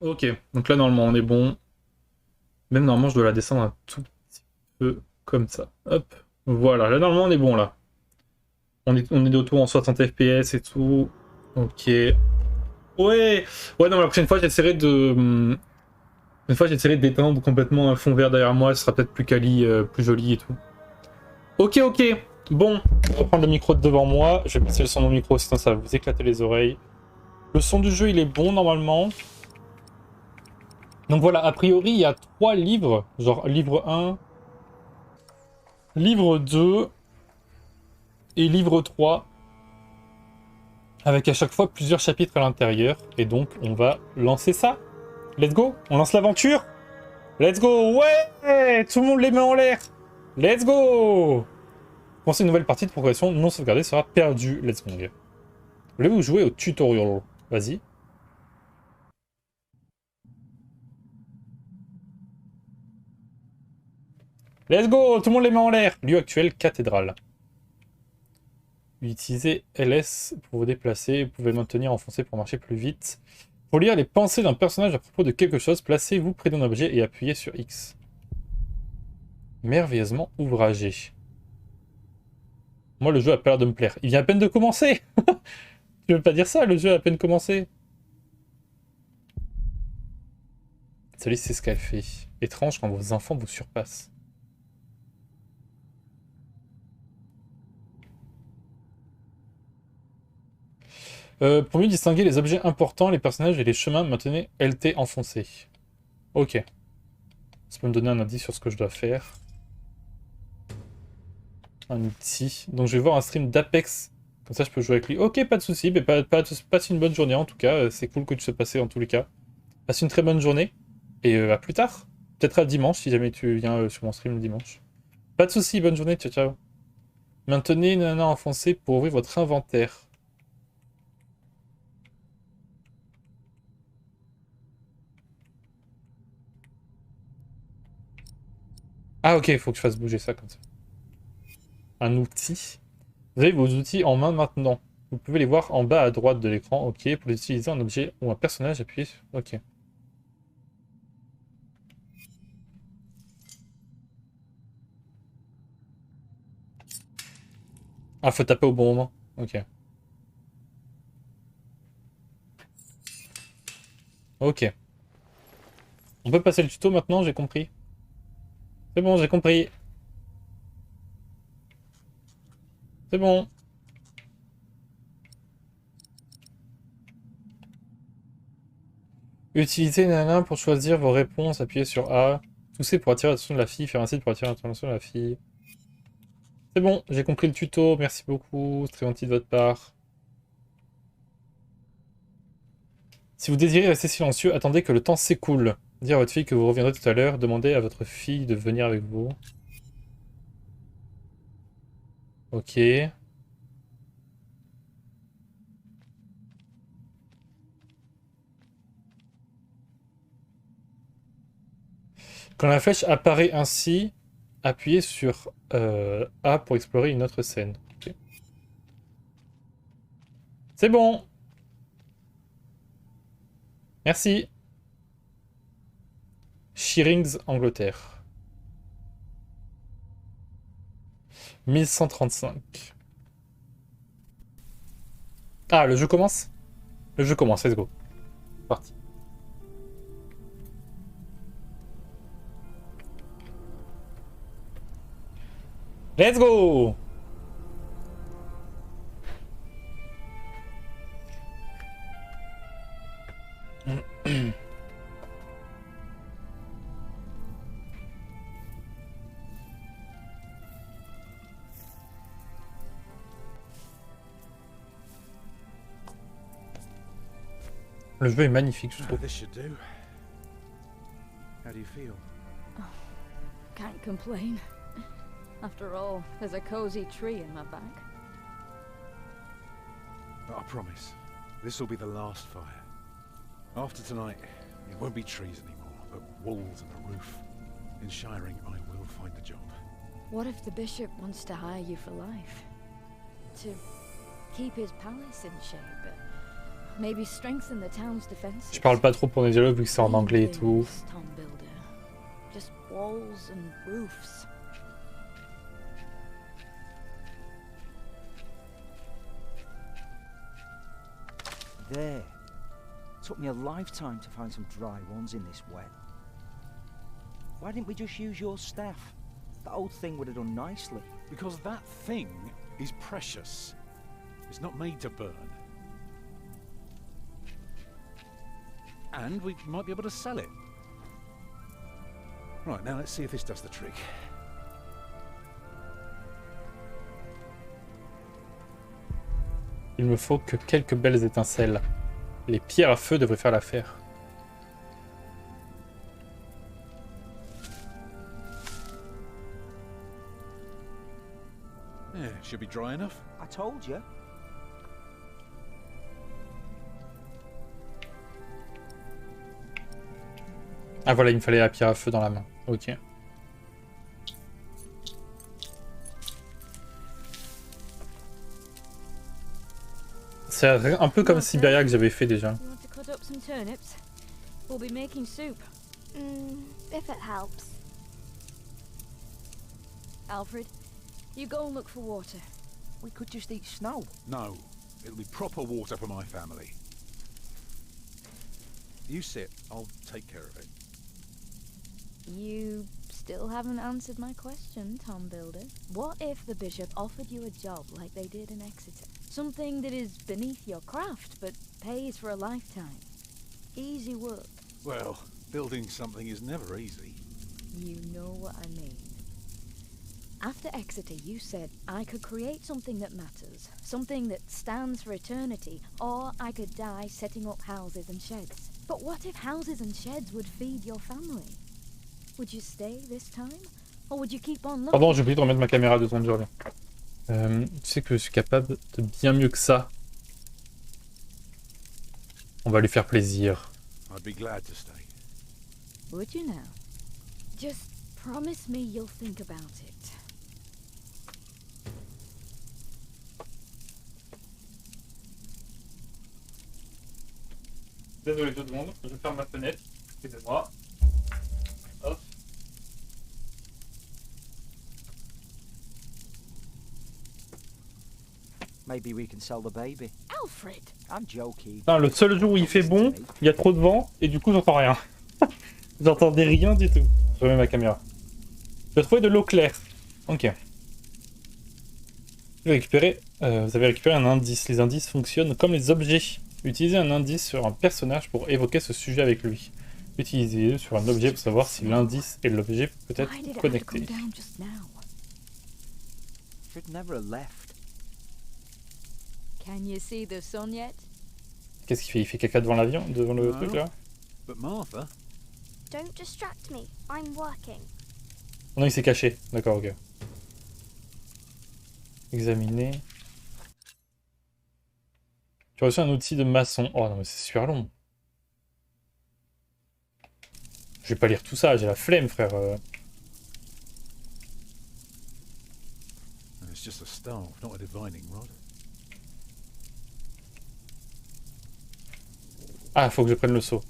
Ok, donc là normalement on est bon. Même normalement je dois la descendre un tout petit peu comme ça. Hop, voilà, là normalement on est bon là. On est de retour en 60 FPS et tout. Ok. Ouais, ouais, non, la prochaine fois j'essaierai de... Une fois j'essaierai d'éteindre complètement un fond vert derrière moi, ce sera peut-être plus quali, plus joli et tout. Ok, ok, bon, on va prendre le micro de devant moi, je vais passer le son de mon micro, sinon ça va vous éclater les oreilles. Le son du jeu il est bon normalement. Donc voilà, a priori il y a 3 livres, genre livre 1, livre 2 et livre 3, avec à chaque fois plusieurs chapitres à l'intérieur, et donc on va lancer ça. Let's go, on lance l'aventure. Let's go, ouais, tout le monde les met en l'air. Let's go. Commencer une nouvelle partie de progression non sauvegardée sera perdue. Let's go. Voulez-vous jouer au tutorial? Vas-y. Let's go, tout le monde les met en l'air. Lieu actuel, cathédrale. Utilisez LS pour vous déplacer. Vous pouvez maintenir enfoncé pour marcher plus vite. Pour lire les pensées d'un personnage à propos de quelque chose, placez-vous près d'un objet et appuyez sur X. Merveilleusement ouvragé. Moi, le jeu a pas l'air de me plaire. Il vient à peine de commencer. Tu veux pas dire ça, le jeu a à peine commencé. Salut, c'est ce qu'elle fait. Étrange quand vos enfants vous surpassent. Pour mieux distinguer les objets importants, les personnages et les chemins, maintenez LT enfoncé. Ok. Ça peut me donner un indice sur ce que je dois faire. Un outil. Donc je vais voir un stream d'Apex. Comme ça je peux jouer avec lui. Ok, pas de soucis. Mais passe une bonne journée en tout cas. C'est cool que tu sois passé en tous les cas. Passe une très bonne journée. Et à plus tard. Peut-être à dimanche si jamais tu viens sur mon stream le dimanche. Pas de soucis, bonne journée, ciao ciao. Maintenez Nana enfoncé pour ouvrir votre inventaire. Ah ok, il faut que je fasse bouger ça comme ça. Un outil. Vous avez vos outils en main maintenant. Vous pouvez les voir en bas à droite de l'écran. Ok, pour les utiliser un objet ou un personnage, appuyez sur... Ok. Ah, faut taper au bon moment. Ok. Ok. On peut passer le tuto maintenant, j'ai compris. C'est bon, j'ai compris. C'est bon. Utilisez Nana pour choisir vos réponses. Appuyez sur A. Tousser pour attirer l'attention de la fille. Faire un site pour attirer l'attention de la fille. C'est bon, j'ai compris le tuto. Merci beaucoup. C'est très gentil de votre part. Si vous désirez rester silencieux, attendez que le temps s'écoule. Dire à votre fille que vous reviendrez tout à l'heure. Demandez à votre fille de venir avec vous. Ok. Quand la flèche apparaît ainsi, appuyez sur A pour explorer une autre scène. Ok. C'est bon. Merci. Shearings, Angleterre. 1135. Ah, le jeu commence? Le jeu commence, let's go. Parti. Let's go. Le jeu est magnifique, je trouve. This should do. How do you feel? Can't complain. After all, there's a cozy tree in my back. But I promise, this will be the last fire. After tonight, it won't be trees anymore, but walls and a roof. In Shiring, I will find a job. What if the bishop wants to hire you for life? To keep his palace in shape? maybe strengthen the town's defenses. Je parle pas trop pour les dialogues vu que c'est en anglais et tout. Tom Builder. Just walls and roofs. There. Took me a lifetime to find some dry ones in this wet. Why didn't we just use your staff? That old thing would have done nicely. Because that thing is precious. It's not made to burn. And we might be able to sell it. Right, now let's see if this does the trick. Il me faut que quelques belles étincelles. Les pierres à feu devraient faire l'affaire. Yeah, should be dry enough. I told you. Ah voilà, il me fallait la pierre à feu dans la main. Ok. C'est un peu comme Sibéria que j'avais fait déjà. You want to cut up some turnips? We'll be making soup. If it helps. Alfred, you go and look for water. We could just eat snow. No, it'll be proper water for my family. You sit, I'll take care of it. You still haven't answered my question, Tom Builder. What if the bishop offered you a job like they did in Exeter? Something that is beneath your craft, but pays for a lifetime. Easy work. Well, building something is never easy. You know what I mean. After Exeter, you said I could create something that matters, something that stands for eternity, or I could die setting up houses and sheds. But what if houses and sheds would feed your family? Would you stay this time? Or would you keep on looking? Pardon, j'ai oublié de remettre ma caméra 2 secondes, je reviens. Tu sais que je suis capable de bien mieux que ça. On va lui faire plaisir. I'd be glad to stay. Would you now? Just promise me you'll think about it. Désolé, 2 secondes, je ferme ma fenêtre. Excusez-moi. Hop. Maybe we can sell the baby. Alfred! I'm joking. Putain, le seul jour où il fait bon, il y a trop de vent et du coup j'entends rien. J'entendais rien du tout. Je remets ma caméra. Je vais trouver de l'eau claire. Ok. Vous avez récupéré un indice. Les indices fonctionnent comme les objets. Utilisez un indice sur un personnage pour évoquer ce sujet avec lui. Utilisez-le sur un objet pour savoir si l'indice et l'objet peut être connectés. Should never have left. Can you see the sun yet? Qu'est-ce qu'il fait? Il fait caca devant l'avion? Devant le truc là? But Martha... Don't distract me. I'm working. Non, il s'est caché. D'accord, ok. Examiner. Tu as reçu un outil de maçon. Oh non, mais c'est super long. Je vais pas lire tout ça, j'ai la flemme, frère. It's just a staff, not a divining rod. Ah, faut que je prenne le seau.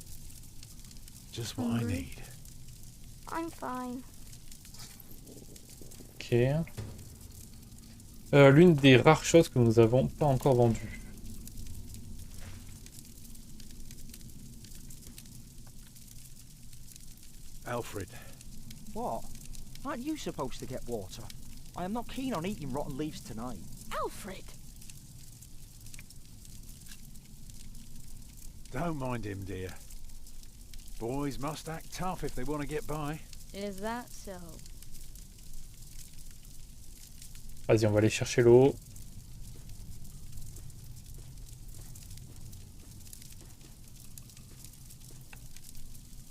Just what I need. I'm fine. Ok. L'une des rares choses que nous avons pas encore vendues. Alfred. What? Aren't you supposed to get water? I am not keen on eating rotten leaves tonight. Alfred! Don't mind him, dear. Boys must act tough if they want to get by. Is that so? Vas-y, on va aller chercher l'eau.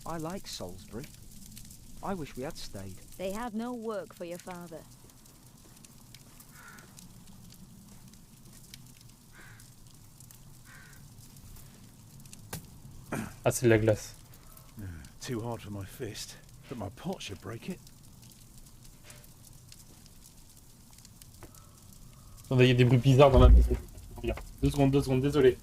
I like Salisbury. I wish we had stayed. They had no work for your father. Ah, c'est de la glace. Too hard for my fist, but my pot should break it. Attendez, il y a des bruits bizarres dans la maison. Bien. 2 secondes, désolé.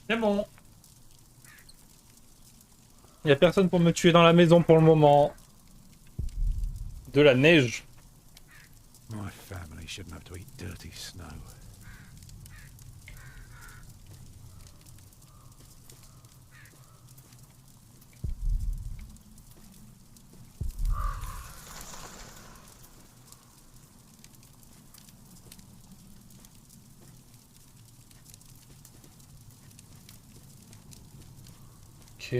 C'est bon. Il n'y a personne pour me tuer dans la maison pour le moment. De la neige. My family shouldn't have to eat dirty snow. Ok.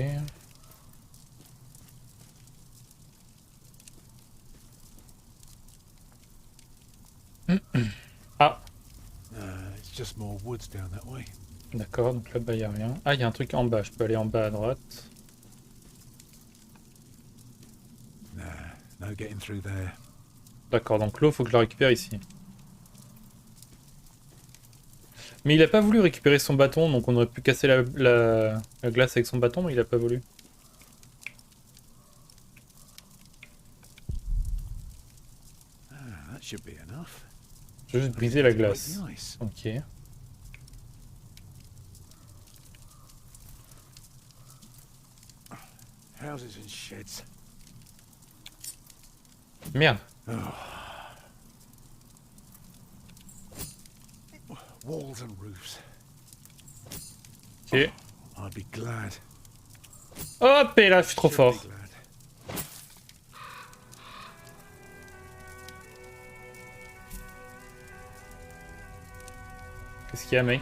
Ah, It's just more woods down that way. d'accord, donc là-bas il n'y a rien. Ah, il y a un truc en bas, je peux aller en bas à droite. Nah, no getting through there. D'accord, donc l'eau, faut que je la récupère ici. Mais il a pas voulu récupérer son bâton, donc on aurait pu casser la glace avec son bâton, mais il a pas voulu. Ah, that should be enough. Je vais juste briser la To break glace. the ice. Ok. Houses and sheds. Merde. Walls and roofs. Ok. I'd be glad. Hop, et là, je suis trop Should fort. be glad. Qu'est-ce qu'il y a, mec?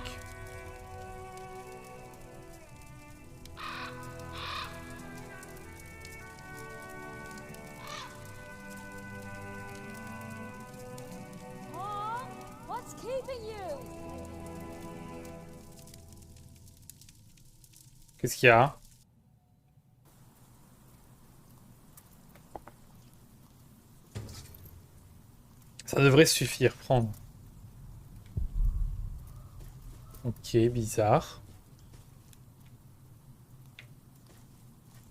Mom, what's keeping you? Qu'est-ce qu'il y a? Ça devrait suffire, prendre. Ok, bizarre.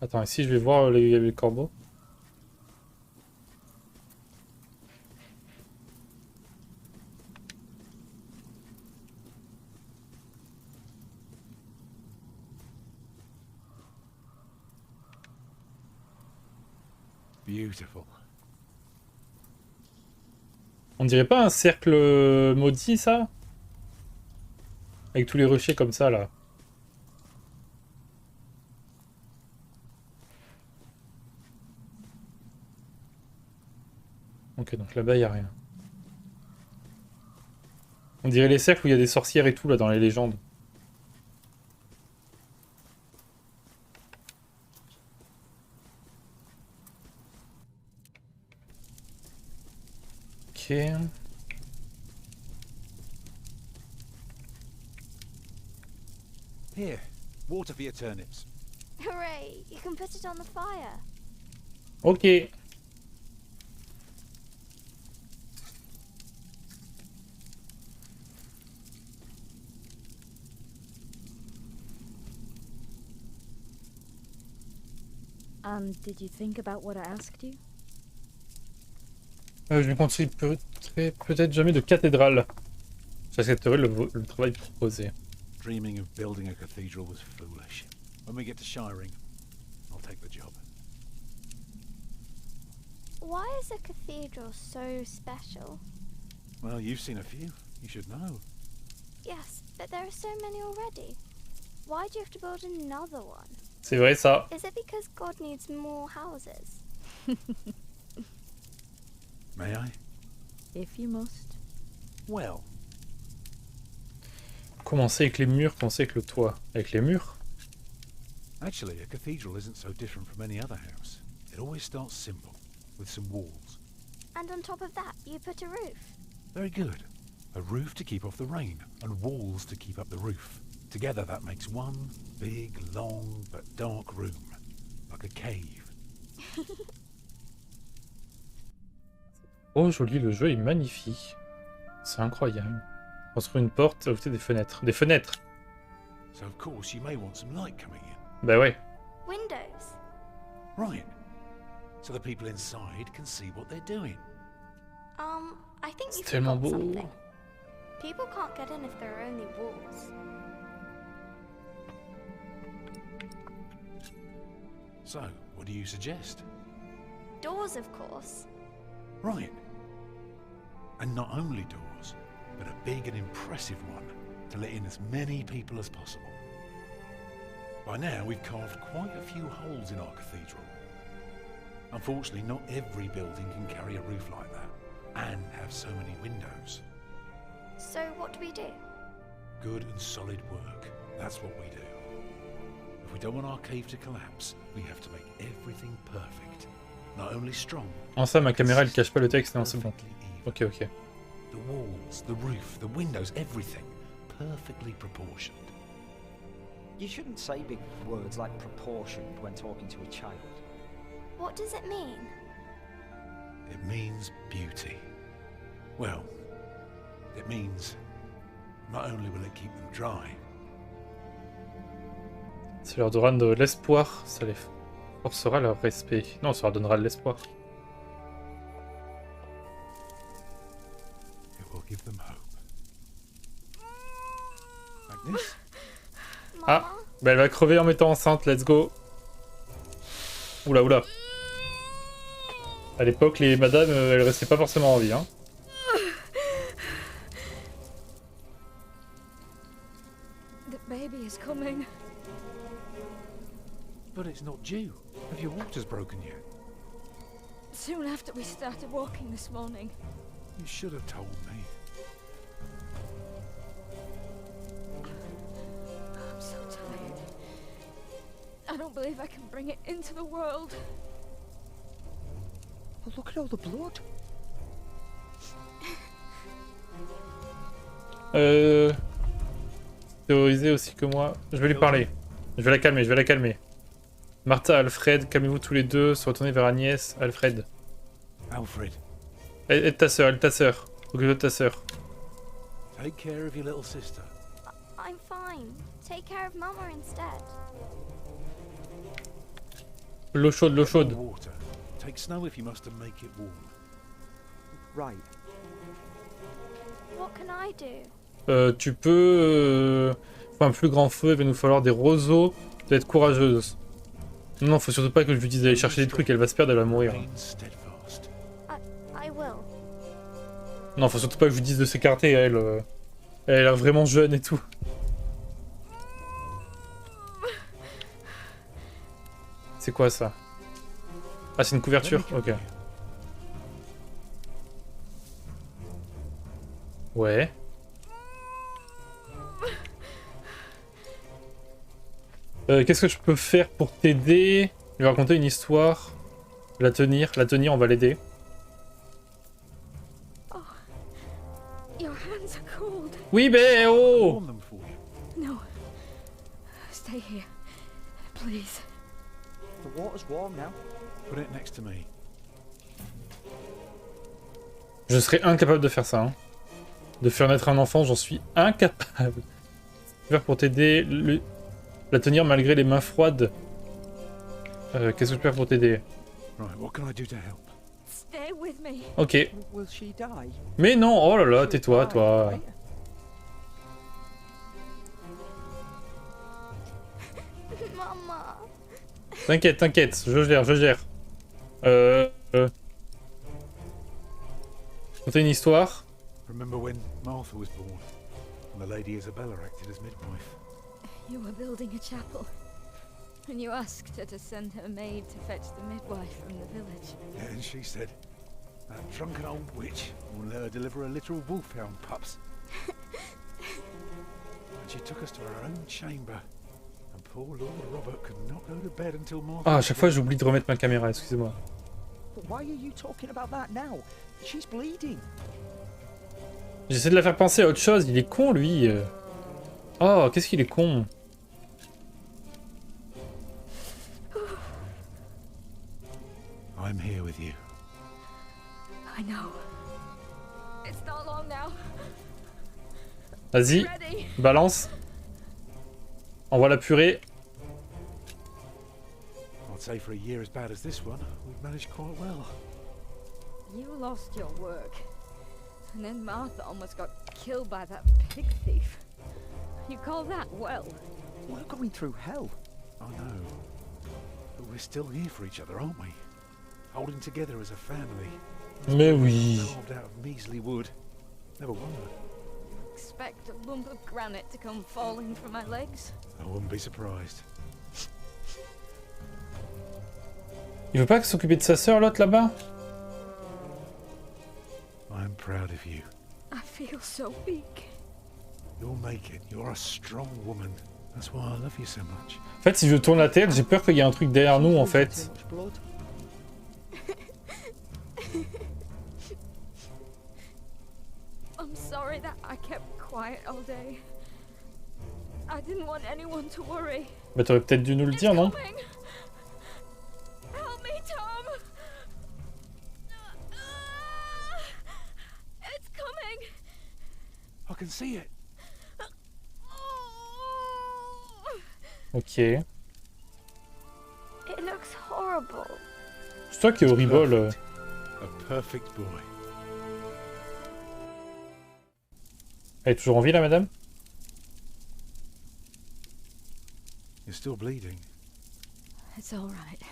Attends, ici je vais voir les corbeaux. Beautiful. On dirait pas un cercle maudit, ça? Avec tous les rochers comme ça, là. Ok, donc là-bas, il n'y a rien. On dirait les cercles où il y a des sorcières et tout, là, dans les légendes. Ok. Here, water for your turnips. Hooray! You can put it on the fire. Ok. And did you think about what I asked you? Je ne construis peut-être jamais de cathédrale. J'accepterai le travail proposé. Dreaming of building a cathedral was foolish. When we get to Shiring, I'll take the job. Why is a cathedral so special? Well, you've seen a few. You should know. Yes, but there are so many already. Why do you have to build another one? C'est vrai ça. Is it because God needs more houses? May I? If you must. Well, Commencer avec les murs, commencer avec le toit. Avec les murs? actually, a cathedral isn't so different from any other house. It always starts simple, with some walls. And on top of that, you put a roof. Very good. A roof to keep off the rain, and walls to keep up the roof. Together that makes one big, long, but dark room. Like a cave. Oh joli, le jeu est magnifique. C'est incroyable. Construire une porte, ajouter des fenêtres. Des fenêtres! So of course you may want some light coming in. Bah ouais. Windows. Right. So the people inside can see what they're doing. I think you C'est tellement forgot beau. something. People can't get in if there are only walls. So, what do you suggest? Doors, of course. Right. And not only doors, but a big and impressive one to let in as many people as possible. By now, we've carved quite a few holes in our cathedral. Unfortunately, not every building can carry a roof like that, and have so many windows. So what do we do? Good and solid work. That's what we do. If we don't want our cave to collapse, we have to make everything perfect. Not only strong. En ça, ma caméra elle cache pas le texte, non, c'est bon. perfectly even. Ok, ok. The walls, the roof, the windows, everything perfectly proportioned. You shouldn't say big words like proportioned when talking to a child. What does it mean? It means beauty. Well, it means not only will it keep them dry, Ça leur donnera de l'espoir, ça les forcera leur respect. Non, ça leur donnera de l'espoir. it will give them hope. Like this? Ah, Mama? bah elle va crever en mettant enceinte, let's go. Oula, oula. À l'époque, les madames, elles restaient pas forcément en vie, hein. The baby is coming. But it's not due. Have your waters broken yet? Soon after we started walking this morning. You should have told me. I'm so tired. I don't believe I can bring it into the world. Oh, look at all the blood. Théorisez aussi que moi. Je vais lui parler. Je vais la calmer, je vais la calmer. Martha, Alfred, calmez-vous tous les deux. Se retournez vers Agnès. Alfred. Alfred, Aide ta sœur, aide ta sœur. Occupe-toi de ta sœur. take care of your little sister. I'm fine. Take care of Mama instead. L'eau chaude, l'eau chaude. Water. Take snow if you must and make it warm. Right. What can I do? Tu peux... Faut un plus grand feu, il va nous falloir des roseaux. Tu dois être courageuse. Non, faut surtout pas que je lui dise d'aller chercher des trucs, elle va se perdre, elle va mourir. Remain steadfast. I will. Non, faut surtout pas que je lui dise de s'écarter, elle. Elle a l'air vraiment jeune et tout. C'est quoi ça? Ah, c'est une couverture? Ok. Ouais. Qu'est-ce que je peux faire pour t'aider? Lui raconter une histoire. La tenir, on va l'aider. Your hands are cold. Oui, ben oh! Warm them for you. No. Stay here. Please. The water's warm now. Put it next to me. Je serais incapable de faire ça. Hein. De faire naître un enfant, j'en suis incapable. Faire pour t'aider, la tenir malgré les mains froides. Qu'est-ce que je peux faire pour t'aider? Right, what can I do to help? Stay with me. Ok. Will she die? Mais non, oh là là, She'll tais-toi, die, toi. right? Mama. T'inquiète, t'inquiète, je gère, je gère. Raconter une histoire. Remember when Martha was born and the Lady Isabella acted as midwife? You were building a chapel. And you asked her to send her maid to fetch the midwife from the village. Yeah, and she said, that drunken old witch will let her deliver a literal wolfhound pups. And she took us to her own chamber. And poor Lord Robert could not go to bed until Martha... Ah, à chaque fois j'oublie de remettre ma caméra, excusez-moi. But why are you talking about that now? She's bleeding. J'essaie de la faire penser à autre chose, il est con lui. Oh, qu'est-ce qu'il est con. I'm here with you. I know. It's not long now. Vas-y, Ready? balance. Envoie la purée. I'd say for a year as bad as this one, we've managed quite well. You lost your work. And then Martha almost got killed by that pig thief. You call that well? We're going through hell. I know. But we're still here for each other, aren't we? Holding together as a family. Mais oui. Carved out of measly wood. Never wondered. Expect a lump of granite to come falling from my legs? I wouldn't be surprised. Il veut pas s'occuper de sa sœur, l'autre, là-bas? I'm proud of you. I feel so weak. You'll make it. You're a strong woman. That's why I love you so much. En fait, si je tourne la tête, j'ai peur qu'il y ait un truc derrière nous, en fait. I'm sorry that I kept quiet all day. I didn't want anyone to worry. Bah, t'aurais peut-être dû nous le dire, non? Coming. Help me, Tom. It's coming. I can see it. Ok. It looks horrible. C'est toi qui est horrible. Perfect. A perfect boy. Elle est toujours en vie, là, madame? You're still bleeding. It's all right.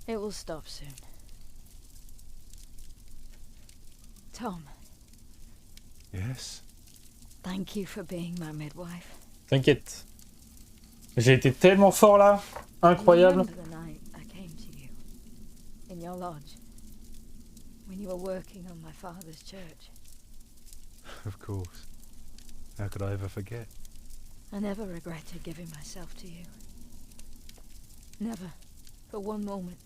It will stop soon. Tom, Yes? thank you for being my midwife. T'inquiète. J'ai été tellement fort, là. Incroyable. Remember the night I came to you in your lodge when you were working on my father's church. Of course. How could I ever forget? I never regretted giving myself to you. Never, for one moment.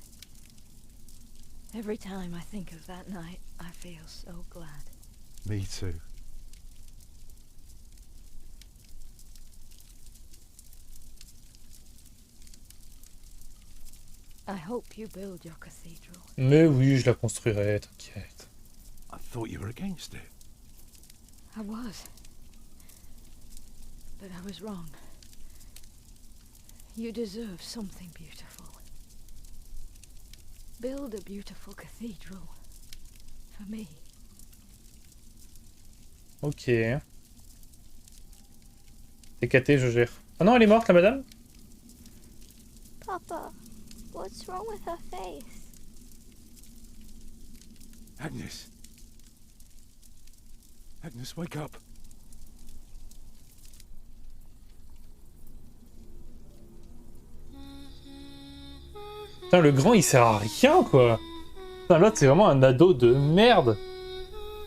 Every time I think of that night, I feel so glad. Me too. I hope you build your cathedral. Mais oui, je la construirai, t'inquiète. I thought you were against it. I was. But I was wrong. You deserve something beautiful. Build a beautiful cathedral. For me. Ok. T'es caté, je gère. Ah non, elle est morte, la madame? Papa, what's wrong with her face? Agnes. Agnes, wake up. Putain, le grand, il sert à rien, quoi. Putain, l'autre, c'est vraiment un ado de merde.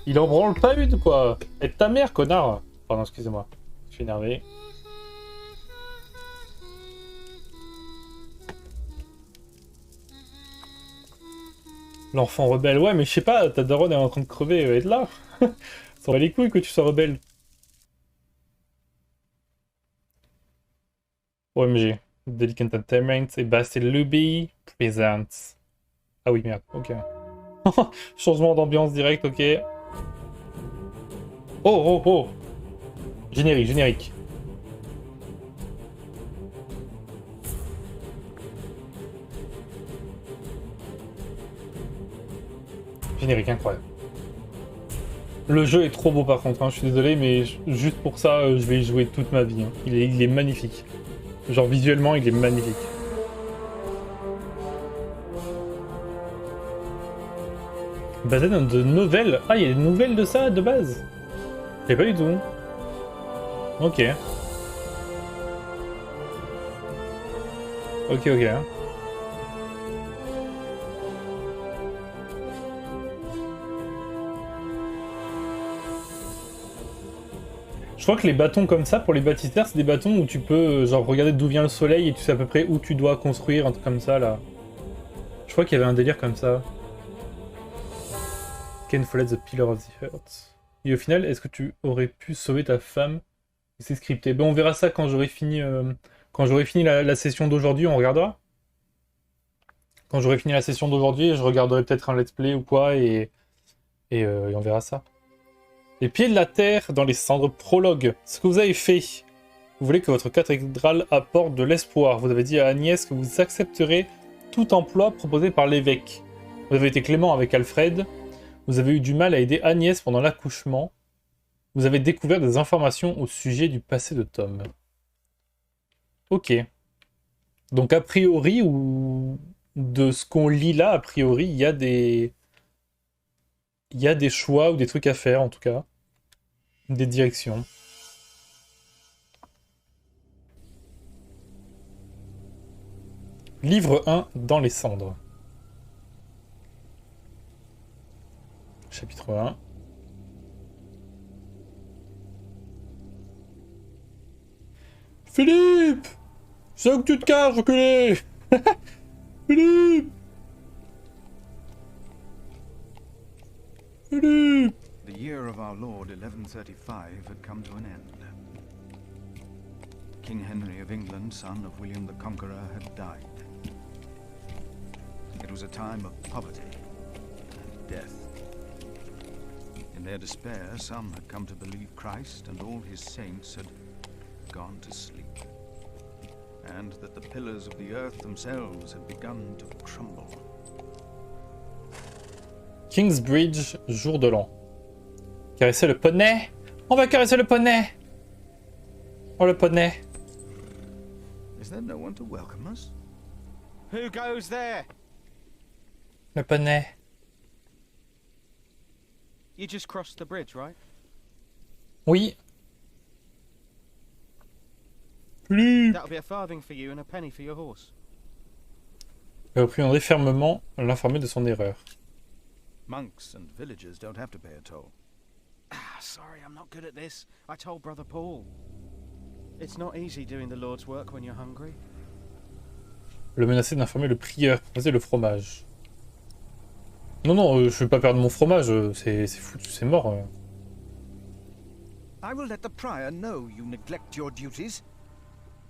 Il en branle pas une, quoi. Aide ta mère, connard. Pardon, excusez-moi. Je suis énervé. L'enfant rebelle. Ouais, mais je sais pas, ta daronne est en train de crever. Aide là. Ça va les couilles que tu sois rebelle. OMG. Delicate Entertainment et Bastille Luby Presents. Ah oui, merde, ok. Changement d'ambiance direct, ok. Oh, oh, oh. Générique, générique. Générique, incroyable. Le jeu est trop beau par contre, hein. Je suis désolé, mais juste pour ça, je vais y jouer toute ma vie. Hein. Il est magnifique. Genre visuellement, il est magnifique. Basé dans de nouvelles. Ah, il y a des nouvelles de ça de base. Je sais pas du tout. Ok. Ok, ok. Je crois que les bâtons comme ça, pour les bâtisseurs, c'est des bâtons où tu peux genre regarder d'où vient le soleil et tu sais à peu près où tu dois construire, un truc comme ça là. Je crois qu'il y avait un délire comme ça. Can follow the pillar of the earth. Et au final, est-ce que tu aurais pu sauver ta femme? C'est scripté. Ben on verra ça quand j'aurai fini, la session d'aujourd'hui, on regardera. Quand j'aurai fini la session d'aujourd'hui, je regarderai peut-être un let's play ou quoi et on verra ça. Les pieds de la terre dans les cendres, prologue. Ce que vous avez fait. Vous voulez que votre cathédrale apporte de l'espoir. Vous avez dit à Agnès que vous accepterez tout emploi proposé par l'évêque. Vous avez été clément avec Alfred. Vous avez eu du mal à aider Agnès pendant l'accouchement. Vous avez découvert des informations au sujet du passé de Tom. Ok. Donc a priori, ou de ce qu'on lit là, a priori, il y a des... Il y a des choix ou des trucs à faire, en tout cas. Des directions. Livre 1, dans les cendres. Chapitre 1. Philippe! C'est où que tu te caches, reculé? Philippe! Philippe! The year of our Lord 1135 had come to an end. King Henry of England, son of William the Conqueror, had died. It was a time of poverty and death. In their despair, some had come to believe Christ and all his saints had gone to sleep, and that the pillars of the earth themselves had begun to crumble. Kingsbridge, jour de l'an. Caresser le poney. On va caresser le poney. Oh, le poney. Is there no one to welcome us? Who goes there? Le poney. You just crossed the bridge, right? Oui. Philippe. That'll be a farthing for you and a penny for your horse. Il reprendrait fermement l'informer de son erreur. Monks and villagers don't have to pay a toll. Ah, sorry, I'm not good at this. I told Brother Paul. It's not easy doing the Lord's work when you're hungry. Le menacer d'informer le prieur, proposer le fromage. Non, non, je vais pas perdre mon fromage, c'est foutu, c'est mort. I will let the prior know you neglect your duties.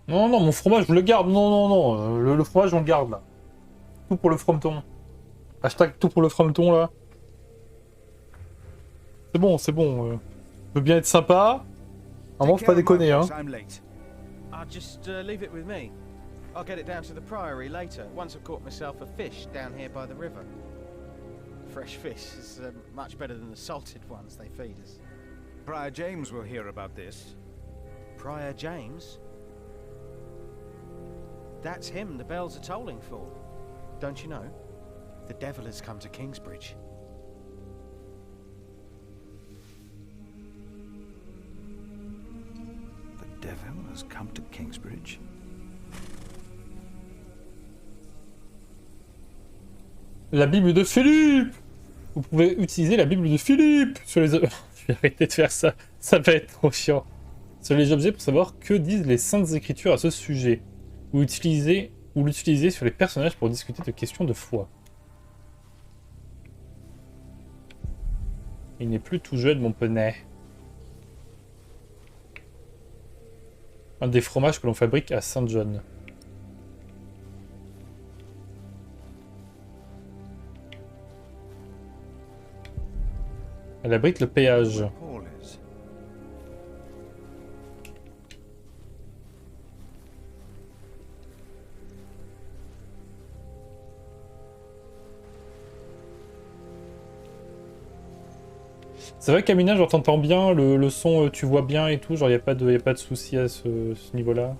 Non, non, mon fromage, je le garde. Non, non, non, le fromage, on le garde, là. Tout pour le frometon. Hashtag tout pour le frometon, là. C'est bon, c'est bon. Je veux bien être sympa. Vraiment, faut pas déconner, hein. I'm late. I'll just leave it with me. I'll get it down to the priory later, once I've caught myself a fish down here by the river. Fresh fish is much better than the salted ones they feed us. Prior James will hear about this. Prior James? That's him the bells are tolling for. Don't you know? The devil has come to Kingsbridge. The devil has come to Kingsbridge. La Bible de Philippe. Vous pouvez utiliser la Bible de Philippe sur les... Je vais arrêter de faire ça. Ça va être trop chiant. Sur les objets pour savoir que disent les Saintes Écritures à ce sujet. Ou l'utiliser sur les personnages pour discuter de questions de foi. Il n'est plus tout jeune, mon poney. Un des fromages que l'on fabrique à Saint John. Elle abrite le péage. Paul is. C'est vrai qu'Amina, genre t'entends bien, le son, tu vois bien et tout, genre y a pas de souci à ce niveau-là.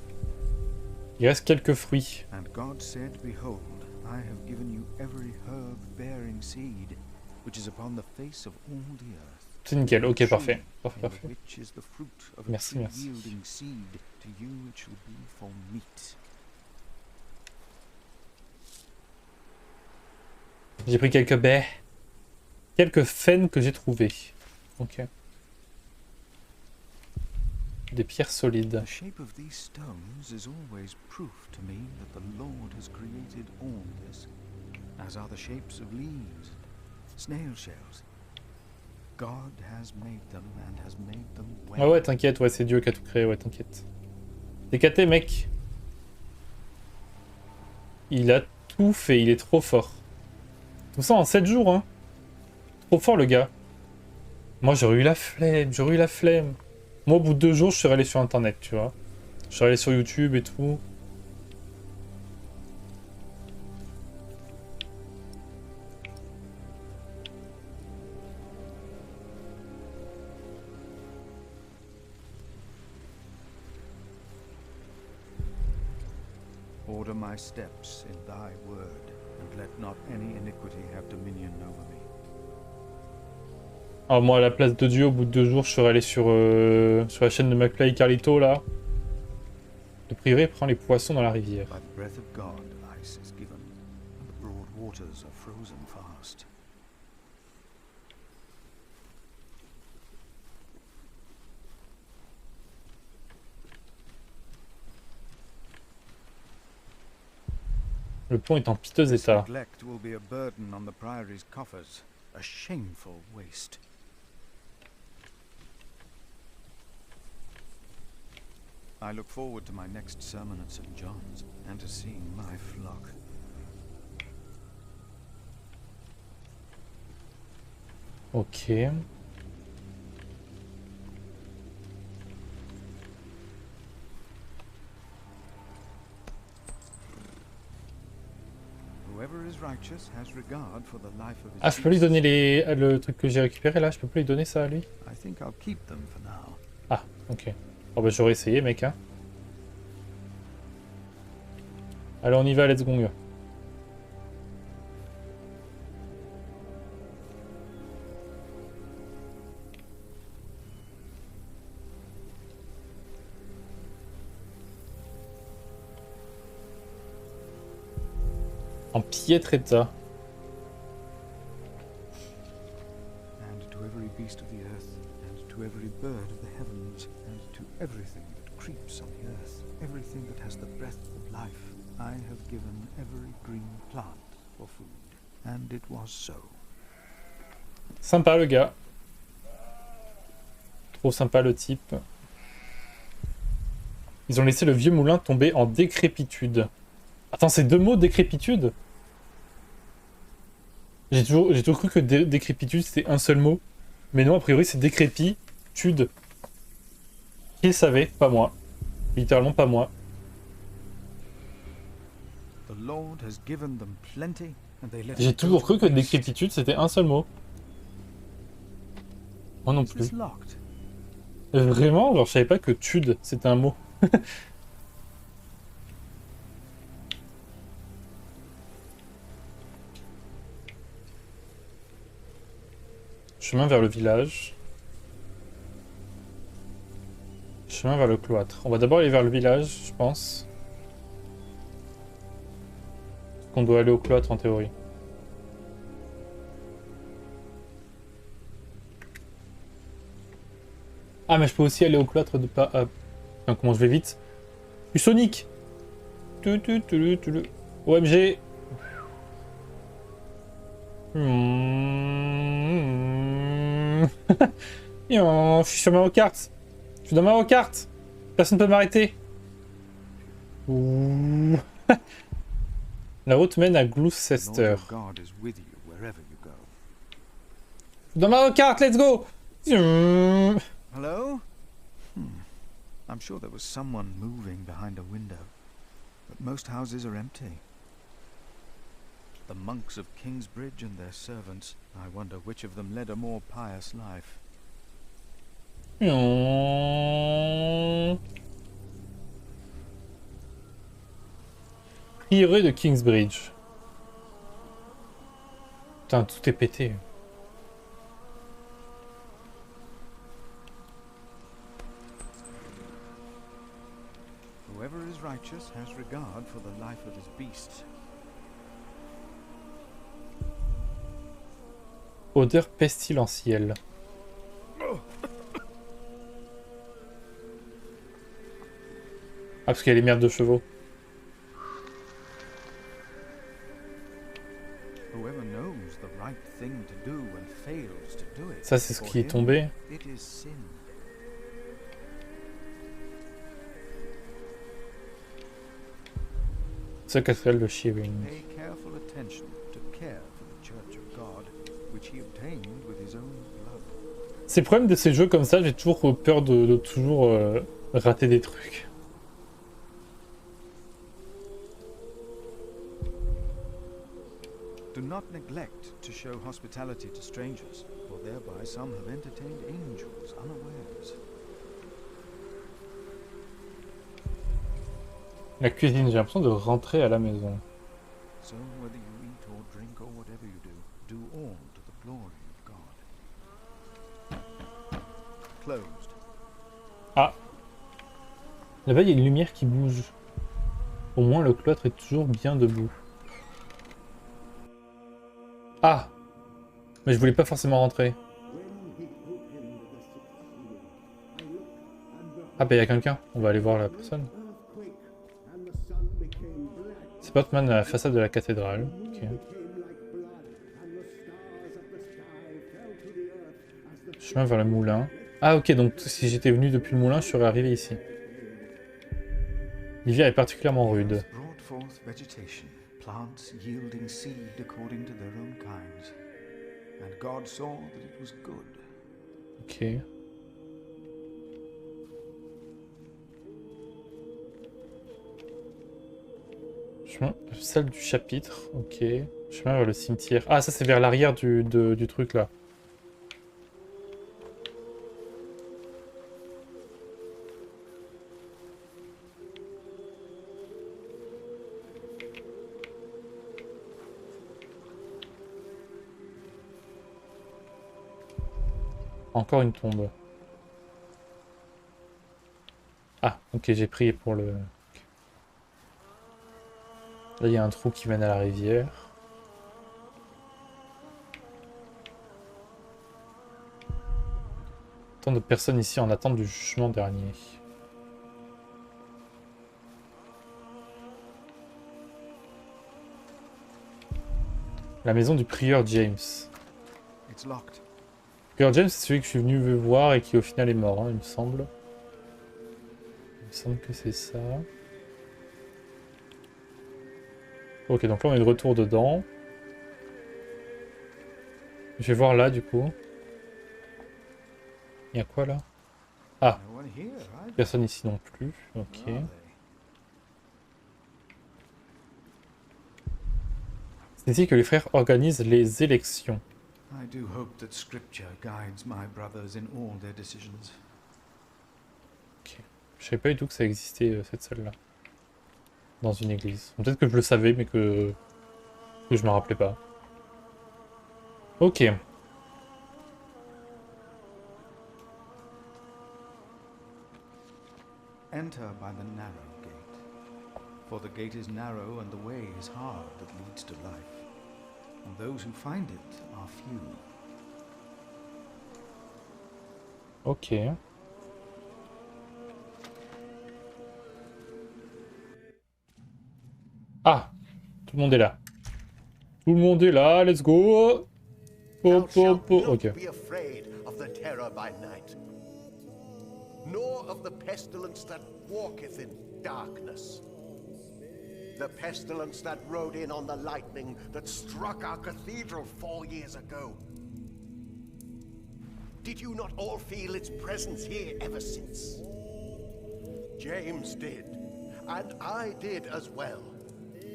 Il reste quelques fruits. And God said, Behold, I have given you every herb bearing seed, which is upon the face of all the earth. C'est nickel, ok, parfait. Parfait, In parfait. which is the fruit of a Merci, tree merci. yielding seed. To you it shall be for meat. J'ai pris quelques baies. Quelques faines que j'ai trouvées. Ok. Des pierres solides. The shape of these stones is always proof to me that the Lord has created all this, as are the shapes of leaves, snail shells. God has made them and has made them well. Ah ouais, t'inquiète, ouais, c'est Dieu qui a tout créé, ouais, t'inquiète. T'es caté, mec. Il a tout fait, il est trop fort. Tout ça en 7 jours, hein. Trop fort, le gars. Moi, j'aurais eu la flemme, Moi, au bout de 2 jours, je serais allé sur Internet, tu vois. Je serais allé sur YouTube et tout. Order my steps in thy word, and let not any iniquity have dominion over me. Alors moi, à la place de Dieu, au bout de 2 jours, je serais allé sur la chaîne de McFly et Carlito, là. Le privé prend les poissons dans la rivière. By the breath of God, ice is given, and the broad waters are frozen fast. Le pont est en piteux This état. neglect will be a burden on the priory's coffers, a shameful waste. I look forward to my next sermon at St. John's, and to seeing my flock. Ok. Whoever is righteous has regard for the life of his Ah, je peux lui donner beasts. le truc que j'ai récupéré là, je peux plus lui donner ça à lui. I think I'll keep them for now. Ah, ok. Oh bah j'aurais essayé mec hein. Allez on y va, let's go. En piètre état. And to every beast of the earth, and to every bird of the heavens, and to everything that creeps on the earth, everything that has the breath of life, I have given every green plant for food. And it was so. Sympa le gars. Trop sympa le type. Ils ont laissé le vieux moulin tomber en décrépitude. Attends, c'est 2 mots, décrépitude? J'ai toujours cru que décrépitude c'était un seul mot. Mais non, a priori c'est décrépitude. Qui le savait? Pas moi. Littéralement pas moi. The Lord has given them plenty, and they let J'ai it go toujours to cru que waste. décrépitude c'était un seul mot. Moi non Is this plus. locked? Vraiment? Genre je savais pas que tude c'était un mot. Chemin vers le village. Chemin vers le cloître. On va d'abord aller vers le village, je pense. On doit aller au cloître en théorie. Ah mais je peux aussi aller au cloître de pas... Putain, comment je vais vite. Du Sonic. OMG. Je suis sur Mario Kart. Je suis dans Mario Kart. Personne ne peut m'arrêter. La route mène à The Lord Gloucester. your God is with you wherever you go. Dans Mario Kart, let's go. Hello? I'm sure there was someone moving behind a window, but most houses are empty. The monks of Kingsbridge and their servants, I wonder which of them led a more pious life. Prieuré de Kingsbridge. Putain, tout est pété. Whoever is righteous has regard for the life of his beasts. Odeur pestilentielle. Ah, parce qu'il y a les merdes de chevaux. Whoever knows the right thing to do and fails to do it, Ça, c'est ce for qui est him, tombé. it is sin. C'est la cathédrale de Shearing. Pay careful attention to care for the church of God, which he obtained with his own blood. C'est le problème de ces jeux comme ça, j'ai toujours peur de toujours rater des trucs. Do not neglect to show hospitality to strangers, for thereby some have entertained angels unawares. La cuisine, j'ai l'impression de rentrer à la maison. So whether you eat or drink or whatever you do all to the glory of God. Closed. Ah! Là-bas, il y a une lumière qui bouge. Au moins, le cloître est toujours bien debout. Ah! Mais je voulais pas forcément rentrer. Ah bah il y a quelqu'un, on va aller voir la personne. C'est Batman à la façade de la cathédrale. Ok. Chemin vers le moulin. Ah ok, donc si j'étais venu depuis le moulin, je serais arrivé ici. L'hiver est particulièrement rude. Brought forth vegetation, plants yielding seed according to their own kinds. And God saw that it was good. Ok. Chemin, salle du chapitre, ok. Chemin vers le cimetière. Ah, ça c'est vers l'arrière du truc là. Encore une tombe. Ah, ok, j'ai prié pour le... Là, il y a un trou qui mène à la rivière. Tant de personnes ici en attente du jugement dernier. La maison du prieur James. It's locked. Prieur James, c'est celui que je suis venu voir et qui au final est mort, hein, il me semble. Il me semble que c'est ça. Ok, donc là on est de retour dedans. Je vais voir là du coup. Il y a quoi là? Ah, No one here, right? personne ici non plus. Ok. Are they? C'est ici que les frères organisent les élections. I do hope that scripture guides my brothers in all their decisions. Ok. Je savais pas du tout que ça existait cette salle-là. Dans une église. Peut-être que je le savais mais que je me rappelais pas. Ok. Enter by the narrow gate. For the gate is narrow and the way is hard that leads to life. And those who find it are few. Ok. Ah! Tout le monde est là. Tout le monde est là, let's go! Thou shalt not Ok. be afraid of the terror by night, nor of the pestilence that walketh in darkness. The pestilence that rode in on the lightning that struck our cathedral 4 years ago. Did you not all feel its presence here ever since? James did, and I did as well.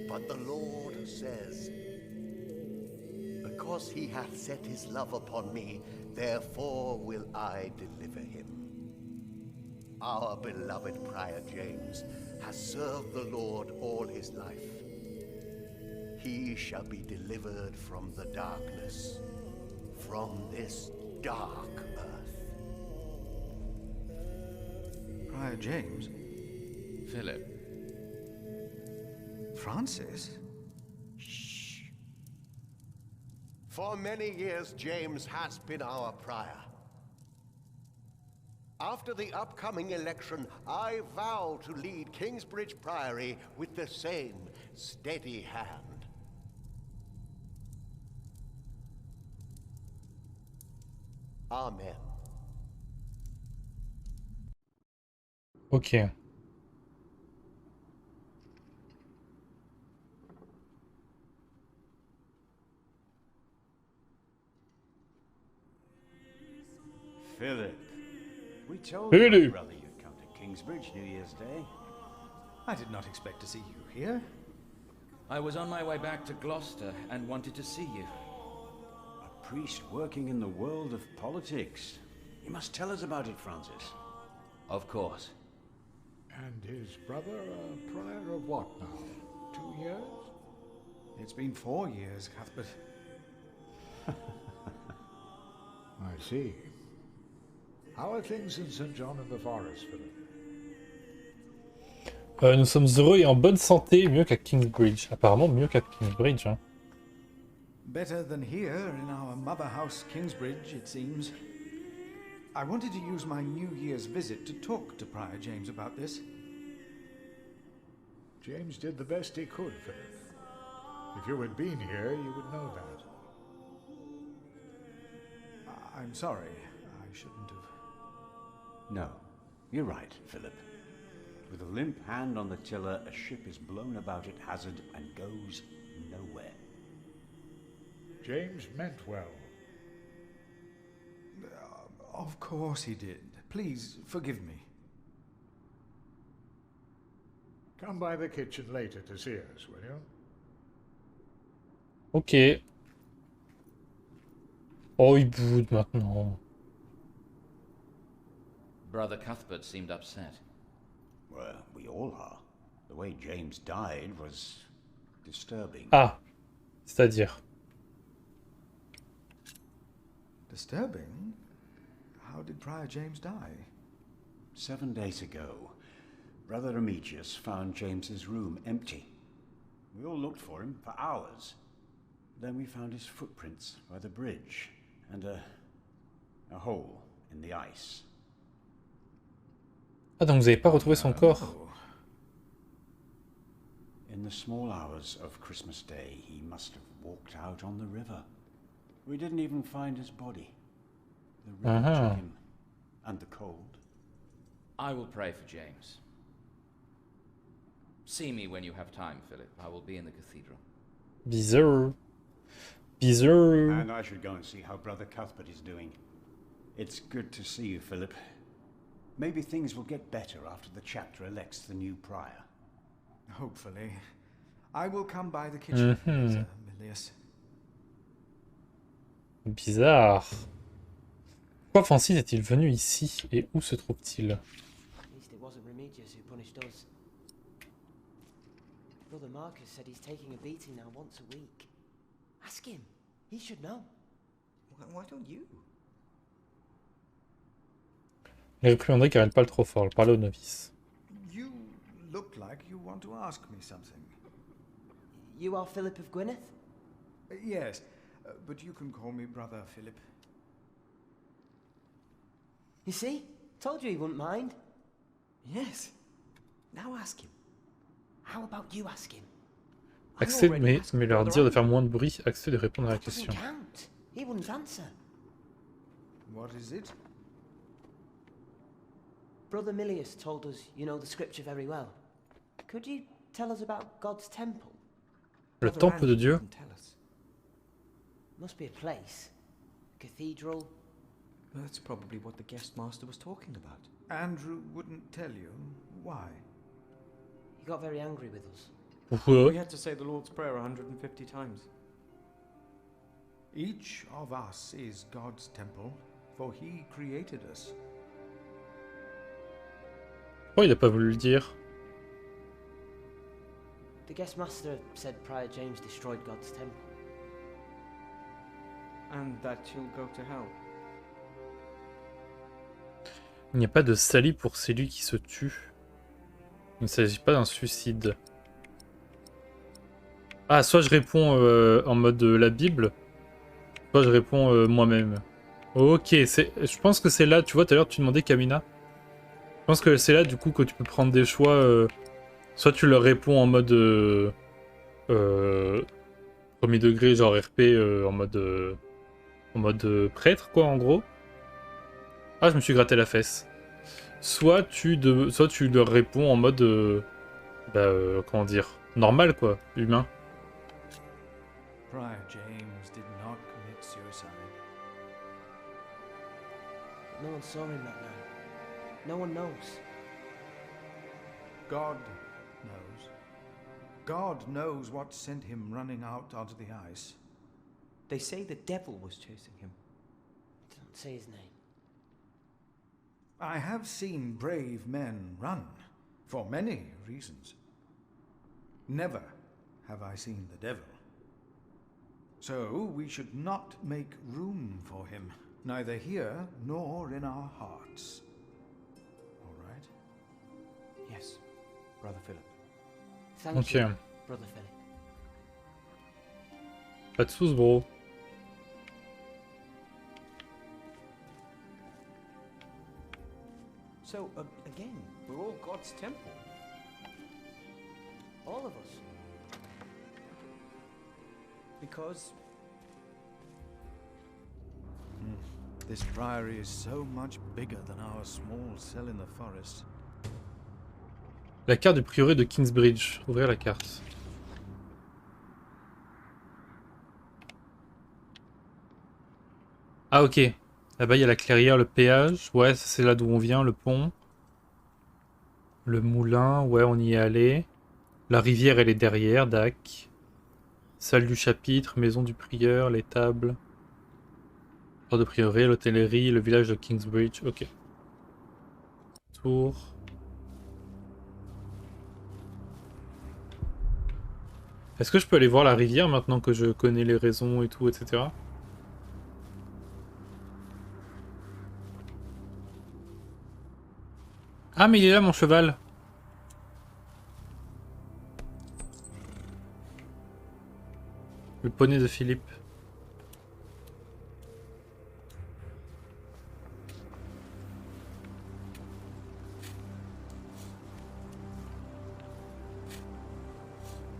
But the Lord says, because he hath set his love upon me, therefore will I deliver him. Our beloved Prior James has served the Lord all his life. He shall be delivered from the darkness, from this dark earth. Prior James? Philip. Francis? For many years, James has been our prior. After the upcoming election, I vow to lead Kingsbridge Priory with the same steady hand. Amen. Ok. Philip. We told you, Philip. brother, you'd come to Kingsbridge New Year's Day. I did not expect to see you here. I was on my way back to Gloucester and wanted to see you. A priest working in the world of politics. You must tell us about it, Francis. Of course. And his brother a prior of what now? 2 years? It's been 4 years, Cuthbert. I see. How are things in St. John of the Forest, Philip? Nous sommes heureux et en bonne santé, mieux qu'à Kingsbridge. Apparemment mieux qu'à Kingsbridge. Hein. Better than here in our mother house, Kingsbridge, it seems. I wanted to use my New Year's visit to talk to Prior James about this. James did the best he could, Philip. If you had been here, you would know that. I'm sorry. I shouldn't have. No, you're right, Philip. With a limp hand on the tiller, a ship is blown about at hazard and goes nowhere. James meant well. Of course he did. Please, forgive me. Come by the kitchen later to see us, will you? Ok. Oh, il boude maintenant. Brother Cuthbert seemed upset. Well, we all are. The way James died was disturbing. Ah, c'est-à-dire. Disturbing? How did Prior James die? 7 days ago, Brother Remigius found James's room empty. We all looked for him for hours. Then we found his footprints by the bridge and a hole in the ice. Ah, donc vous n'avez pas retrouvé son corps? In the small hours of Christmas Day, he must have walked out on the river. We didn't even find his body. The river took him, and the cold. I will pray for James. See me when you have time, Philip. I will be in the cathedral. Bizarre. Bizarre. And I should go and see how Brother Cuthbert is doing. It's good to see you, Philip. Maybe things will get better after the chapter elects the new prior. Hopefully. I will come by the kitchen, Sir Milius. Bizarre. Pourquoi Francis est-il venu ici et où se trouve-t-il? At least it wasn't Remigius who punished us. Brother Marcus said he's taking a beating now once a week. Ask him. He should know. Why don't you? Les réprimander car elle parle trop fort. Elle parle aux novices. You look like you want to ask me something. You are Philip of Gwynedd? Yes, but you can call me Brother Philip. You see? Told you he wouldn't mind. Yes. Now ask him. How about you ask him? Accepte, mais leur dire de faire moins de bruit. Accepte de répondre à la question. Count. He wouldn't answer. What is it? Brother Milius told us you know the scripture very well. Could you tell us about God's temple? Le temple de Dieu? Must be a place. Cathedral. That's probably what the guest master was talking about. Andrew wouldn't tell you. Why? He got very angry with us. We had to say the Lord's Prayer 150 times. Each of us is God's temple, for he created us. Pourquoi il a pas voulu le dire? The guest master said Prior James destroyed God's temple. And that you'll go to hell. Il n'y a pas de salut pour celui qui se tue. Il ne s'agit pas d'un suicide. Ah, soit je réponds en mode la Bible, soit je réponds moi-même. Ok, je pense que c'est là, tu vois, tout à l'heure tu demandais Kamina. Je pense que c'est là du coup que tu peux prendre des choix. Soit tu leur réponds en mode premier degré, genre RP, en mode prêtre, quoi, en gros. Ah, je me suis gratté la fesse. Soit tu leur réponds en mode comment dire, normal, quoi, humain. Prior James did not commit suicide. No one saw him that night. No one knows. God knows. God knows what sent him running out onto the ice. They say the devil was chasing him. Don't say his name. I have seen brave men run, For many reasons. Never have I seen the devil. So we should not make room for him, neither here nor in our hearts. All right? Yes, Brother Philip. Ok. Thank you, Brother Philip. Pas de sous, bro. So, again, we're all God's temple. All of us. Because... This priory is so much bigger than our small cell in the forest. La carte du prieuré de Kingsbridge. Ouvrir la carte. Ah ok. Là-bas il y a la clairière, le péage. Ouais, c'est là d'où on vient, le pont. Le moulin, ouais, on y est allé. La rivière, elle est derrière, dac. Salle du chapitre, maison du prieur, les tables. Porte de prieuré, l'hôtellerie, le village de Kingsbridge, ok. Tour. Est-ce que je peux aller voir la rivière maintenant que je connais les raisons et tout, etc. Ah mais il est là mon cheval. Le poney de Philippe.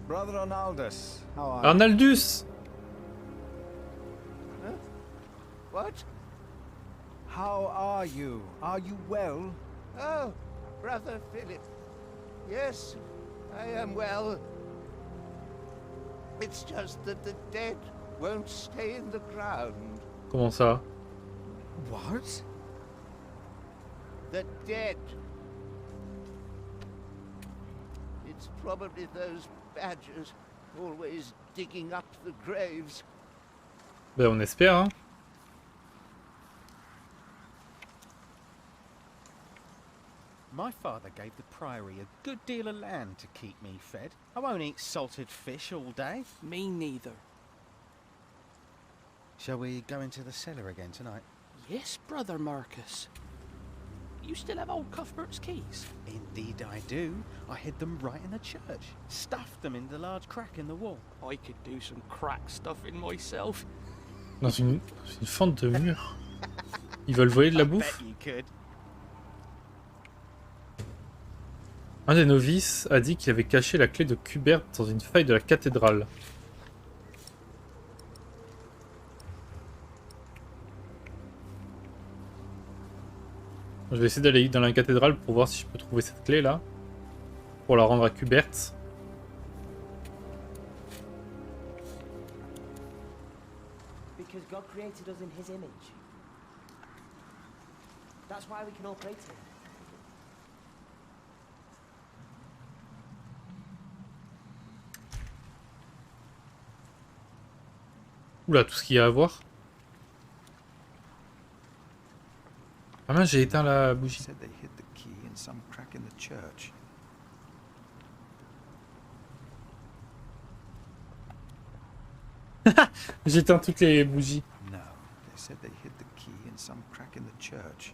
Brother Arnaldus, how are Arnaldus! Huh? What? How are you? Are you well? Oh, Brother Philip. Yes, I am well. It's just that the dead won't stay in the ground. Comment ça? What? The dead. It's probably those badgers always digging up the graves. Ben on espère hein. My father gave the priory a good deal of land to keep me fed. I won't eat salted fish all day. Me neither. Shall we go into the cellar again tonight? Yes, Brother Marcus. You still have old Cuthbert's keys? Indeed I do. I hid them right in the church. Stuffed them in the large crack in the wall. I could do some crack stuffing myself. Dans une fente de mur. Ils veulent voler de la bouffe? Bet you could. Un des novices a dit qu'il avait caché la clé de Cubert dans une faille de la cathédrale. Je vais essayer d'aller dans la cathédrale pour voir si je peux trouver cette clé là. Pour la rendre à Cubert. Because God created us in His image. That's why we can all pray to Him. Oula, tout ce qu'il y a à voir. Ah mince, j'ai éteint la bougie. J'ai éteint toutes les bougies. No, they said they hid the key in some crack in the church.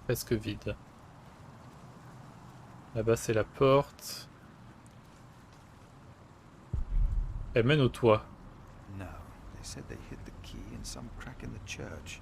Presque vide. Là-bas c'est la porte. Elle mène au toit. No, they said they hid the key in some crack in the church.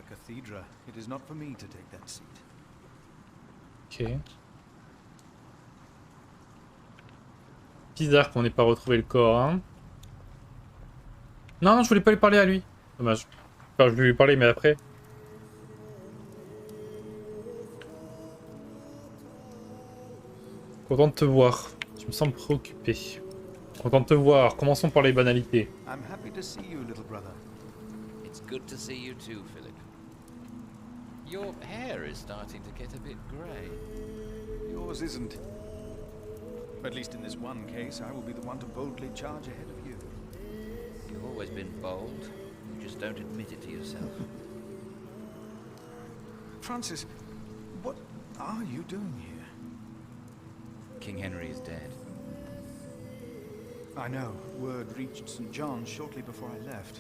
Cathedra. It is not for me to take that seat. Ok. Bizarre qu'on n'ait pas retrouvé le corps, hein. Non, je voulais pas lui parler à lui. Dommage. Enfin, je voulais lui parler, mais après. Content de te voir. Tu me sembles préoccupé. Content de te voir. Commençons par les banalités. I'm happy to see you, little brother. It's good to see you too, Philip. Your hair is starting to get a bit grey. Yours isn't. At least in this one case, I will be the one to boldly charge ahead of you. You've always been bold. You just don't admit it to yourself. Francis, what are you doing here? King Henry is dead. I know. Word reached St. John's shortly before I left.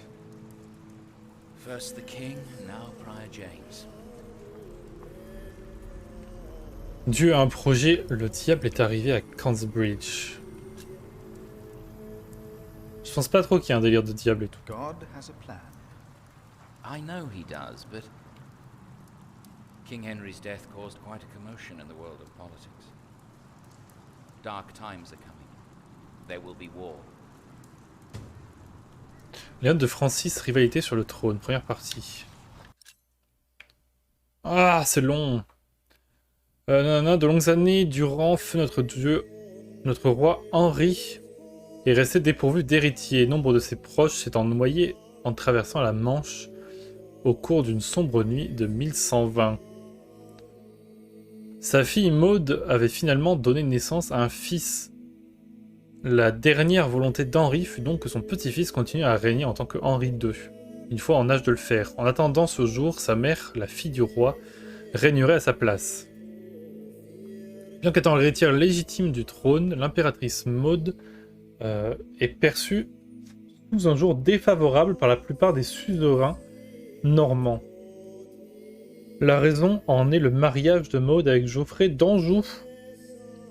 First the king, now Prior James. Dieu a un projet, le diable est arrivé à Cansbridge. Je pense pas trop qu'il y ait un délire de diable et tout. God has a plan. I know he does, but King Henry's death caused quite a commotion in the world of politics. Dark times are coming. There will be war. Léon de Francis, rivalité sur le trône, première partie. Ah, c'est long. De longues années durant, fut notre roi Henri est resté dépourvu d'héritier. Nombre de ses proches s'étant noyés en traversant la Manche au cours d'une sombre nuit de 1120. Sa fille Maude avait finalement donné naissance à un fils. La dernière volonté d'Henri fut donc que son petit-fils continue à régner en tant que Henri II, une fois en âge de le faire. En attendant ce jour, sa mère, la fille du roi, régnerait à sa place. Bien qu'étant l'héritière légitime du trône, l'impératrice Maude est perçue sous un jour défavorable par la plupart des suzerains normands. La raison en est le mariage de Maude avec Geoffrey d'Anjou.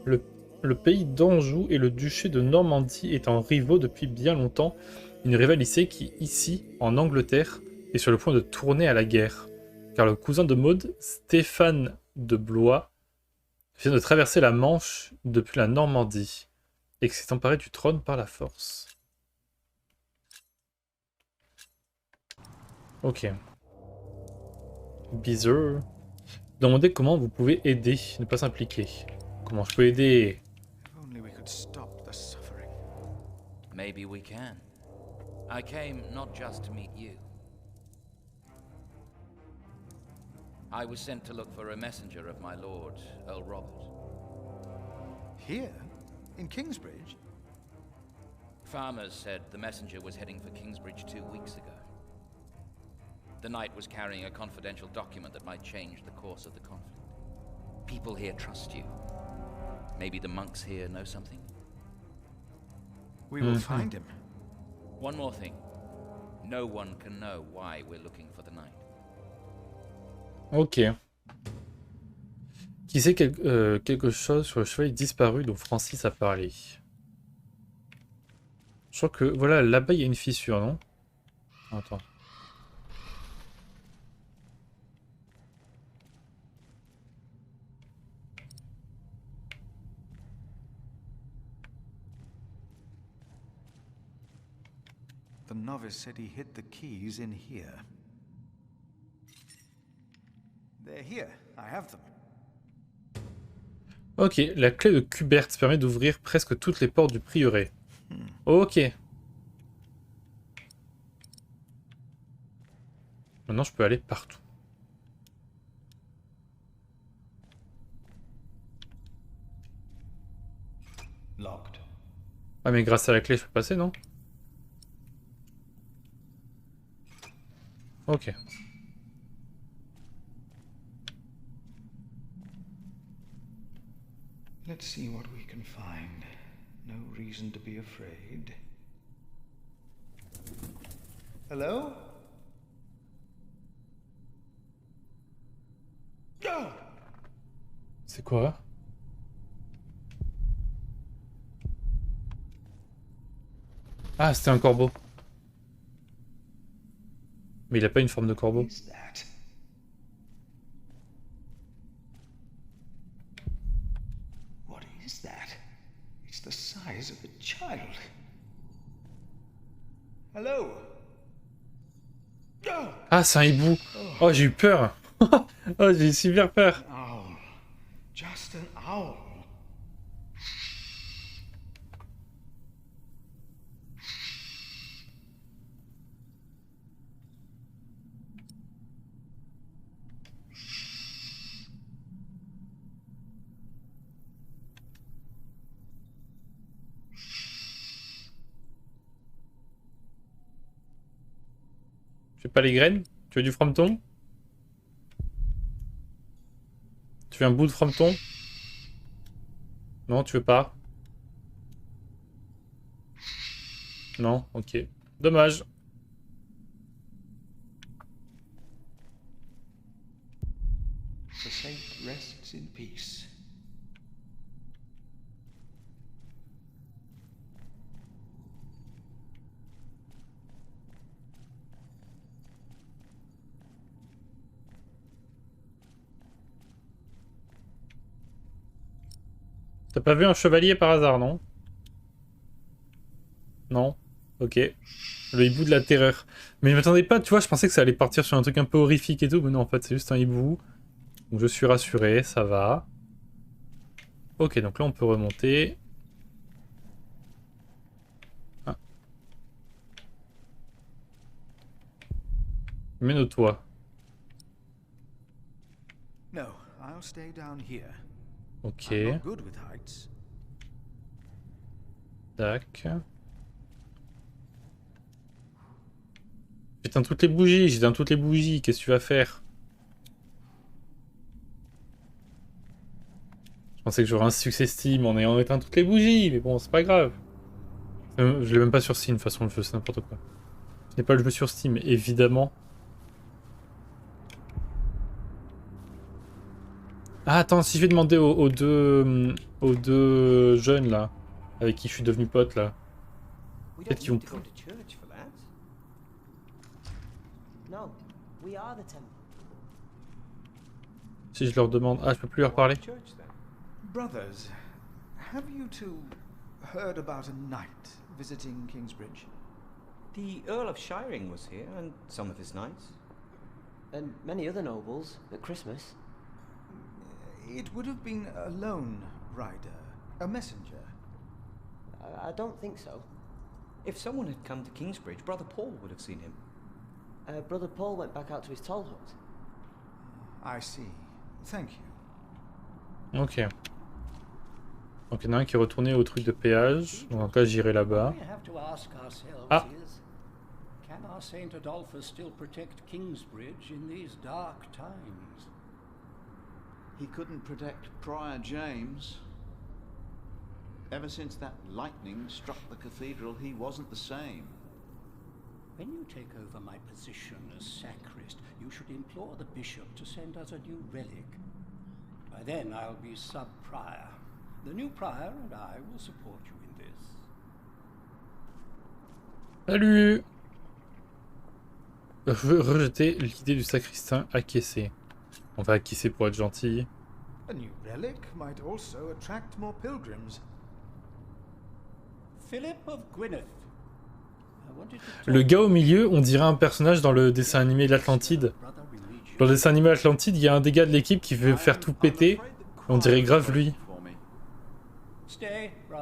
Le pays d'Anjou et le duché de Normandie étant rivaux depuis bien longtemps, une rivalité qui, ici, en Angleterre, est sur le point de tourner à la guerre. Car le cousin de Maude, Stéphane de Blois, vient de traverser la Manche depuis la Normandie et s'est emparé du trône par la force. Ok. Bizarre. Demandez comment vous pouvez aider, ne pas s'impliquer. Comment je peux aider? If only we could stop the suffering. Maybe we can. I came not just to meet you. I was sent to look for a messenger of my lord, Earl Robert. Here? In Kingsbridge? Farmers said the messenger was heading for Kingsbridge 2 weeks ago. The knight was carrying a confidential document that might change the course of the conflict. People here trust you. Maybe the monks here know something? We will find him. One more thing. No one can know why we're looking for the knight. Ok. Qui sait quelque chose sur le cheval disparu dont Francis a parlé? Je crois que, voilà, là-bas il y a une fissure, non? Attends. The novice said he hid the keys in here. They're here. I have them. Ok, la clé de Kubert permet d'ouvrir presque toutes les portes du prieuré. Ok. Maintenant je peux aller partout. Locked. Ah mais grâce à la clé je peux passer, non? Ok. Let's see what we can find. No reason to be afraid. Hello? C'est quoi? Ah, c'était un corbeau. Mais il a pas une forme de corbeau. What is that? It's the size of a child. Hello? Ah, c'est un hibou. Oh, j'ai eu peur. Oh, j'ai eu super peur. Owl. Just an owl. Tu veux pas les graines? Tu veux du frometon? Tu veux un bout de frometon? Non, tu veux pas? Non, ok. Dommage. The saint rests in peace. T'as pas vu un chevalier par hasard, non? Non? Ok. Le hibou de la terreur. Mais je m'attendais pas, tu vois, je pensais que ça allait partir sur un truc un peu horrifique et tout, mais non, en fait, c'est juste un hibou. Donc je suis rassuré, ça va. Ok, donc là, on peut remonter. Ah. Mène-toi. No, I'll stay down here. Ok. I'm not good with heights. Tac. J'éteins toutes les bougies, j'éteins toutes les bougies, qu'est-ce que tu vas faire? Je pensais que j'aurais un succès Steam en ayant éteint toutes les bougies, mais bon, c'est pas grave. Je l'ai même pas sur Steam, de toute façon, le jeu, c'est n'importe quoi. Je n'ai pas le jeu sur Steam, évidemment. Ah, attends, si je vais demander aux deux jeunes, là, avec qui je suis devenu pote, là. Peut-être qu'ils vont... No, we are the temple. Si je leur demande... Ah, je peux plus leur parler. Brothers, have you two heard about a knight visiting Kingsbridge? The Earl of Shiring was here, and some of his knights. And many other nobles at Christmas. It would have been a lone rider, a messenger. I don't think so. If someone had come to Kingsbridge, Brother Paul would have seen him. Brother Paul went back out to his toll hut. I see. Thank you. Ok. Donc il y en a un qui est retourné au truc de péage. Donc là j'irai là-bas. Ah. Can our Saint Adolphus still protect Kingsbridge in these dark times? He couldn't protect Prior James. Ever since that lightning struck the cathedral, he wasn't the same. When you take over my position as sacrist, you should implore the bishop to send us a new relic. By then I'll be sub-prior. The new prior and I will support you in this. Salut! Je veux rejeter l'idée du sacristain acquiescer. On va acquiescer pour être gentil. A new relic might also attract more pilgrims. Philip of Gwynedd. Le gars au milieu, on dirait un personnage dans le dessin animé de l'Atlantide. Dans le dessin animé Atlantide, il y a un des gars de l'équipe qui veut faire tout péter. On dirait grave lui. Je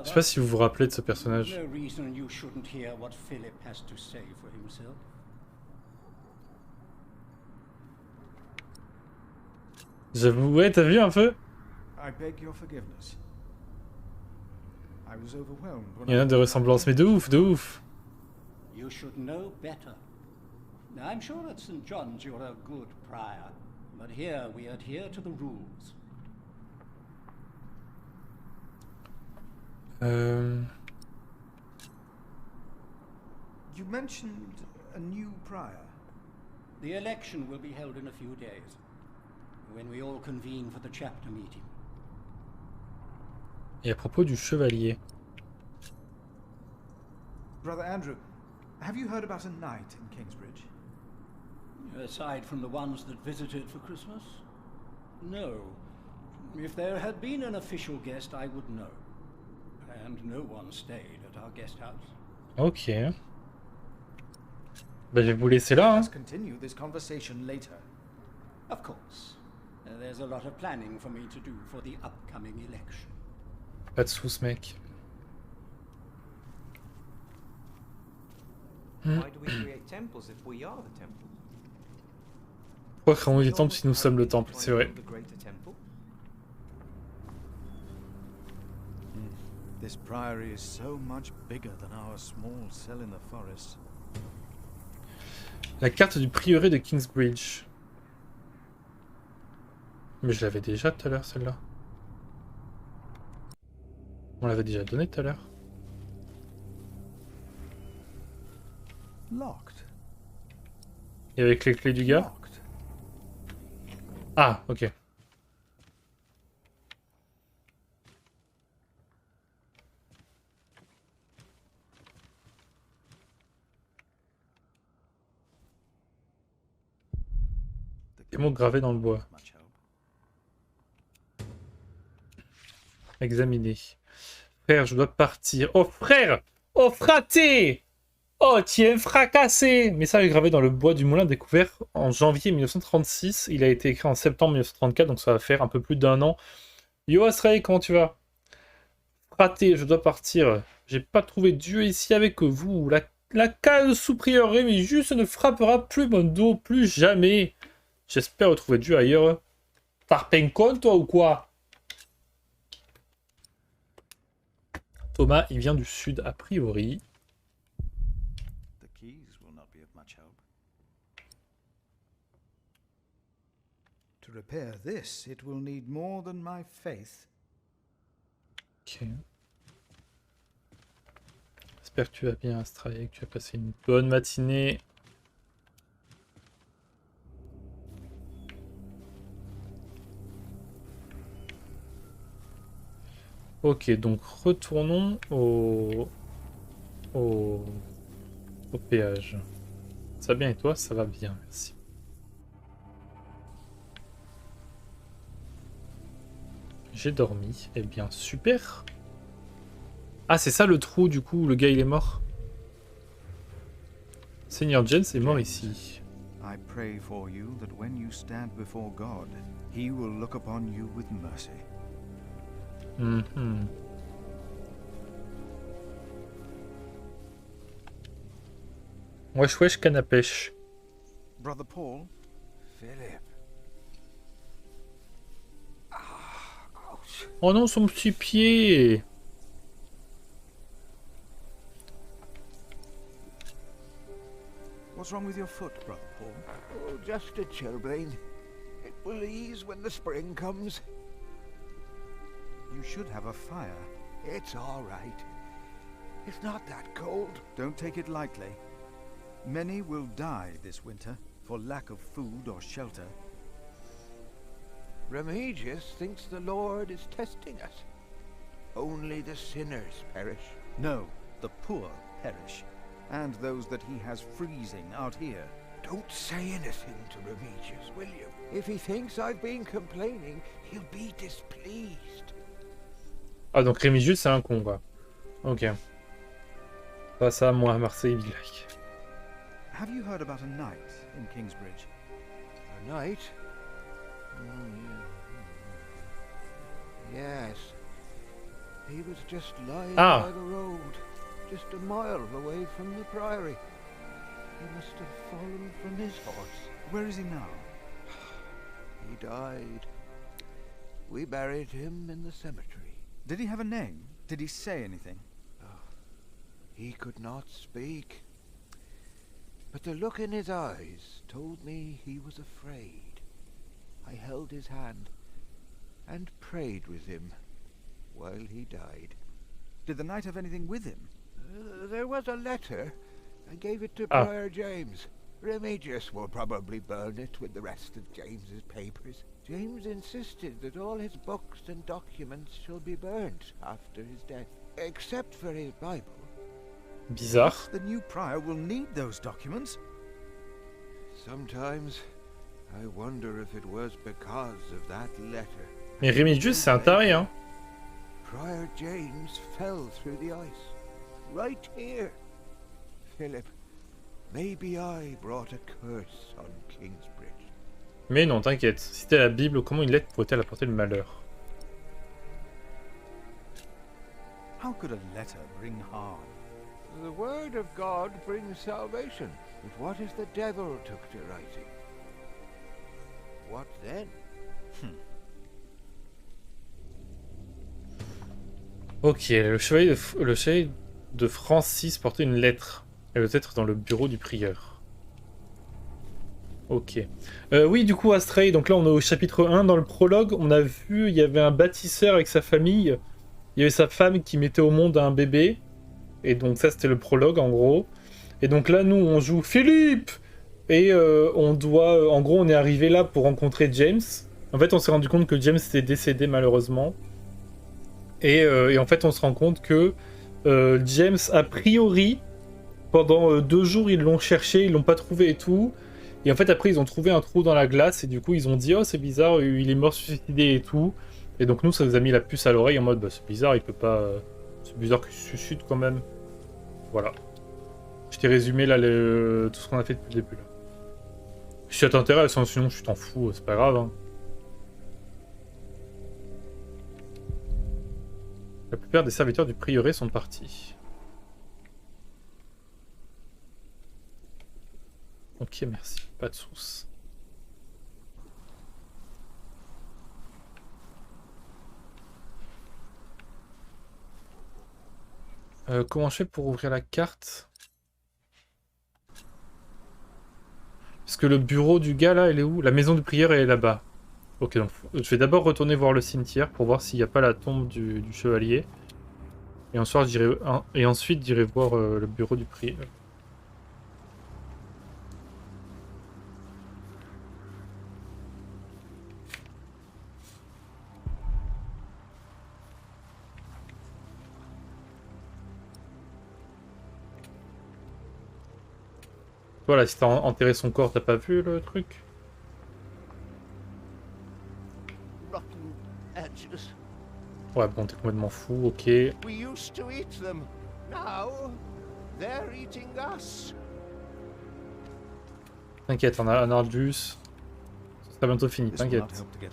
sais pas si vous vous rappelez de ce personnage. J'avoue, ouais, t'as vu un peu? Il y en a de ressemblances, mais de ouf, de ouf. You should know better. Now, I'm sure at St. John's you're a good prior, but here we adhere to the rules. You mentioned a new prior. The election will be held in a few days, when we all convene for the chapter meeting. Et à propos du chevalier. Brother Andrew, have you heard about a knight in Kingsbridge? Aside from the ones that visited for Christmas? No. If there had been an official guest, I would know. And no one stayed at our guest house. Ok. Bah, je vais vous laisser là. Hein. Let's continue this conversation later. Of course. There's a lot of planning for me to do for the upcoming election. Pas de sous, mec. Why do we create temples if we are the temple? Pourquoi créons-nous des temples si nous sommes le temple? C'est vrai. This priory is so much bigger than our small cell in the forest. La carte du prieuré de Kingsbridge. Mais je l'avais déjà tout à l'heure, celle-là. On l'avait déjà donnée tout à l'heure. Et avec les clés du gars. Ah, ok. Des mots gravés dans le bois. Examiner. Frère, je dois partir. Oh frère! Oh fraté! Oh, tiens, fracassé! Message gravé dans le bois du moulin découvert en janvier 1936. Il a été écrit en septembre 1934, donc ça va faire un peu plus d'un an. Yo Astray, comment tu vas? Fraté, je dois partir. J'ai pas trouvé Dieu ici avec vous. La case sous-prieuré, mais juste ne frappera plus mon dos, plus jamais. J'espère retrouver Dieu ailleurs. T'as peine con, toi, ou quoi? Thomas, il vient du sud, a priori. To repair this, it will need more than my faith. Ok. J'espère que tu vas bien, Astray, que tu as passé une bonne matinée. Ok, donc retournons au péage. Ça va bien et toi? Ça va bien, merci. J'ai dormi. Eh bien, super. Ah, c'est ça le trou, du coup, où le gars il est mort. Seigneur James est mort ici. I pray for you that when you stand before God, he will look upon you with mercy. Wesh wesh, canne à pêche. Brother Paul? Philip. Oh non, son petit pied. What's wrong with your foot, Brother Paul? Oh, just a chilblain. It will ease when the spring comes. You should have a fire. It's all right. It's not that cold. Don't take it lightly. Many will die this winter for lack of food or shelter. Remigius thinks the Lord is testing us. Only the sinners perish. No, the poor perish, and those that he has freezing out here. Don't say anything to Remigius, will you? If he thinks I've been complaining, he'll be displeased. Ah, donc Remigius, c'est un con, quoi. Ok. Pas ça, moi, à Marseille, Village. Have you heard about a knight in Kingsbridge? A knight? Yes. He was just lying by the road, just a mile away from the priory. He must have fallen from his horse. Where is he now? He died. We buried him in the cemetery. Did he have a name? Did he say anything? Oh, he could not speak. But the look in his eyes told me he was afraid. I held his hand and prayed with him while he died. Did the knight have anything with him? There was a letter. I gave it to Prior James. Remigius will probably burn it with the rest of James's papers. James insisted that all his books and documents shall be burnt after his death, except for his Bible. Bizarre. The new prior will need those documents. Sometimes I wonder if it was because of that letter. Mais Remigius, c'est un taré, hein. Prior James fell through the ice. Right here. Philip, maybe I brought a curse on Kingsbridge. Mais non, t'inquiète. Si c'était la Bible, comment une lettre pourrait-elle apporter le malheur? How could a letter bring harm? The word of God brings salvation. But what if the devil took to writing? What then? Ok, le chevalier de Francis portait une lettre. Elle doit être dans le bureau du prieur. Ok. Oui, du coup, Astray, donc là on est au chapitre 1, dans le prologue, on a vu, il y avait un bâtisseur avec sa famille, il y avait sa femme qui mettait au monde un bébé, et donc ça c'était le prologue en gros. Et donc là nous on joue Philippe, et on doit, en gros on est arrivé là pour rencontrer James. En fait on s'est rendu compte que James était décédé malheureusement. Et en fait on se rend compte que James a priori, pendant 2 jours ils l'ont cherché, ils l'ont pas trouvé et tout. Et en fait, après, ils ont trouvé un trou dans la glace et du coup, ils ont dit « Oh, c'est bizarre, il est mort suicidé et tout. » Et donc, nous, ça nous a mis la puce à l'oreille en mode bah, « C'est bizarre, il peut pas... c'est bizarre qu'il se suicide quand même. » Voilà. Je t'ai résumé là tout ce qu'on a fait depuis le début. Là. Si ça t'intéresse, hein, sinon je t'en fous, c'est pas grave. Hein. La plupart des serviteurs du prieuré sont partis. Ok, merci. Pas de sauce. Comment je fais pour ouvrir la carte? Parce que le bureau du gars là, elle est où? La maison du prieur, elle est là-bas. Ok, donc je vais d'abord retourner voir le cimetière pour voir s'il n'y a pas la tombe du chevalier. Et ensuite, j'irai voir le bureau du prieur. Voilà, si t'as enterré son corps, t'as pas vu le truc? Ouais, bon, t'es complètement fou, ok. We used to eat them. Now, they're eating us. T'inquiète, on a un Ardus. Ça sera bientôt fini, t'inquiète. Ok.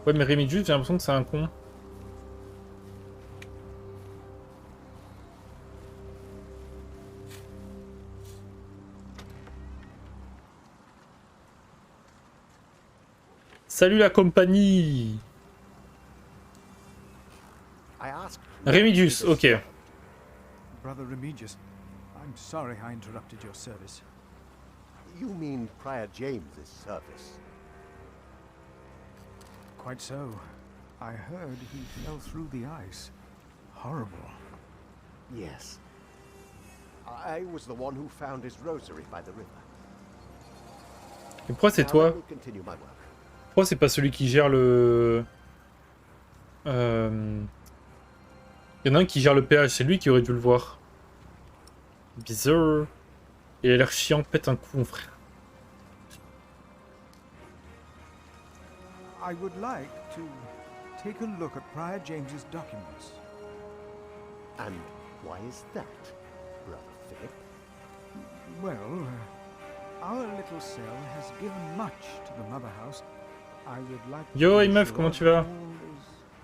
Ouais, mais Remedius, j'ai l'impression que c'est un con. Salut la compagnie. Remedius, ok. Brother Remedius, I'm sorry I interrupted your service. You mean Prior James's service? Quite so. I heard he fell through the ice. Horrible. Yes. I was the one who found his rosary by the river. Et pourquoi c'est toi? Pourquoi c'est pas celui qui gère le... Il y en a un qui gère le péage, c'est lui qui aurait dû le voir. Bizarre. Il a l'air chiant, pète un coup, mon frère. I would like to take a look at Prior James's documents. And why is that, Brother Philip? Well, our little cell has given much to the mother house. I would like Yo, hey meuf, comment tu vas?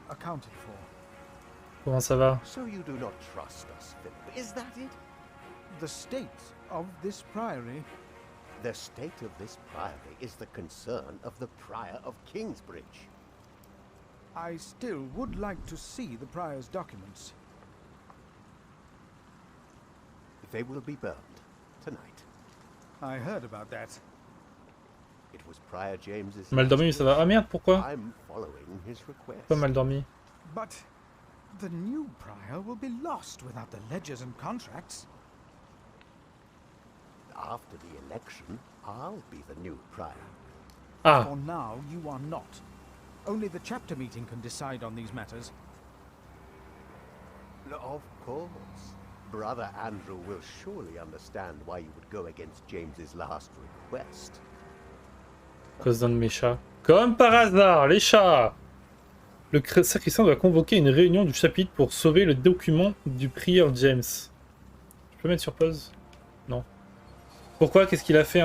Accounted for. Comment ça va? So you do not trust us, Philip, is that it? The state of this priory... The state of this priory is the concern of the Prior of Kingsbridge. I still would like to see the prior's documents. They will be burned tonight. I heard about that. It was Prior James's... Mal dormi, mais ça va. Ah merde, pourquoi? I'm following his request. Pas mal dormi. But the new prior will be lost without the ledgers and contracts. After the election, I'll be the new prior. Ah. For now, you are not. Only the chapter meeting can decide on these matters. Of course. Brother Andrew will surely understand why you would go against James's last request. Cause d'un de mes chats. Comme par hasard, les chats! Le sacristain doit convoquer une réunion du chapitre pour sauver le document du prieur James. Je peux mettre sur pause? Non. Pourquoi? Qu'est-ce qu'il a fait,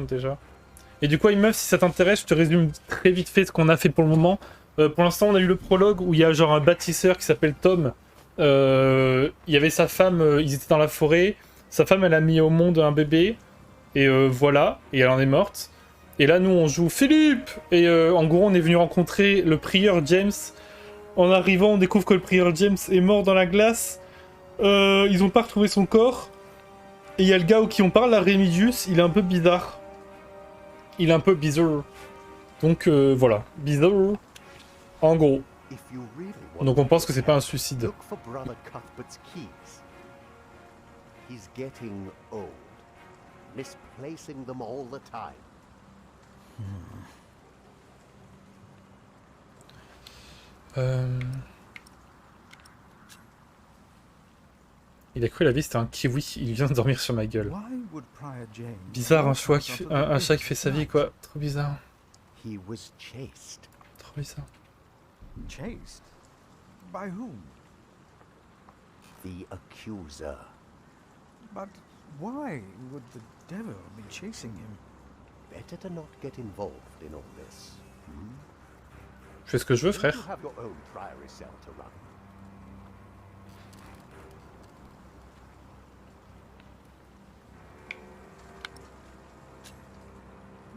déjà? Et du coup, meuf, si ça t'intéresse, je te résume très vite fait ce qu'on a fait pour le moment. Pour l'instant, on a eu le prologue où il y a genre un bâtisseur qui s'appelle Tom. Il y avait sa femme, ils étaient dans la forêt. Sa femme, elle a mis au monde un bébé. Et voilà, et elle en est morte. Et là, nous, on joue Philippe. Et en gros, on est venu rencontrer le prieur James En arrivant, on découvre que le prieur James est mort dans la glace. Ils ont pas retrouvé son corps. Et il y a le gars qui on parle, la Remigius, il est un peu bizarre. Il est un peu bizarre. Donc voilà, bizarre. En gros. Donc on pense que c'est pas un suicide. Look for Brother Cuthbert's keys. He's getting old, misplacing them all the time. Il a cru la vie c'était un kiwi, il vient de dormir sur ma gueule. Why would Prior James Bizarre, un choix qui fait, un chat qui fait sa vie quoi, trop bizarre. He was chased. Trop bizarre. Chased? By whom? The accuser. But why would the devil be chasing him? Better to not get involved in all this. Je fais ce que je veux, frère. You have your own priory cell to run.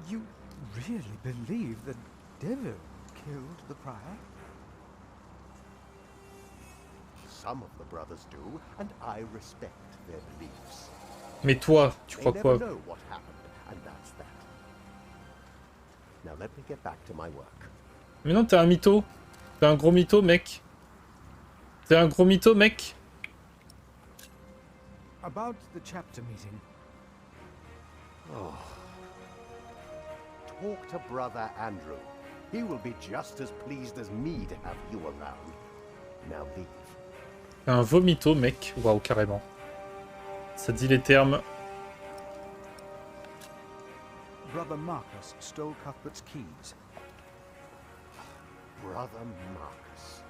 You really believe the devil killed the prior? Some of the brothers do, and I respect their beliefs. Mais toi, tu crois They quoi? never know what happened, and that's that. Now let me get back to my work. Mais non, t'es un mytho. T'es un gros mytho, mec. T'es un gros mytho, mec. About the chapter meeting. Oh. Talk to Brother Andrew. He will be just as pleased as me to have you around. Now leave. T'es un vomito, mec. Waouh, carrément. Ça dit les termes. Brother Marcus stole Cuthbert's keys. Brother Marcus.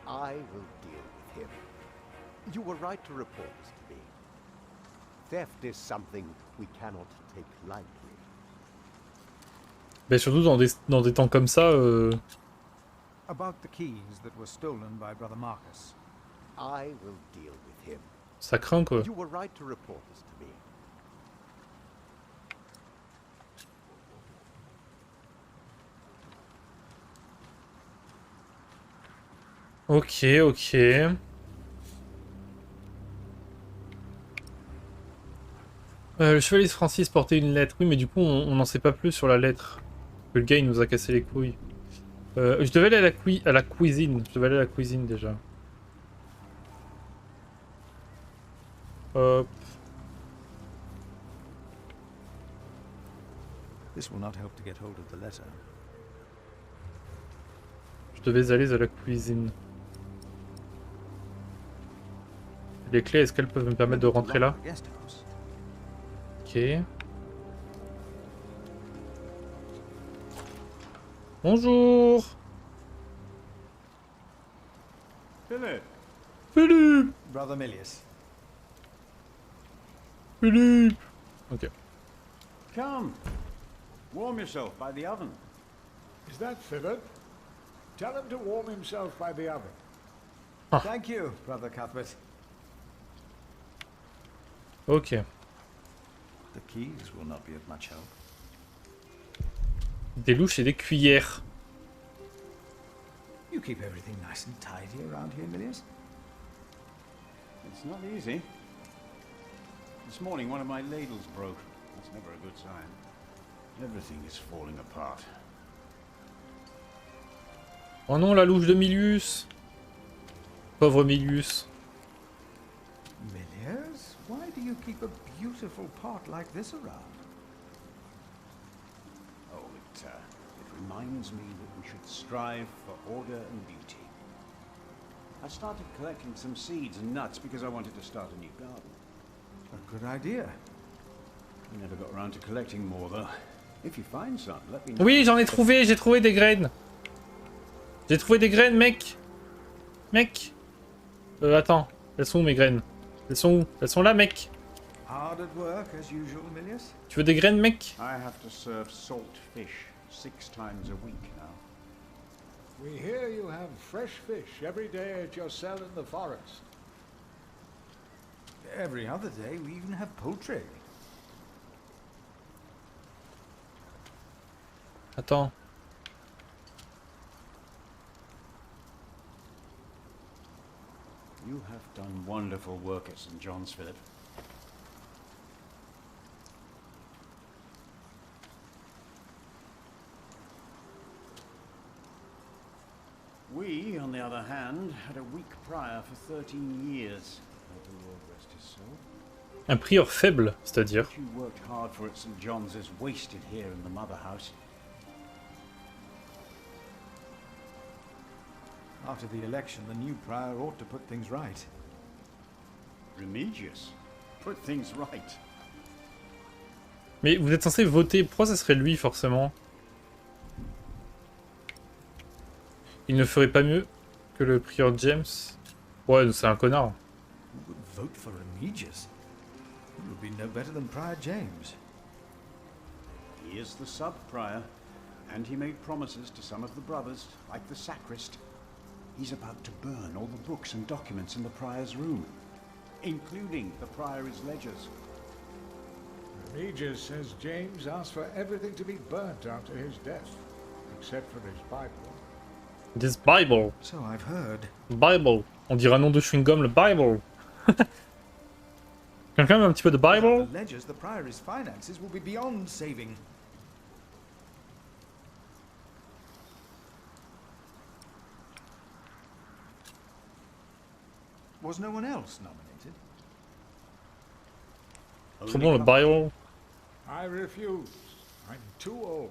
I will deal with him. You were right to report this to me. Theft is something we cannot take lightly. Ben surtout dans des temps comme ça. About the keys that were stolen by Brother Marcus. I will deal with him. Ça craint quoi. You were right to report this to me. Ok, ok. Le chevalier Francis portait une lettre. Oui, mais du coup, on n'en sait pas plus sur la lettre. Le gars, il nous a cassé les couilles. Je devais aller à la cuisine. Je devais aller à la cuisine déjà. Hop. This will not help to get hold of the letter. Je devais aller à la cuisine. Les clés, est-ce qu'elles peuvent me permettre de rentrer là? Ok. Bonjour. Philip. Philippe. Brother Milius. Philippe. Ok. Come. Warm yourself by the oven. Is that Philip? Tell him to warm himself by the oven. Ah. Thank you, Brother Cuthbert. Ok. The keys will not be of much help. Des louches et des cuillères. You keep everything nice and tidy around here, Milius? It's not easy. This morning one of my ladles broke. That's never a good sign. Everything is falling apart. Oh non, la louche de Milius. Pauvre Milius. Milius, why do you keep a beautiful pot like this around? Oh, it reminds me that we should strive for order and beauty. I started collecting some seeds and nuts because I wanted to start a new garden. A good idea. I never got around to collecting more, though. If you find some, let me know. Oui, j'en ai trouvé, j'ai trouvé des graines. J'ai trouvé des graines, mec. Mec. Attends, elles sont où mes graines? Elles sont où? Elles sont là, mec. Hard at work as usual, Milius. Tu veux des graines, mec? I have to serve salt fish 6 times a week now. We hear you have fresh fish every day at your cell in the forest. Every other day, we even have poultry. Attends. You have done wonderful work at St. John's, Philip. We, on the other hand, had a weak prior for 13 years. May the Lord rest his soul. Un prieur faible, c'est-à-dire. What you worked hard for at St. John's is wasted here in the mother house. After the election, the new prior ought to put things right. Remigius, put things right. Mais vous êtes censé voter, pourquoi ça serait lui forcément? Il ne ferait pas mieux que le prieur James? Ouais, c'est un connard. Who would vote for Remigius? He would be no better than Prior James. He is the sub-prior, and he made promises to some of the brothers, like the sacrist. He's about to burn all the books and documents in the prior's room, including the prior's ledgers. Remigius says James asked for everything to be burnt after his death, except for his Bible. This Bible. So I've heard. Bible. On dirait un nom de chewing-gum, le Bible. Quelqu'un veut un petit peu de Bible? The ledgers, the priory's finances will be beyond saving. Was no one else nominated? Trop bon le Bible. I refuse. I'm too old.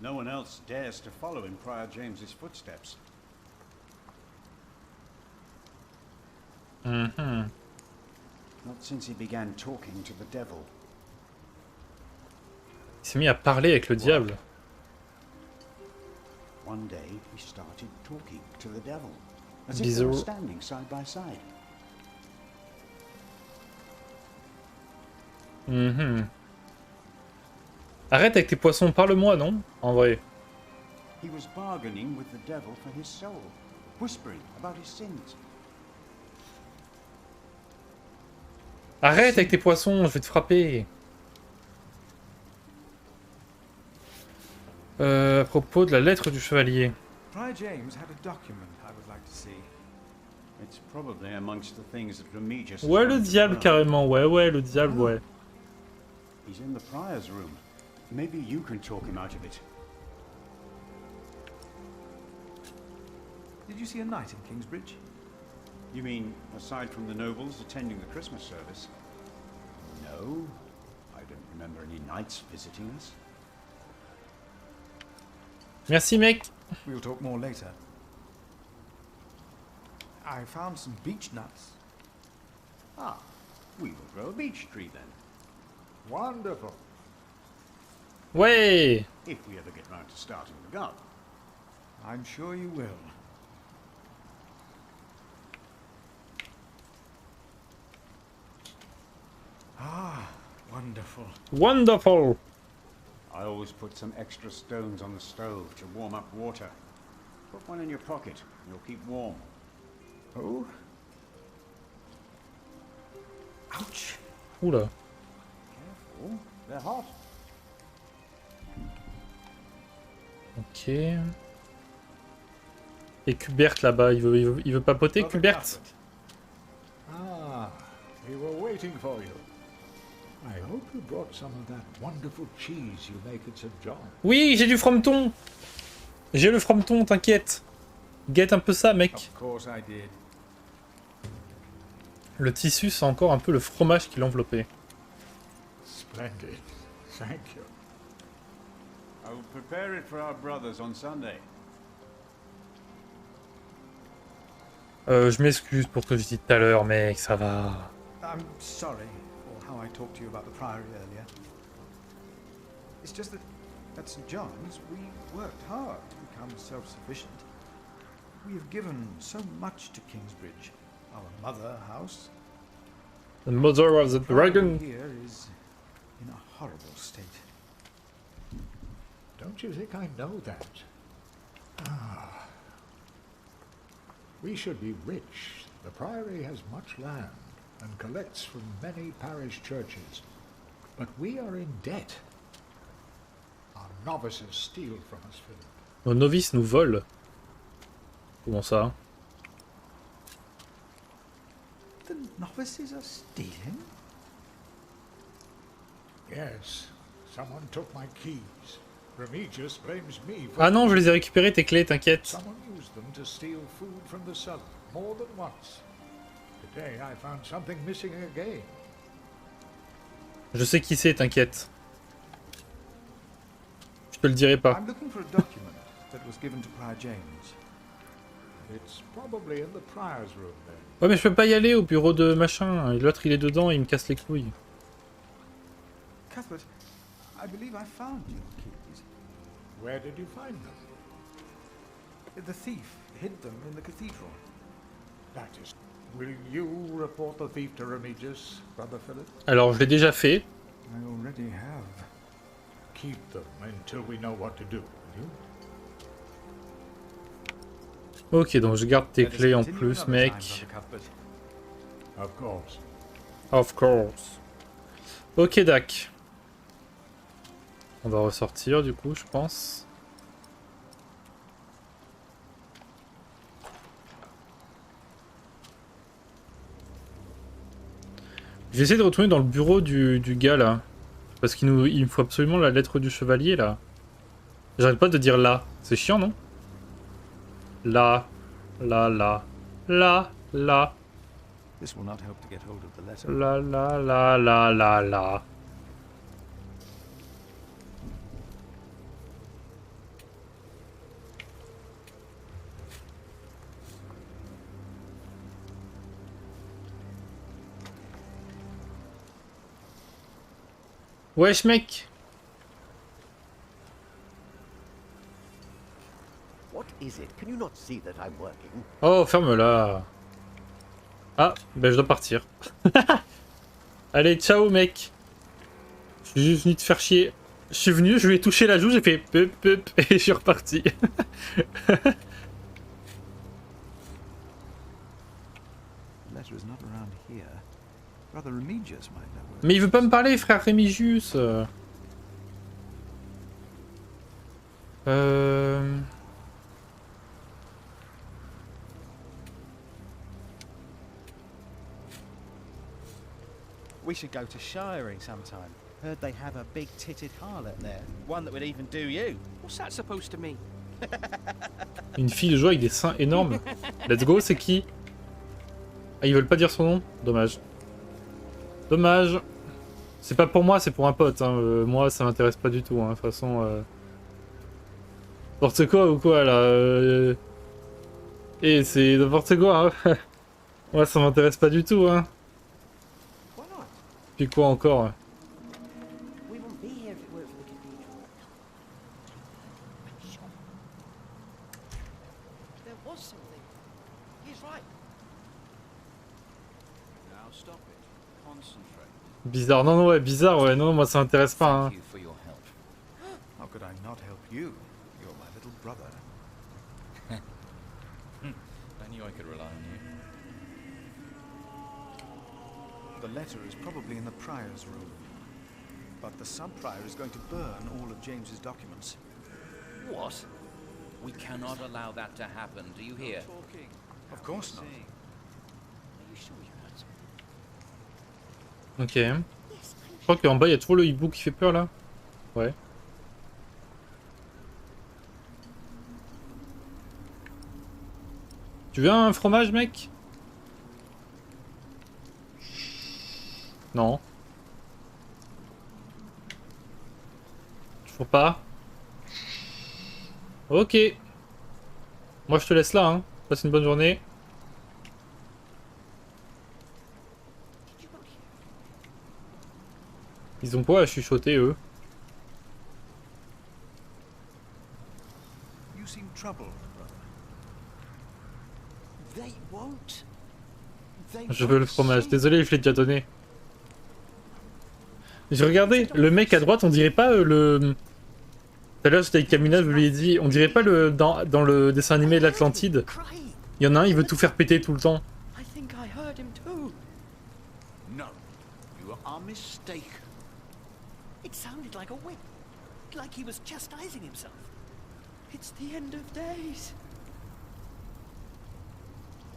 No one else dares to follow in Prior James's footsteps. Mm-hmm. Not since he began talking to the devil. Il s'est mis à parler avec le diable. One day he started talking to the devil, as if they were standing side by side. Mhm. Arrête avec tes poissons, parle-moi, non? En vrai. He was bargaining with the devil for his soul, whispering about his sins. Arrête avec tes poissons, je vais te frapper. À propos de la lettre du chevalier. Prior James had a document I would like to see. It's probably amongst the things that Remigius. Ouais, le diable carrément, ouais, le diable, ouais. He's in the prior's room. Maybe you can talk him out of it. Did you see a knight in Kingsbridge? You mean, aside from the nobles attending the Christmas service? No, I don't remember any knights visiting us. Merci, mec. We'll talk more later. I found some beech nuts. Ah, we will grow a beech tree then. Wonderful. Ouais. If we ever get round to starting the garden. I'm sure you will. Ah, wonderful. Wonderful. I always put some extra stones on the stove to warm up water. Put one in your pocket, and you'll keep warm. Oh? Ouch. Oula. Careful, they're hot. Ok. Et Kubert là-bas, il veut papoter, Kubert? Ah, we were waiting for you. I hope you brought some of that wonderful cheese you make at St. John. Oui, j'ai du frometon. J'ai le frometon, t'inquiète. Guette un peu ça, mec. Of course I did. Le tissu, c'est encore un peu le fromage qui l'enveloppait. Splendid. Thank you. I will prepare it for our brothers on Sunday. Je m'excuse pour ce que je dis tout à l'heure, mec, ça va. I'm sorry for how I talked to you about the priory earlier. It's just that at St. John's we worked hard to become self-sufficient. We have given so much to Kingsbridge, our mother house. The mother of the dragon. Here is in a horrible state. Don't you think I know that? Ah. We should be rich. The priory has much land and collects from many parish churches. But we are in debt. Our novices steal from us, Philip. Nos novices nous volent. Comment ça? novices are stealing? Yes, someone took my keys. Remigius blames me for... Ah non, je les ai récupérées, tes clés, t'inquiète. Someone used them to steal food from the cellar, more than once. Today I found something missing again. Je sais qui c'est, t'inquiète. Je te le dirai pas. I'm looking for a document that was given to Prior James. It's probably in the prior's room then. Ouais, mais je peux pas y aller au bureau de machin. L'autre, il est dedans et il me casse les couilles. Cuthbert, I believe I found your keys. Where did you find them? The thief hid them in the cathedral. That is... Will you report the thief to Remigius, Brother Philip? Alors, je l'ai déjà fait. I already have. Keep them until we know what to do, will you? Ok, donc je garde tes clés en plus, mec. Of course. Of course. Ok, Dak. On va ressortir, du coup, je pense. J'ai essayé de retourner dans le bureau du gars, là. Parce qu'il me faut absolument la lettre du chevalier, là. J'arrête pas de dire là. C'est chiant, non? Là. Là, là. Là, là. This will not help to get hold of the letter. Là, là, là, là, là, là. Wesh, mec. What is it? Can you not see that I'm working? Oh, ferme-la. Ah, ben je dois partir. Allez, ciao, mec. Je suis juste venu te faire chier. Je suis venu, je lui ai touché la joue, j'ai fait pup pup et je suis reparti. Mais il veut pas me parler, frère Remigius. We should go to Shiring sometime. Heard they have a big-titted harlot there. One that would even do you. What's that supposed to mean? Une fille de joie avec des seins énormes. Let's go, c'est qui? Ah, ils veulent pas dire son nom? Dommage. Dommage. C'est pas pour moi, c'est pour un pote. Hein. Moi, ça m'intéresse pas du tout. Hein. De toute façon... N'importe quoi ou quoi, là Et c'est n'importe quoi. Hein. Moi, ça m'intéresse pas du tout. Hein. Puis quoi encore? Bizarre, non, non, ouais, bizarre, ouais, non, moi ça m'intéresse pas, hein. How could I not help you? You're my little brother. I knew I could rely on you. The letter is probably in the prior's room. But the sub-prior is going to burn all of James's documents. What? We cannot allow that to happen. Do you hear? Of course not. Ok. Je crois qu'en bas il y a toujours le hibou qui fait peur là. Ouais. Tu veux un fromage, mec? Non. Toujours pas. Ok. Moi je te laisse là, hein. Passe une bonne journée. Ils ont quoi à chuchoter, eux? You seem troubled, brother. They won't. Je veux le fromage. Désolé, je l'ai déjà donné. J'ai regardé, le mec à droite, on dirait pas le... Tout à l'heure, j'étais avec Camina, je lui ai dit, on dirait pas le dans le dessin animé de l'Atlantide. Il y en a un, il veut tout faire péter tout le temps. I think I heard him too. No, you are mistaken. It sounded like a whip, like he was chastising himself. It's the end of days.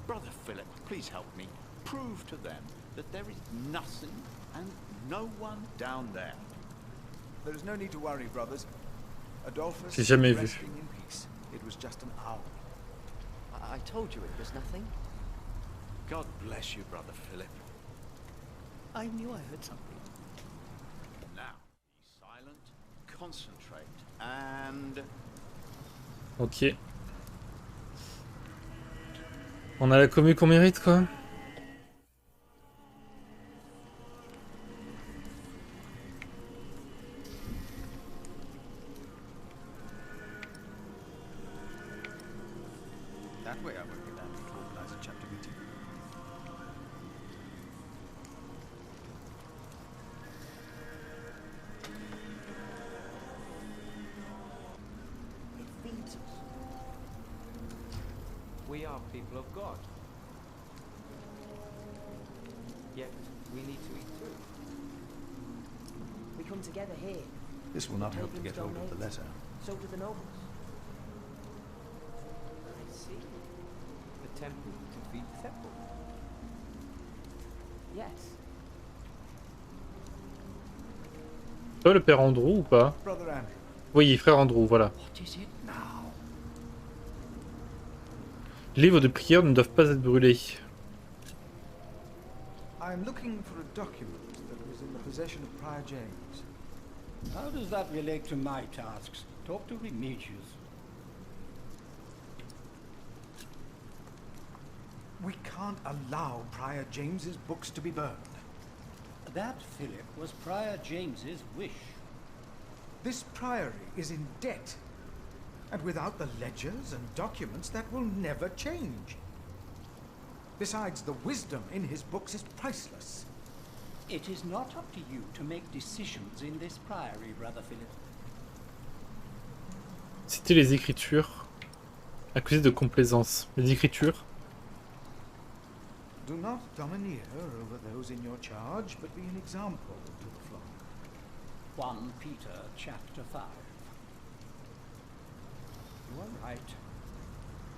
Brother Philip, please help me. prove to them that there is nothing and no one down there. There is no need to worry, brothers. Adolphus J'ai jamais is vu. resting in peace. It was just an owl. I told you it was nothing. God bless you, Brother Philip. I knew I heard something. Now, be silent, concentrate, and... Ok. On a la commu qu'on mérite, quoi. That way I won't be landing to organize a chapter meeting. It feeds us. We are people of God. Yet we need to eat too. We come together here. This will not help to get hold of the letter. So do the nobles. I see. The temple to feed the temple. Yes. Toi, le père Andrew ou pas? Brother Andrew. Oui, frère Andrew, voilà. What is it now? Les livres de prière ne doivent pas être brûlés. I am looking for a document that was in the possession of Prior James. How does that relate to my tasks? Talk to Remigius. We can't allow Prior James's books to be burned. That, Philip, was Prior James's wish. This priory is in debt. And without the ledgers and documents, that will never change. Besides, the wisdom in his books is priceless. It is not up to you to make decisions in this priory, Brother Philip. C'était les Écritures. Accusé de complaisance. Les Écritures. Do not domineer over those in your charge, but be an example to the flock. 1 Peter chapter 5. You are right.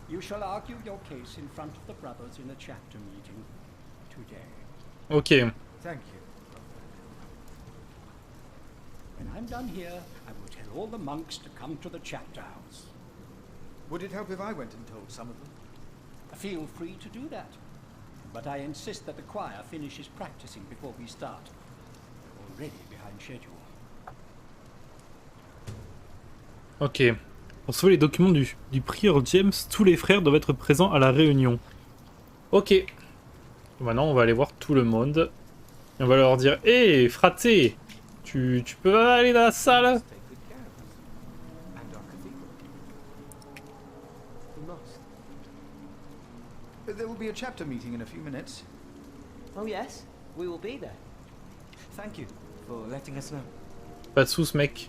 You shall argue your case in front of the brothers in a chapter meeting today. Ok. Thank you. When I'm done here, I will tell all the monks to come to the chapter house. Would it help if I went and told some of them? Feel free to do that. But I insist that the choir finishes practicing before we start. We're already behind schedule. Ok. Pour sauver les documents du prieur James, tous les frères doivent être présents à la réunion. Ok. Maintenant, on va aller voir tout le monde. Et on va leur dire, hé, hey, fraté, tu peux aller dans la salle? There will be a chapter meeting in a few minutes. Oh yes, we will be there. Thank you for letting us know. Pas de sous, mec.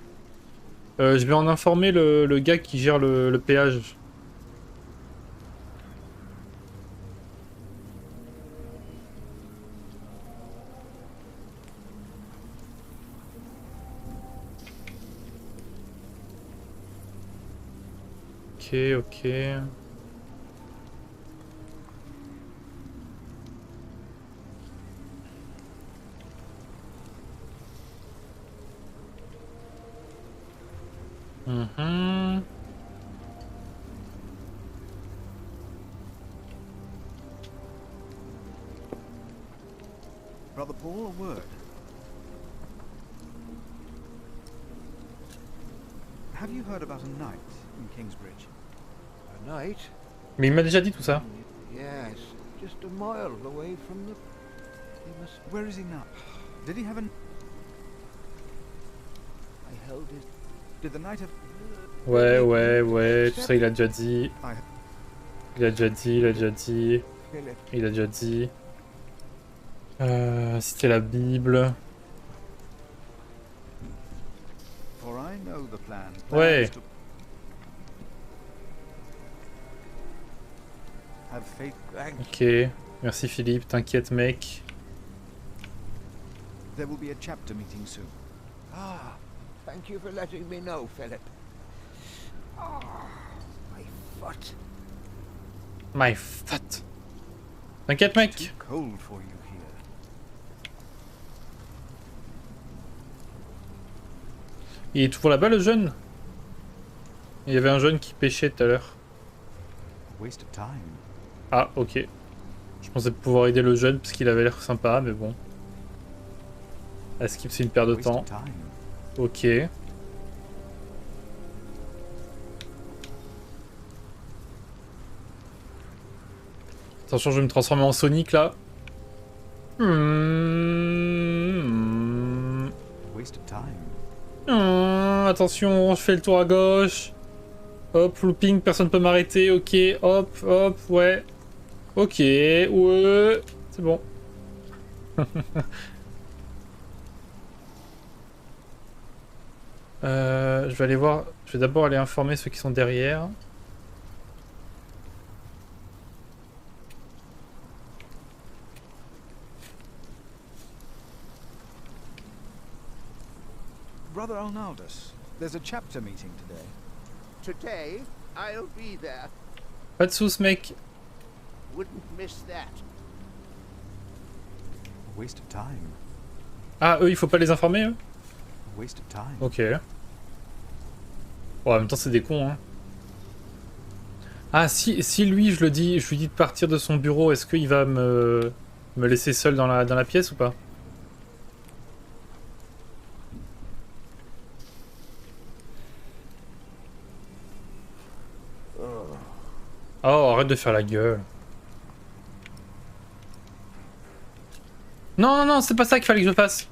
Je vais en informer le gars qui gère le péage. Ok, ok. Mhm. Brother Paul, a word. Have you heard about a knight in Kingsbridge? A knight? Mais il m'a déjà dit tout ça. Yes, just a mile away from the... He must... Where is he now? Did he have a... I held his... Did the knight have... Ouais, tout ça il a déjà dit. Il a déjà dit. C'était la Bible. For I know the plan. Ouais. Have faith. Ok, merci Philippe, t'inquiète mec. There will be a chapter meeting soon. Ah, thank you for letting me know, Philip. Oh, my foot. My foot. T'inquiète, mec. Cold for you here. Il est toujours là-bas, le jeune? Il y avait un jeune qui pêchait tout à l'heure. Waste of time. Ah, ok. Je pensais pouvoir aider le jeune parce qu'il avait l'air sympa, mais bon. À skip, c'est une perte de temps. Ok. Attention, je vais me transformer en Sonic là. Waste of time. Attention, je fais le tour à gauche. Hop, looping, personne peut m'arrêter. Ok, hop, hop, ouais. Ok, ouais. C'est bon. Je vais aller voir. Je vais d'abord aller informer ceux qui sont derrière. Brother Arnaldus, there's a chapter meeting today. Today, I'll be there. Pas de soucis, mec. Wouldn't miss that. Waste of time. Ah, eux, il faut pas les informer, eux? Waste of time. Ok. Bon, en même temps, c'est des cons, hein. Ah, si lui, je lui dis de partir de son bureau, est-ce qu'il va me laisser seul dans la pièce ou pas? Oh, arrête de faire la gueule. Non, non, non, c'est pas ça qu'il fallait que je fasse.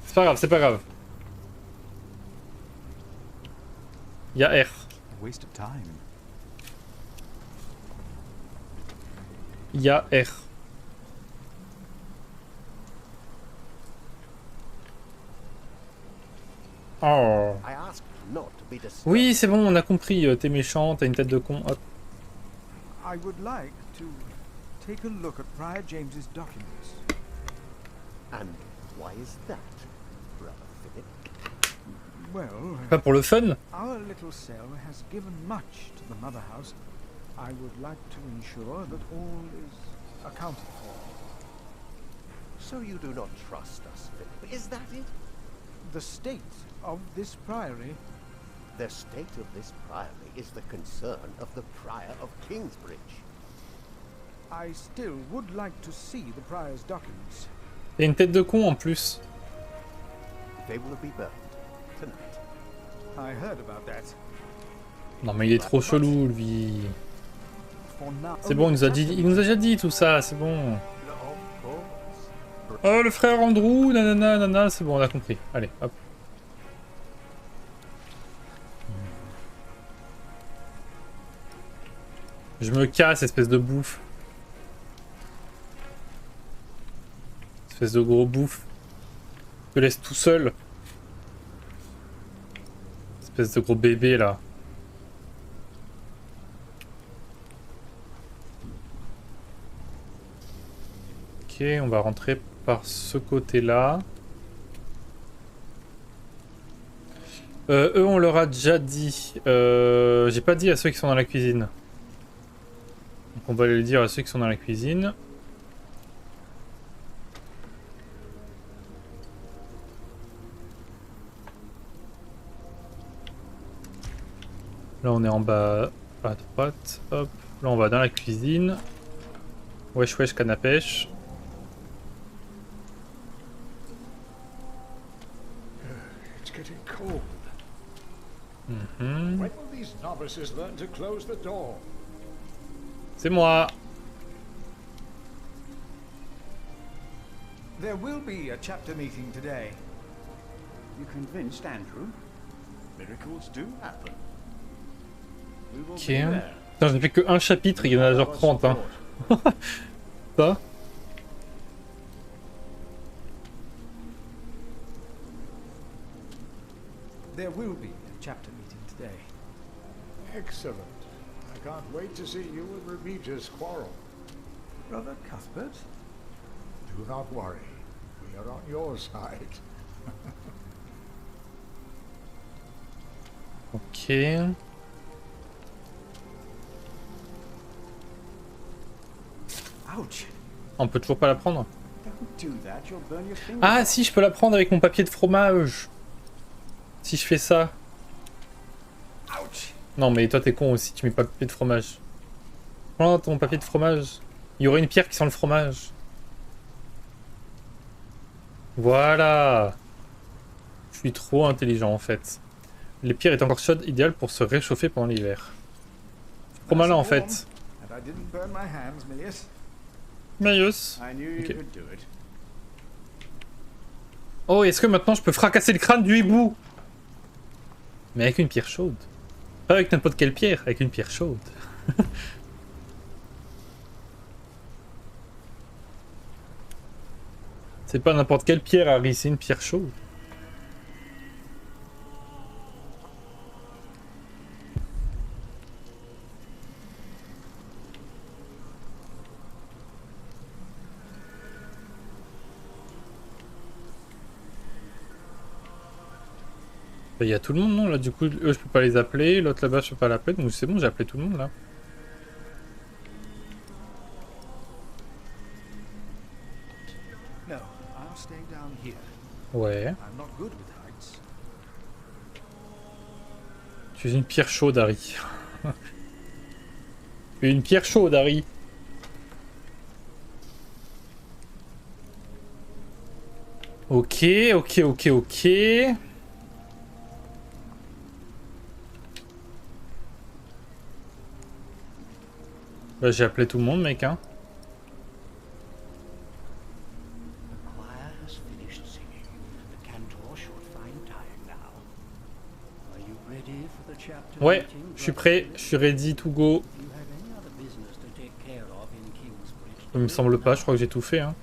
C'est pas grave, c'est pas grave. Il y a R. Waste of time. Il y a R. Oh. Oui, c'est bon, on a compris. T'es méchant, t'as une tête de con. Hop. I would like to take a look at Prior James's documents. And why is that, Brother Philip? Well, Pas pour le fun? our little cell has given much to the mother house. I would like to ensure that all is accounted for. So you do not trust us, Philip, is that it? The state of this priory. The state of this priory is the concern of the Prior of Kingsbridge. I still would like to see the prior's documents. Il y a une tête de con en plus. They will be burned tonight. I heard about that. Non mais il est trop chelou lui. C'est bon, il nous a déjà dit tout ça, c'est bon. Oh le frère Andrew, nanana, nanana, c'est bon, on a compris. Allez, hop. Je me casse, espèce de bouffe. Espèce de gros bouffe. Je te laisse tout seul. Espèce de gros bébé là. Ok, on va rentrer par ce côté-là. Eux, on leur a déjà dit. J'ai pas dit à ceux qui sont dans la cuisine. Donc on va aller le dire à ceux qui sont dans la cuisine. Là on est en bas à droite. Hop. Là on va dans la cuisine. Wesh wesh canne à pêche. It's getting cold. Mhm. When will these novices learn to close the door? C'est moi. There will be a chapter meeting today. You convinced Andrew? Miracles do happen. We will Ok. be there. Putain, je n'ai fait que un chapitre, il y en a genre 30. Hein. Ça. There will be a chapter meeting today. Excellent. I can't wait to see you and Remigius quarrel. Brother Cuthbert? Do not worry. We are on your side. Ok. On peut toujours pas la prendre. Ah si, je peux la prendre avec mon papier de fromage. Si je fais ça. Non mais toi t'es con aussi, tu mets pas de papier de fromage. Prends ton papier de fromage. Il y aurait une pierre qui sent le fromage. Voilà. Je suis trop intelligent en fait. Les pierres étaient encore chaudes, idéales pour se réchauffer pendant l'hiver. Trop malin en fait. Milius. Okay. Oh, est-ce que maintenant je peux fracasser le crâne du hibou? Mais avec une pierre chaude. Pas avec n'importe quelle pierre, avec une pierre chaude. C'est pas n'importe quelle pierre, Harry, c'est une pierre chaude. Il y a tout le monde, non? Là, du coup, eux, je peux pas les appeler. L'autre là-bas, je peux pas l'appeler. Donc, c'est bon, j'ai appelé tout le monde, là. Ouais. Tu es une pierre chaude, Harry. Tu es une pierre chaude, Harry. Ok, ok, ok, ok. Bah, j'ai appelé tout le monde, mec, hein. Ouais, je suis prêt, je suis ready to go. Il me semble pas, je crois que j'ai tout fait, hein.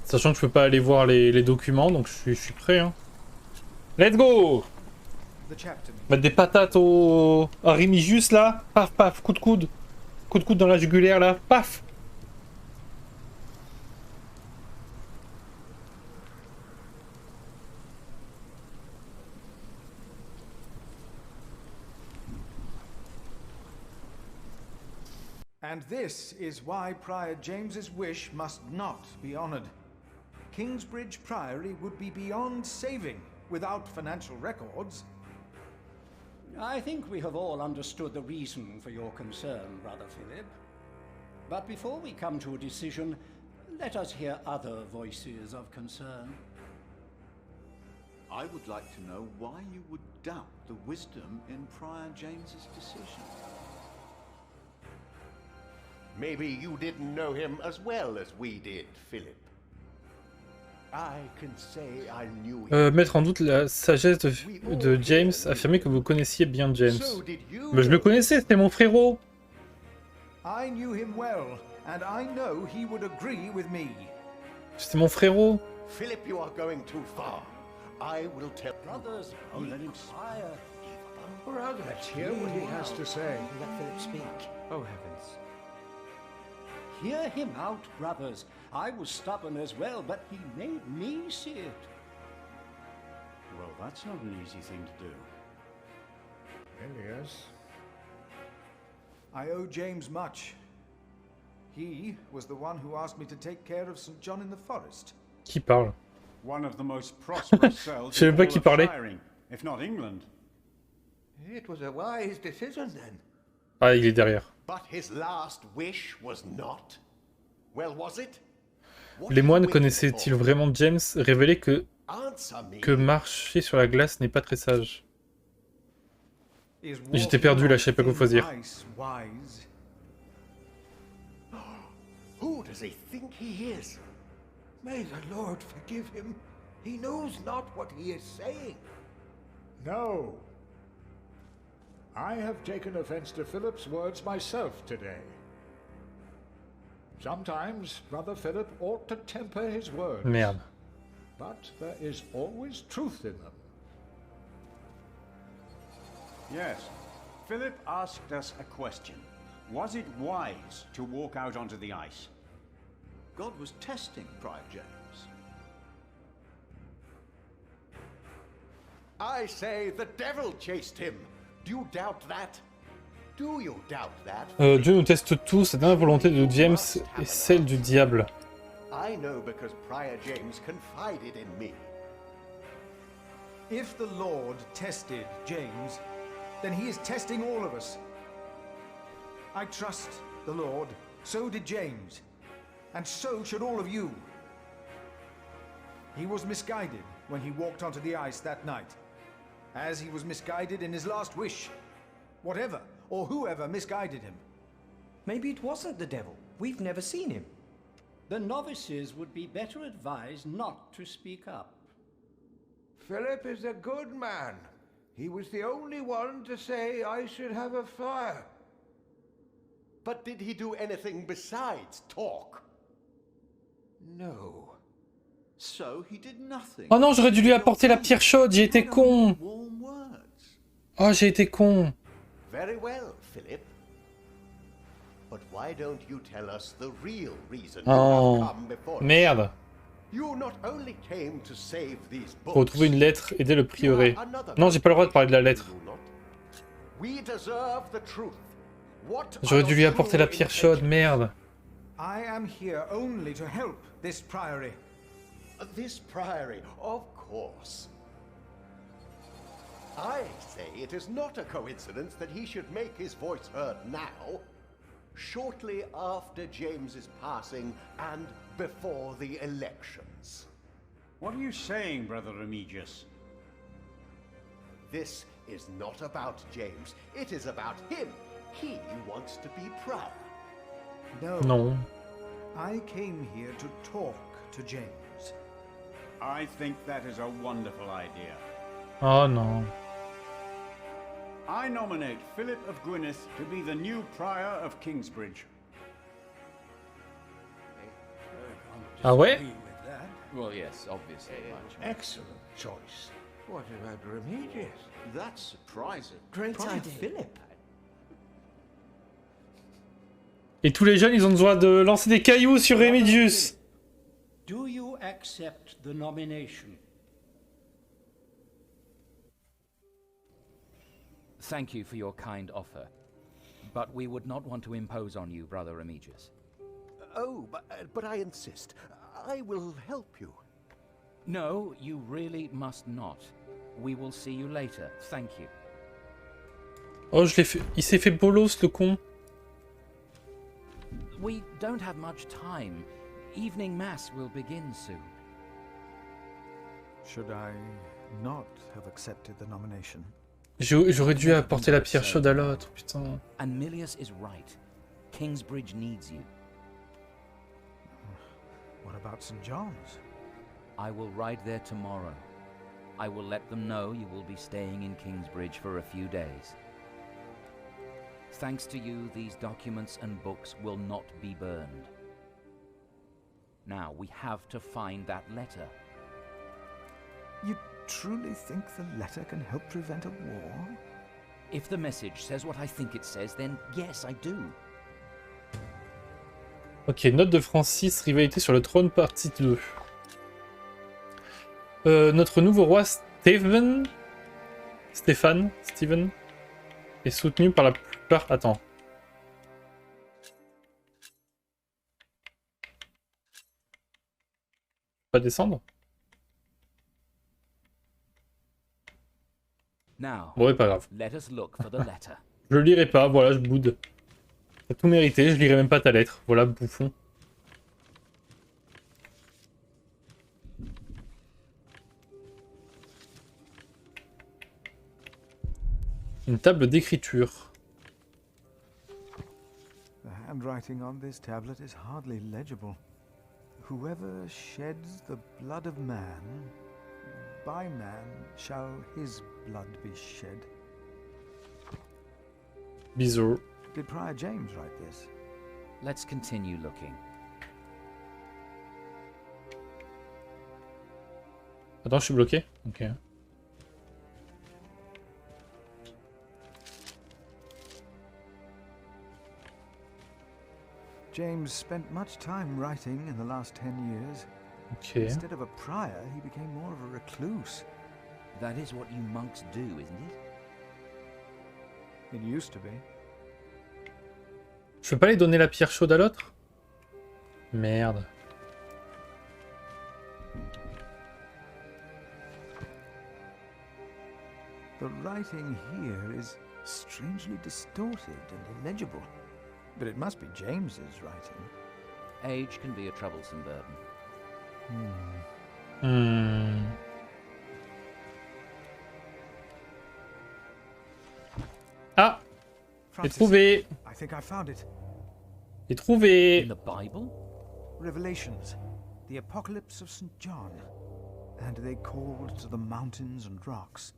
Sachant que je peux pas aller voir les documents, donc je suis prêt, hein. Let's go! Mettre des patates au... à Rémigius, là. Paf, paf, coup de coude. Coup de coude dans la jugulaire, là. Paf! And this is why Prior James's wish must not be honored. Kingsbridge Priory would be beyond saving without financial records. I think we have all understood the reason for your concern, Brother Philip. But before we come to a decision, let us hear other voices of concern. I would like to know why you would doubt the wisdom in Prior James's decision. Maybe you didn't know him as well as we did, Philip. I can say I knew him. Mettre en doute la sagesse de James, affirmer que vous connaissiez bien James. Mais je le connaissais, c'était mon frérot. I knew him well, and I know he would agree with me. C'était mon frérot. Philip, you are going too far. I will tell brothers. Oh, let him fire. Brother, let's hear what he has to say. Let Philip speak. Oh heavens. Hear him out, brothers. I was stubborn as well, but he made me see it. Well, that's not an easy thing to do. Elias. I owe James much. He was the one who asked me to take care of St. John in the forest. Qui parle? One of the most prosperous cells Je sais in pas all qui of parlait. Shiring, if not England. It was a wise decision then. Ah, il est derrière. But his last wish was not. Well, was it? Les moines connaissaient-ils vraiment James? Révéler que marcher sur la glace n'est pas très sage. J'étais perdu là, je sais pas quoi faut dire. Who does he think he is? May the Lord forgive him. He knows not what he is saying. No. I have taken offense to Philip's words myself today. Sometimes Brother Philip ought to temper his words. Merde. But there is always truth in them. Yes. Philip asked us a question. Was it wise to walk out onto the ice? God was testing Prior James. I say the devil chased him. Do you doubt that? Do you doubt that? Dieu nous teste tous, la dernière volonté de James est celle du diable. I know because Prior James confided in me. If the Lord tested James, then he is testing all of us. I trust the Lord, so did James, and so should all of you. He was misguided when he walked onto the ice that night, as he was misguided in his last wish. Whatever or whoever misguided him. Maybe it wasn't the devil. We've never seen him. The novices would be better advised not to speak up. Philip is a good man. He was the only one to say I should have a fire. But did he do anything besides talk? No. So he did nothing. Oh non, j'aurais dû lui apporter la pierre chaude, j'ai été con. Oh, j'ai été con. Very well, Philip. But why don't you tell us the real reason you have come before us? Merde. You not only came to save these books. Faut retrouver une lettre, aider le prieuré. Non, j'ai pas le droit de parler de la lettre. We deserve the truth. J'aurais dû lui apporter la pierre chaude, merde. I am here only to help this priory. This priory, of course. I say it is not a coincidence that he should make his voice heard now, shortly after James's passing and before the elections. What are you saying, Brother Remigius? This is not about James. It is about him. He wants to be prior. No. I came here to talk to James. I think that is a wonderful idea. Oh no. I nominate Philip of Gwynedd to be the new prior of Kingsbridge. Ah ouais? Well, yes, obviously. Excellent choice. What about Remigius? That's surprising. Great idea. Philip. Et tous les jeunes, ils ont besoin de lancer des cailloux sur Remigius. Do you accept the nomination? Thank you for your kind offer, but we would not want to impose on you, Brother Remigius. Oh, but I insist. I will help you. No, you really must not. We will see you later. Thank you. Oh, je l'ai fait. Il s'est fait bolos, le con. We don't have much time. Evening mass will begin soon. Should I not have accepted the nomination? J'aurais dû apporter la pierre chaude à l'autre, putain. And Milius is right. Kingsbridge needs you. What about St. John's? I will ride there tomorrow. I will let them know you will be staying in Kingsbridge for a few days. Thanks to you, these documents and books will not be burned. Now, we have to find that letter. You truly think the letter can help prevent a war? If the message says what I think it says, then yes, I do. Ok, note de Francis, rivalité sur le trône, partie 2. Notre nouveau roi Stephen est soutenu par la plupart... Attends. Pas descendre? Bon, c'est pas grave. Je le lirai pas, voilà, je boude. T'as tout mérité, je lirai même pas ta lettre. Voilà, bouffon. Une table d'écriture. The handwriting on this tablet is hardly legible. Whoever sheds the blood of man, by man shall his blood be shed. Bizarre. Did Prior James write this? Let's continue looking. Attends, je suis bloqué? Ok. James spent much time writing in the last 10 years. Okay. Instead of a prior, he became more of a recluse. That is what you monks do, isn't it? It used to be. Je peux pas lui donner la pierre chaude à l'autre? Merde. The writing here is strangely distorted and illegible. But it must be James's writing. Age can be a troublesome burden. Ah! J'ai trouvé! I think I found it. J'ai trouvé! In the Bible? Revelations, the apocalypse of St. John. And they called to the mountains and rocks,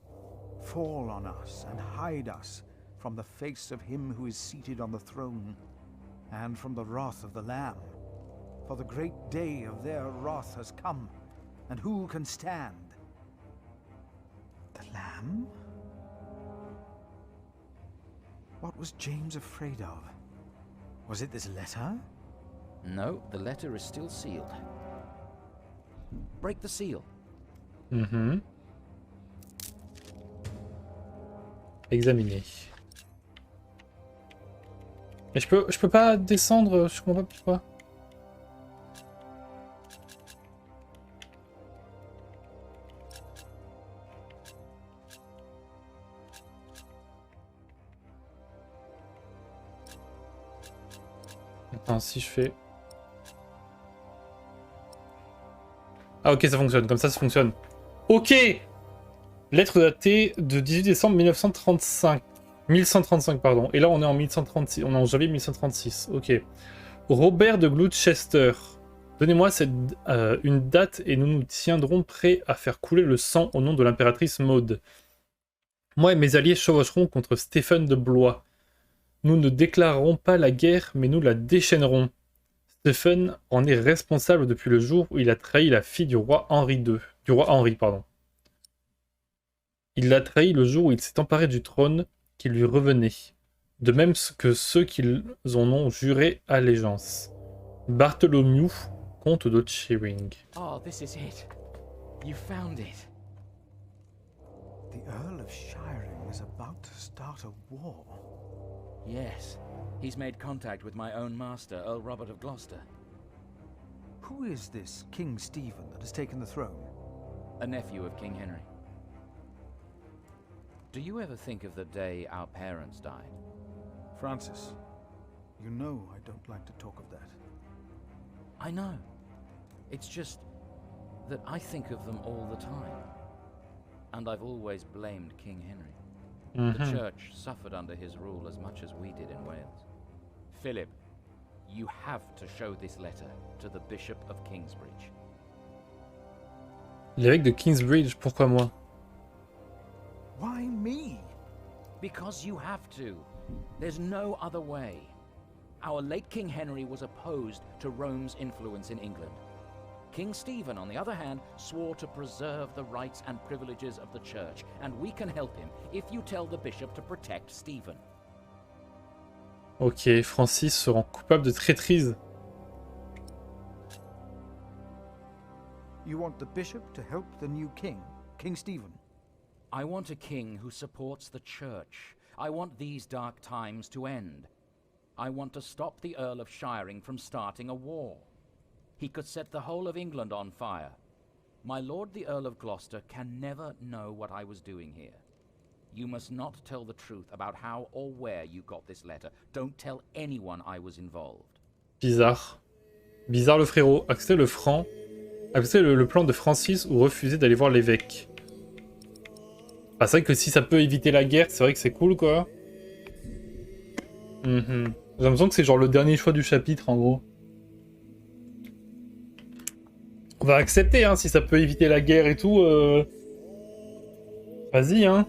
fall on us and hide us from the face of him who is seated on the throne, and from the wrath of the Lamb. For the great day of their wrath has come, and who can stand? The Lamb? What was James afraid of? Was it this letter? No, the letter is still sealed. Break the seal. Examiner. Mais je peux pas descendre, je comprends pas pourquoi. Attends, si je fais... Ah ok, ça fonctionne, comme ça fonctionne. Ok! Lettre datée de 18 décembre 1935. 1135, pardon. Et là, on est en 1136. On est en janvier 1136. Ok. Robert de Gloucester. Donnez-moi une date et nous nous tiendrons prêts à faire couler le sang au nom de l'impératrice Maude. Moi et mes alliés chevaucherons contre Stephen de Blois. Nous ne déclarerons pas la guerre, mais nous la déchaînerons. Stephen en est responsable depuis le jour où il a trahi la fille du roi Henri II. Du roi Henri, pardon. Il l'a trahi le jour où il s'est emparé du trône qui lui revenait. De même que ceux qui en ont juré allégeance. Bartholomew, comte de Cheering. Oh, this is it. You found it. The Earl of Shiring is about to start a war. Yes. He's made contact with my own master, Earl Robert of Gloucester. Who is this King Stephen that has taken the throne? A nephew of King Henry. Do you ever think of the day our parents died? Francis, you know I don't like to talk of that. I know. It's just that I think of them all the time. And I've always blamed King Henry. The church suffered under his rule as much as we did in Wales. Philip, you have to show this letter to the Bishop of Kingsbridge. L'évêque de Kingsbridge, pourquoi moi? Why me? Because you have to. There's no other way. Our late King Henry was opposed to Rome's influence in England. King Stephen, on the other hand, swore to preserve the rights and privileges of the church, and we can help him if you tell the bishop to protect Stephen. Ok, Francis se rend coupable de traîtrise. You want the bishop to help the new king, King Stephen? I want a king who supports the church. I want these dark times to end. I want to stop the Earl of Shiring from starting a war. He could set the whole of England on fire. My lord the Earl of Gloucester can never know what I was doing here. You must not tell the truth about how or where you got this letter. Don't tell anyone I was involved. Bizarre. Bizarre le frérot. Accepter le franc. Accepter le plan de Francis ou refuser d'aller voir l'évêque. Ah, c'est vrai que si ça peut éviter la guerre, c'est vrai que c'est cool quoi. J'ai l'impression que c'est genre le dernier choix du chapitre en gros. On va accepter hein, si ça peut éviter la guerre et tout. Vas-y hein.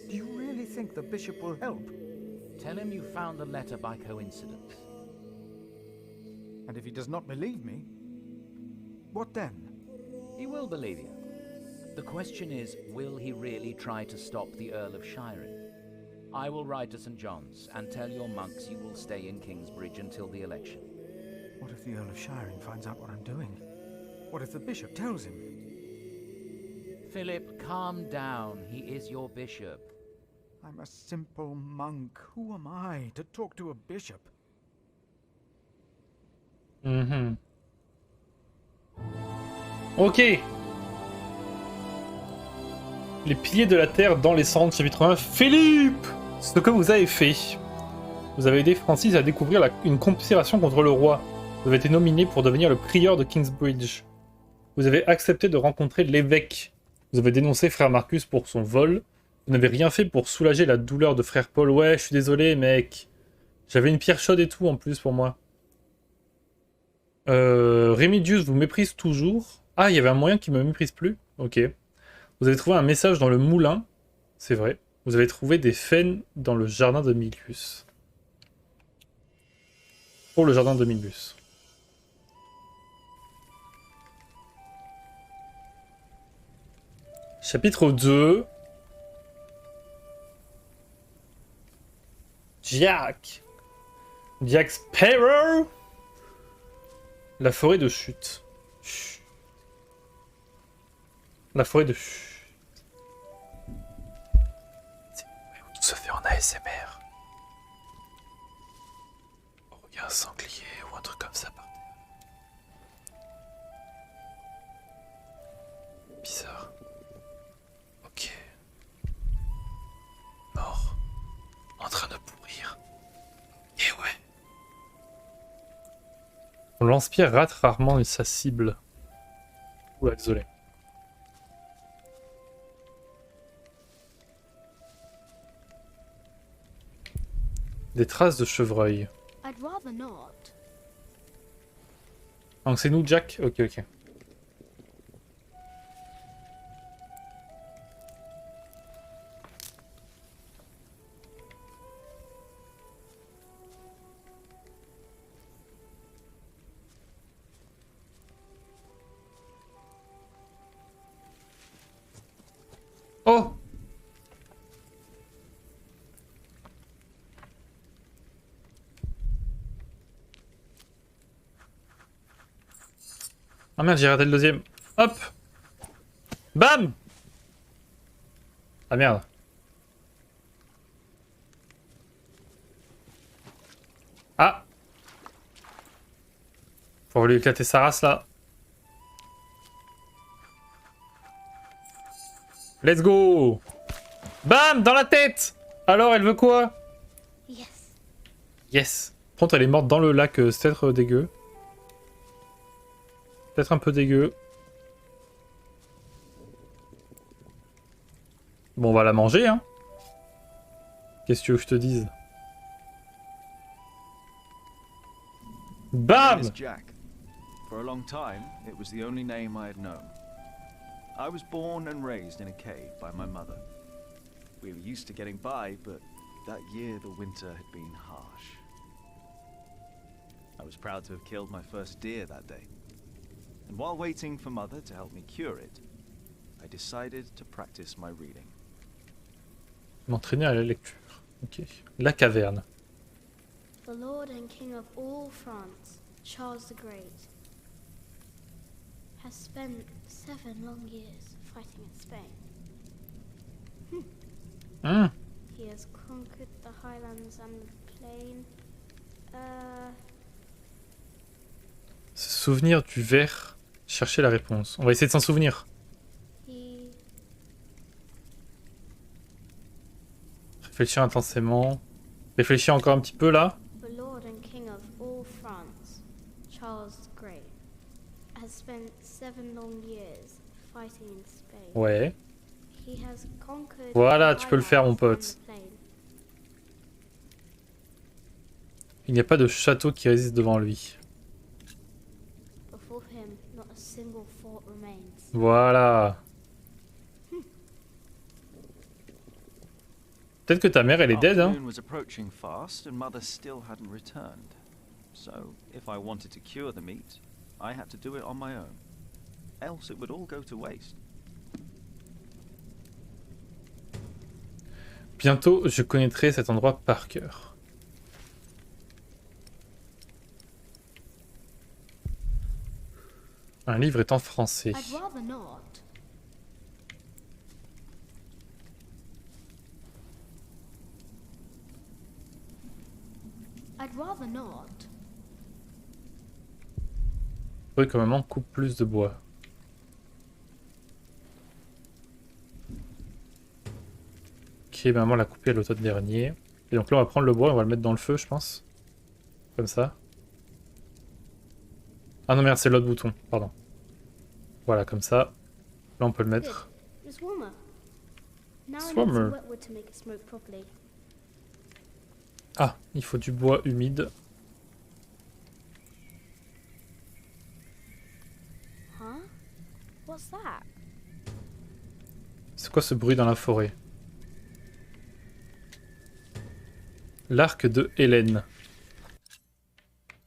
Do you really think the bishop will help? Tell him you found the letter by coincidence. And if he does not believe me, what then? He will believe you. The question is, will he really try to stop the Earl of Shiring? I will ride to St. John's and tell your monks you will stay in Kingsbridge until the election. What if the Earl of Shiring finds out what I'm doing? What if the bishop tells him? Philip, calm down. He is your bishop. I'm a simple monk. Who am I to talk to a bishop? Ok. Les piliers de la terre dans les cendres, chapitre 1. Philippe! Ce que vous avez fait. Vous avez aidé Francis à découvrir une conspiration contre le roi. Vous avez été nominé pour devenir le prieur de Kingsbridge. Vous avez accepté de rencontrer l'évêque. Vous avez dénoncé frère Marcus pour son vol. Vous n'avez rien fait pour soulager la douleur de frère Paul. Ouais, je suis désolé, mec. J'avais une pierre chaude et tout en plus pour moi. Remigius vous méprise toujours. Ah, il y avait un moyen qui me méprise plus. Ok. Vous avez trouvé un message dans le moulin. C'est vrai. Vous avez trouvé des faines dans le jardin de Milius. Pour le jardin de Milius. Chapitre 2. Jack Sparrow. La forêt de chute. Chut. La forêt de chute. Tout se fait en ASMR. Oh, il y a un sanglier ou un truc comme ça par terre. Bizarre. Ok. Mort. En train de pourrir. Et ouais. Son lance-pierre rate rarement sa cible. Oula, désolé. Des traces de chevreuil. I'd rather not. Donc c'est nous, Jack? Ok, ok. Oh! Ah merde, j'ai raté le deuxième. Hop! Bam! Ah merde. Ah! Faut lui éclater sa race là. Let's go! Bam! Dans la tête! Alors, elle veut quoi? Yes. Yes. Par contre, elle est morte dans le lac, c'est peut-être dégueu. Peut-être un peu dégueu. Bon, on va la manger, hein. Qu'est-ce que tu veux que je te dise? Bam! Jack. For a long time, it was the only name I had known. I was born and raised in a cave by my mother. We were used to getting by, but that year the winter had been harsh. I was proud to have killed my first deer that day. And while waiting for Mother to help me cure it, I decided to practice my reading. M'entraîner à la lecture. Ok. La caverne. The Lord and King of all France, Charles the Great, has spent 7 long years fighting in Spain. He has conquered the highlands and the plain. Se souvenir du vers. Chercher la réponse. On va essayer de s'en souvenir. Réfléchir intensément. Réfléchir encore un petit peu là. The Lord and King of all France, Charles the Great, has spent 7 long years fighting in Spain. Ouais. He has conquered Voilà, tu peux le faire, mon pote. Il n'y a pas de château qui résiste devant lui. Before him, not a single fort remains. Voilà. Peut-être que ta mère, elle est dead, hein. Was approaching fast and Mother still hadn't returned. So, if I wanted to cure the meat, I had to do it on my own. Else it would all go to waste. Bientôt, je connaîtrai cet endroit par cœur. Un livre est en français. I'd rather not. I'd rather not. Oui, quand même, on coupe plus de bois. Ok, maman l'a coupé à l'automne dernier. Et donc là, on va prendre le bois et on va le mettre dans le feu, je pense. Comme ça. Ah non, merde, c'est l'autre bouton, pardon. Voilà, comme ça. Là, on peut le mettre. It's warmer. Now I need Warmer. some wet wood to make it smoke properly. Ah, il faut du bois humide. Huh? What's that? C'est quoi ce bruit dans la forêt? L'arc de Hélène.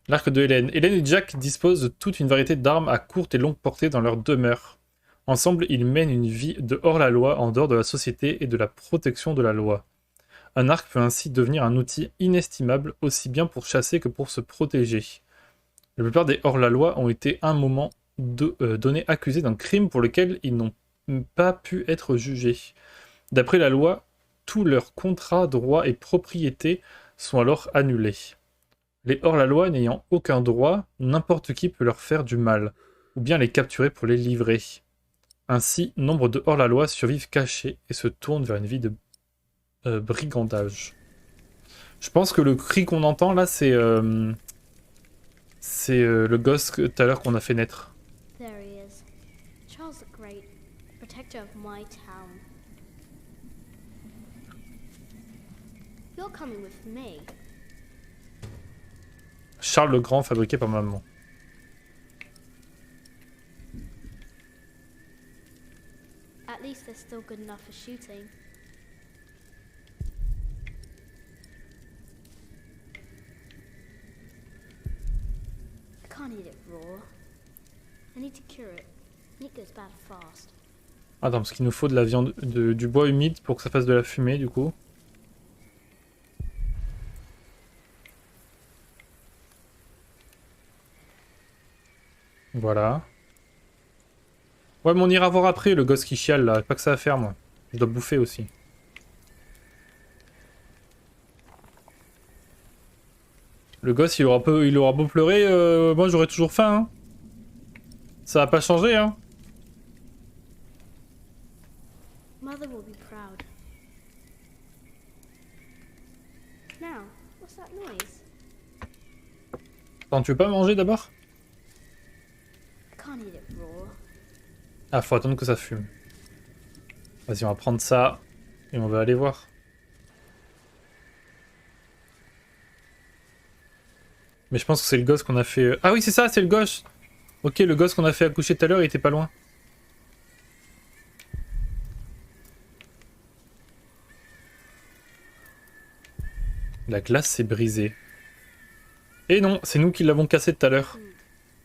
L'arc de Hélène. Hélène et Jack disposent de toute une variété d'armes à courte et longue portée dans leur demeure. Ensemble, ils mènent une vie de hors-la-loi, en dehors de la société et de la protection de la loi. Un arc peut ainsi devenir un outil inestimable, aussi bien pour chasser que pour se protéger. La plupart des hors-la-loi ont été à un moment donné accusés d'un crime pour lequel ils n'ont pas pu être jugés. D'après la loi, tous leurs contrats, droits et propriétés sont alors annulés. Les hors-la-loi n'ayant aucun droit, n'importe qui peut leur faire du mal, ou bien les capturer pour les livrer. Ainsi, nombre de hors-la-loi survivent cachés et se tournent vers une vie de brigandage. Je pense que le cri qu'on entend là, c'est le gosse tout à l'heure qu'on a fait naître. There he is. Charles the Great, protector of my town. You're coming with me. Charles le Grand, fabriqué par maman. At least they're still good enough for shooting. I can't eat it raw. I need to cure it. Meat goes bad fast. Attends, parce qu'il nous faut de la viande, du bois humide pour que ça fasse de la fumée, du coup. Voilà. Ouais, mais on ira voir après le gosse qui chiale là. Pas que ça à faire, moi. Je dois bouffer aussi. Le gosse, il aura beau pleurer. Moi, j'aurai toujours faim. Hein. Ça va pas changer, hein. Mother will be proud. Now, what's that noise? Attends, tu veux pas manger d'abord? I can't eat it raw. Ah, faut attendre que ça fume. Vas-y, on va prendre ça. Et on va aller voir. Mais je pense que c'est le gosse qu'on a fait... Ah oui, c'est ça, c'est le gosse. Ok, le gosse qu'on a fait accoucher tout à l'heure, il était pas loin. La glace s'est brisée. Et non, c'est nous qui l'avons cassée tout à l'heure.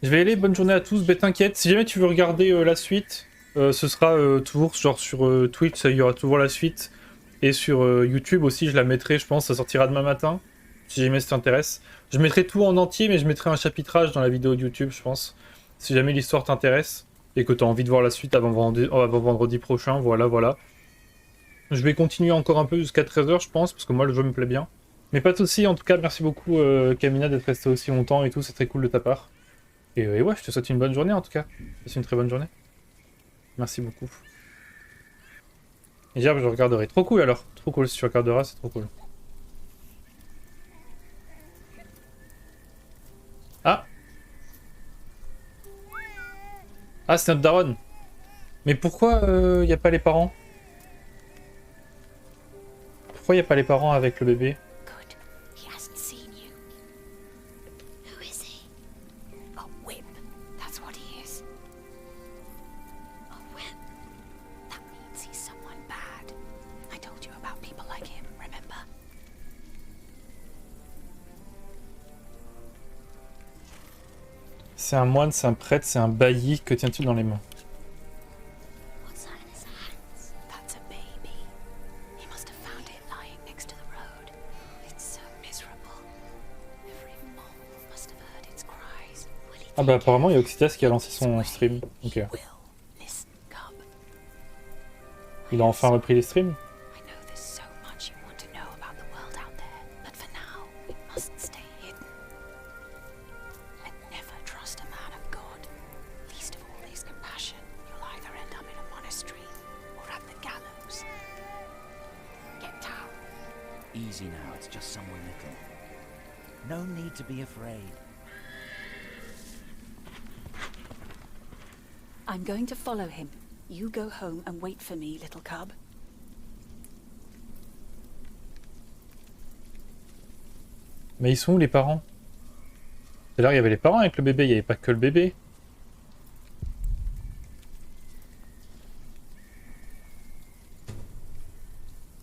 Je vais y aller, bonne journée à tous, mais t'inquiète, si jamais tu veux regarder la suite, ce sera toujours genre sur Twitch, il y aura toujours la suite. Et sur YouTube aussi, je la mettrai, je pense, ça sortira demain matin, si jamais ça t'intéresse. Je mettrai tout en entier, mais je mettrai un chapitrage dans la vidéo de YouTube, je pense. Si jamais l'histoire t'intéresse, et que tu as envie de voir la suite avant vendredi prochain, voilà. Je vais continuer encore un peu jusqu'à 13h, je pense, parce que moi, le jeu me plaît bien. Mais pas de soucis, en tout cas, merci beaucoup, Camina, d'être restée aussi longtemps et tout, c'est très cool de ta part. Et ouais, je te souhaite une bonne journée, en tout cas. C'est une très bonne journée. Merci beaucoup. Et je regarderai. Trop cool, alors. Trop cool, si tu regarderas, c'est trop cool. Ah! Ah, c'est notre daronne. Mais pourquoi y a pas les parents? Pourquoi y a pas les parents avec le bébé? He hasn't seen you. Who is he? A whip. That's what he is. A whip. That means he's someone bad. I told you about people like him, remember? C'est un moine, c'est un prêtre, c'est un bailli. Que tient-il dans les mains? What's that in his hands? That's a baby. He must have found it lying next to the road. It's so miserable. Every mole must have heard its cries. Will he Ah bah apparemment il y a Oxitas qui a lancé son stream. Ok. Il a enfin repris les streams. Easy now, it's just someone little. No need to be afraid. I'm going to follow him. You go home and wait for me, little cub. Mais ils sont où les parents? Tout à l'heure il y avait les parents avec le bébé, il n'y avait pas que le bébé.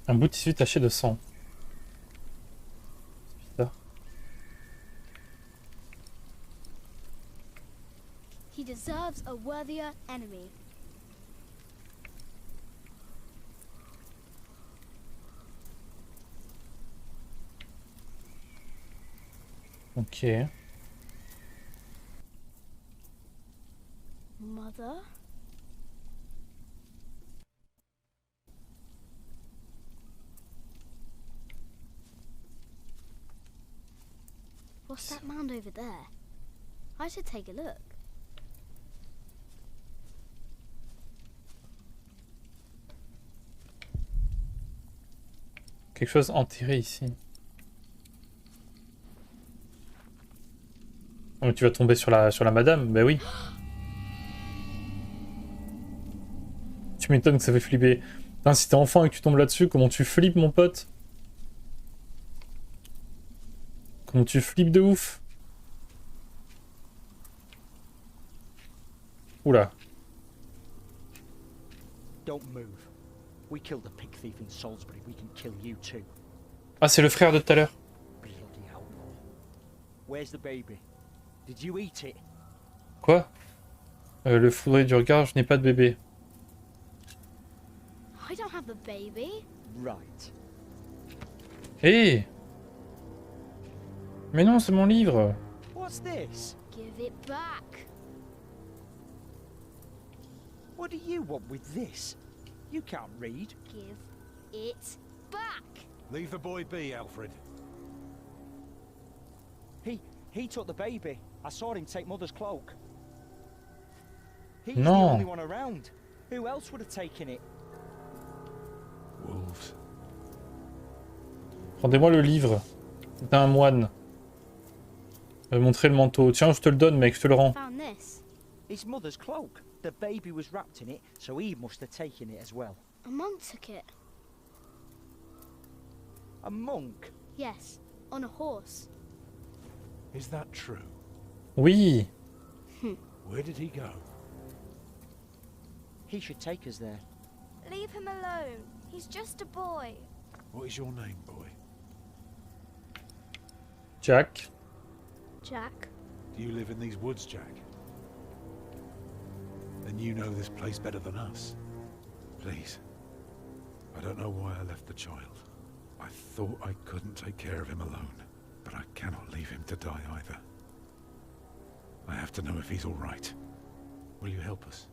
Un bout de tissu taché de sang. He deserves a worthier enemy. Ok. Mother? What's that mound over there? I should take a look. Quelque chose enterré ici. Oh, mais tu vas tomber sur la madame, bah oui. Tu m'étonnes que ça fait flipper. Putain, si t'es enfant et que tu tombes là-dessus, comment tu flippes mon pote? Comment tu flippes de ouf? Oula. Don't move. We killed a pig thief in Salisbury. We can kill you too. Ah, c'est le frère de tout à l'heure. Bloody outlaw. Where's the baby? Did you eat it? Quoi? Le foudré du regard, je n'ai pas de bébé. I don't have the baby. Right. Hé! Mais non, c'est mon livre. What's this? Give it back. What do you want with this? You can't read. Give it back. Leave the boy be, Alfred. He took the baby. I saw him take Mother's cloak. He's No. the only one around. Who else would have taken it? Wolves. Rendez-moi le livre. C'est un moine. Montrer le manteau. Tiens, je te le donne, mec, je te le rends. Found this. It's Mother's cloak. The baby was wrapped in it, so he must have taken it as well. A monk took it. A monk? Yes, on a horse. Is that true? Oui. Where did he go? He should take us there. Leave him alone. He's just a boy. What is your name, boy? Jack. Jack. Do you live in these woods, Jack? Then you know this place better than us. Please. I don't know why I left the child. I thought I couldn't take care of him alone, but I cannot leave him to die either. I have to know if he's all right. Will you help us?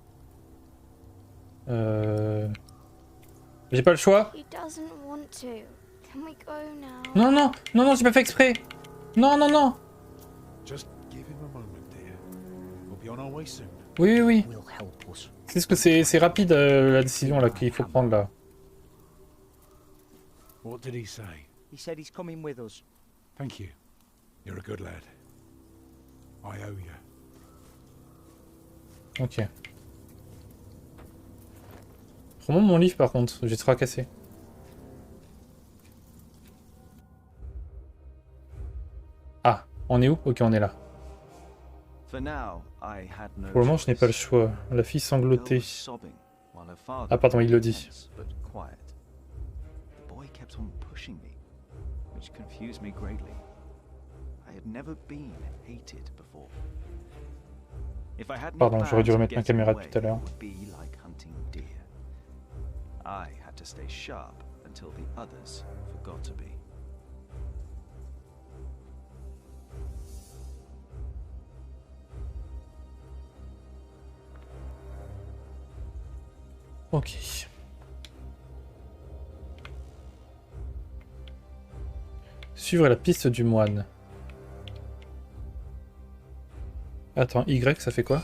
J'ai pas le choix. He doesn't want to. Can we go now? Non, non, non, non, j'ai pas fait exprès. Non, non, non. Just give him a moment, dear. We'll be on our way soon. Oui, oui, oui. Will help us. C'est ce que c'est rapide la décision là qu'il faut prendre là. What did he say? He said he's coming with us. Thank you. You're a good lad. I owe you. Ok. Prends-moi mon livre par contre, j'ai fracassé. Ah, on est où? Ok, on est là. For now, I had no Pour le moment, je n'ai pas le choix. La fille sanglotée. Ah pardon, il le dit. But quiet. The boy kept on pushing me, which confused me greatly. I had never been hated before. If I hadn't Pardon, j'aurais dû planned remettre to ma get caméra away, tout à l'heure. it would be like hunting deer. I had to stay sharp until the others forgot to be. Ok. Suivre la piste du moine. Attends, Y, ça fait quoi?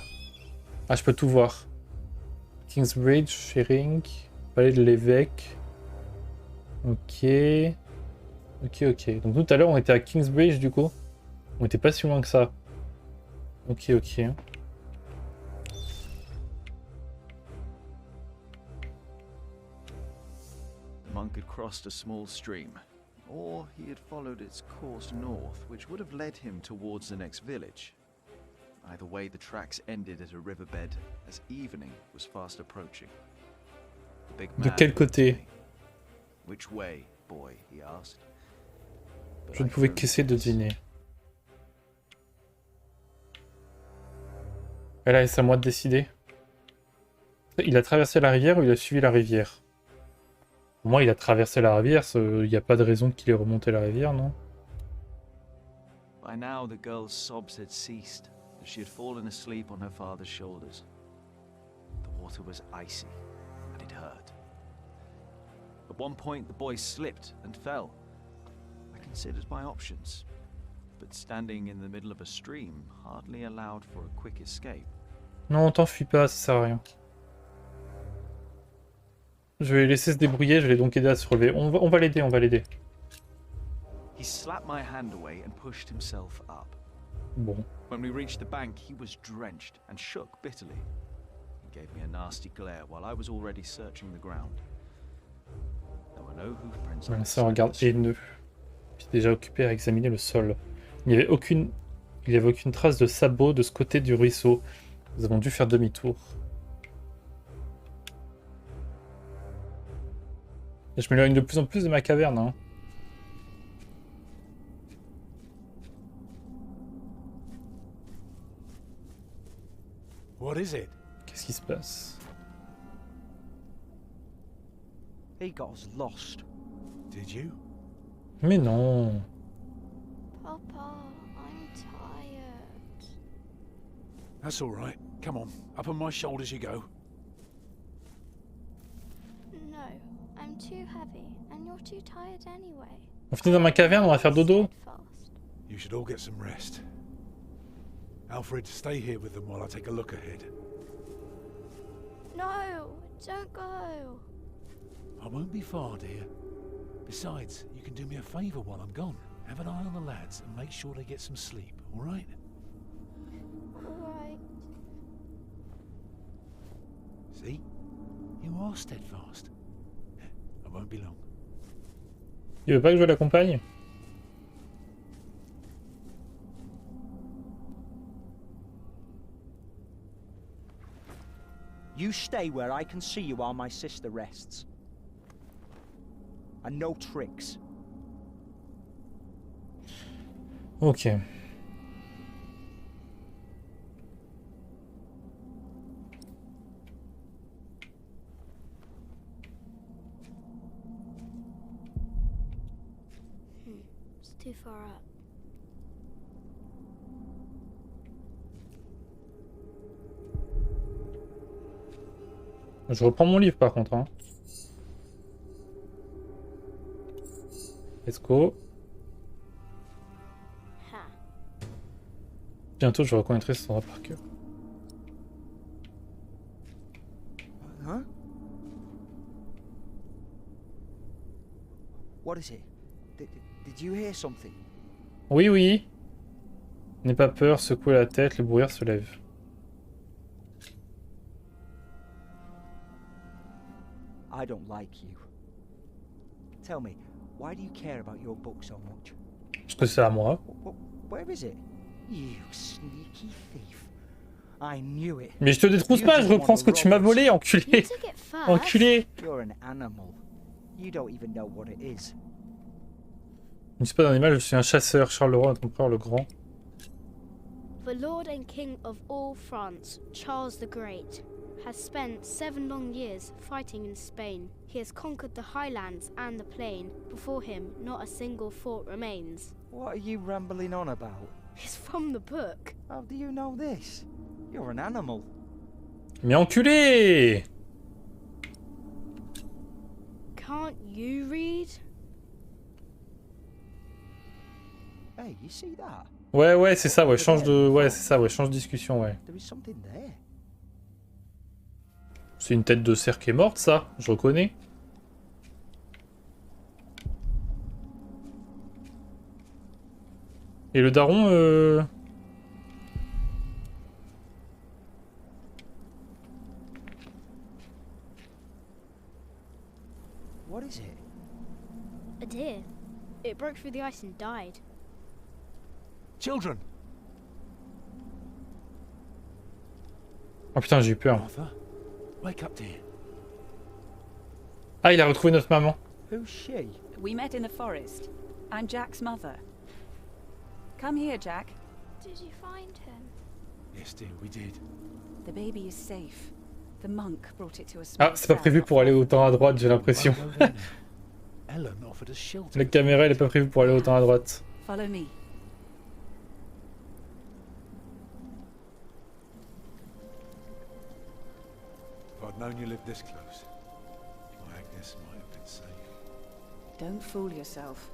Ah, je peux tout voir. Kingsbridge, Shearing, palais de l'évêque. Ok. Ok. Donc tout à l'heure, on était à Kingsbridge, du coup. On était pas si loin que ça. Ok. The monk had crossed a small stream, or he had followed its course north, which would have led him towards the next village. Either way, the tracks ended at a riverbed as evening was fast approaching. The big De man quel côté? Which way, boy? He asked. Je ne pouvais qu'essayer de deviner. Et là, c'est à moi de décider. Il a traversé la rivière ou il a suivi la rivière? Pour moi, il a traversé la rivière, il n'y a pas de raison qu'il ait remonté la rivière, non? By now, the girl's sobs had ceased as she had fallen asleep on her father's shoulders. The water was icy, and it hurt. At one point, the boy slipped and fell. I considered my options, but standing in the middle of a stream hardly allowed for a quick escape. Non, t'enfuis pas, ça sert à rien. Je vais les laisser se débrouiller, je vais donc aider à se relever. On va l'aider. He slapped my hand away and pushed himself up. Bon. When we reached the bank, he was drenched and shook bitterly. He gave me a nasty glare while I was already searching the ground. There were no hoof prints. Voilà, ça regarde haineux. Puis déjà occupé à examiner le sol. Il n'y avait aucune trace de sabot de ce côté du ruisseau. Nous avons dû faire demi-tour. Et je m'éloigne de plus en plus de ma caverne, hein. What is it? Qu'est-ce qui se passe? He got us lost. Did you? Mais non. Papa, I'm tired. That's all right. Come on, up on my shoulders you go. No, I'm too heavy, and you're too tired anyway. On finit dans ma caverne, on va faire dodo. You should all get some rest. Alfred, stay here with them while I take a look ahead. No, don't go. I won't be far, dear. Besides, you can do me a favour while I'm gone. Have an eye on the lads and make sure they get some sleep, all right? All right. See? You are steadfast. I won't be long. Il veut pas que je l'accompagne? You stay where I can see you while my sister rests. And no tricks. Ok. It's too far up. Je reprends mon livre par contre, hein. Let's go. Bientôt je reconnaîtrai ce endroit par cœur. Huh? What is it? Did you hear something? Oui, oui. N'aie pas peur, secouez la tête, le brouillard se lève. I don't like you. Tell me, why do you care about your book so much? Parce que c'est à moi. Where is it? You sneaky thief. I knew it. Mais je te détrousse pas, je reprends ce que tu m'as volé, enculé. Enculé. You're an animal. You don't even know what it is. Je ne suis pas un animal, je suis un chasseur. Charles-le-Roi, ton frère le grand. The Lord and King of all France, Charles the Great, has spent 7 long years fighting in Spain. He has conquered the highlands and the plain. Before him, not a single fort remains. What are you rambling on about? It's from the book. How do you know this? You're an animal. Mais enculé! Can't you read? Hey, you see that? Ouais, ouais, c'est ça, ouais, change de... Ouais, c'est ça, ouais, change de discussion, ouais. There is something there. C'est une tête de cerf qui est morte, ça, je reconnais. Et le daron, What is it? A deer. It broke through the ice and died. Children! Oh putain, j'ai eu peur. Arthur, wake up, dear. Ah, il a retrouvé notre maman. Who's she? We met in the forest. I'm Jack's mother. Come here, Jack. Did you find him? Yes, dear, we did. The baby is safe. The monk brought it to a Ah, c'est pas prévu pour aller autant à droite, j'ai l'impression. Ellen offered us shelter. La caméra, elle est pas prévue pour aller autant à droite. Follow me. If I'd known you lived this close, my Agnes might have been safe. Don't fool yourself.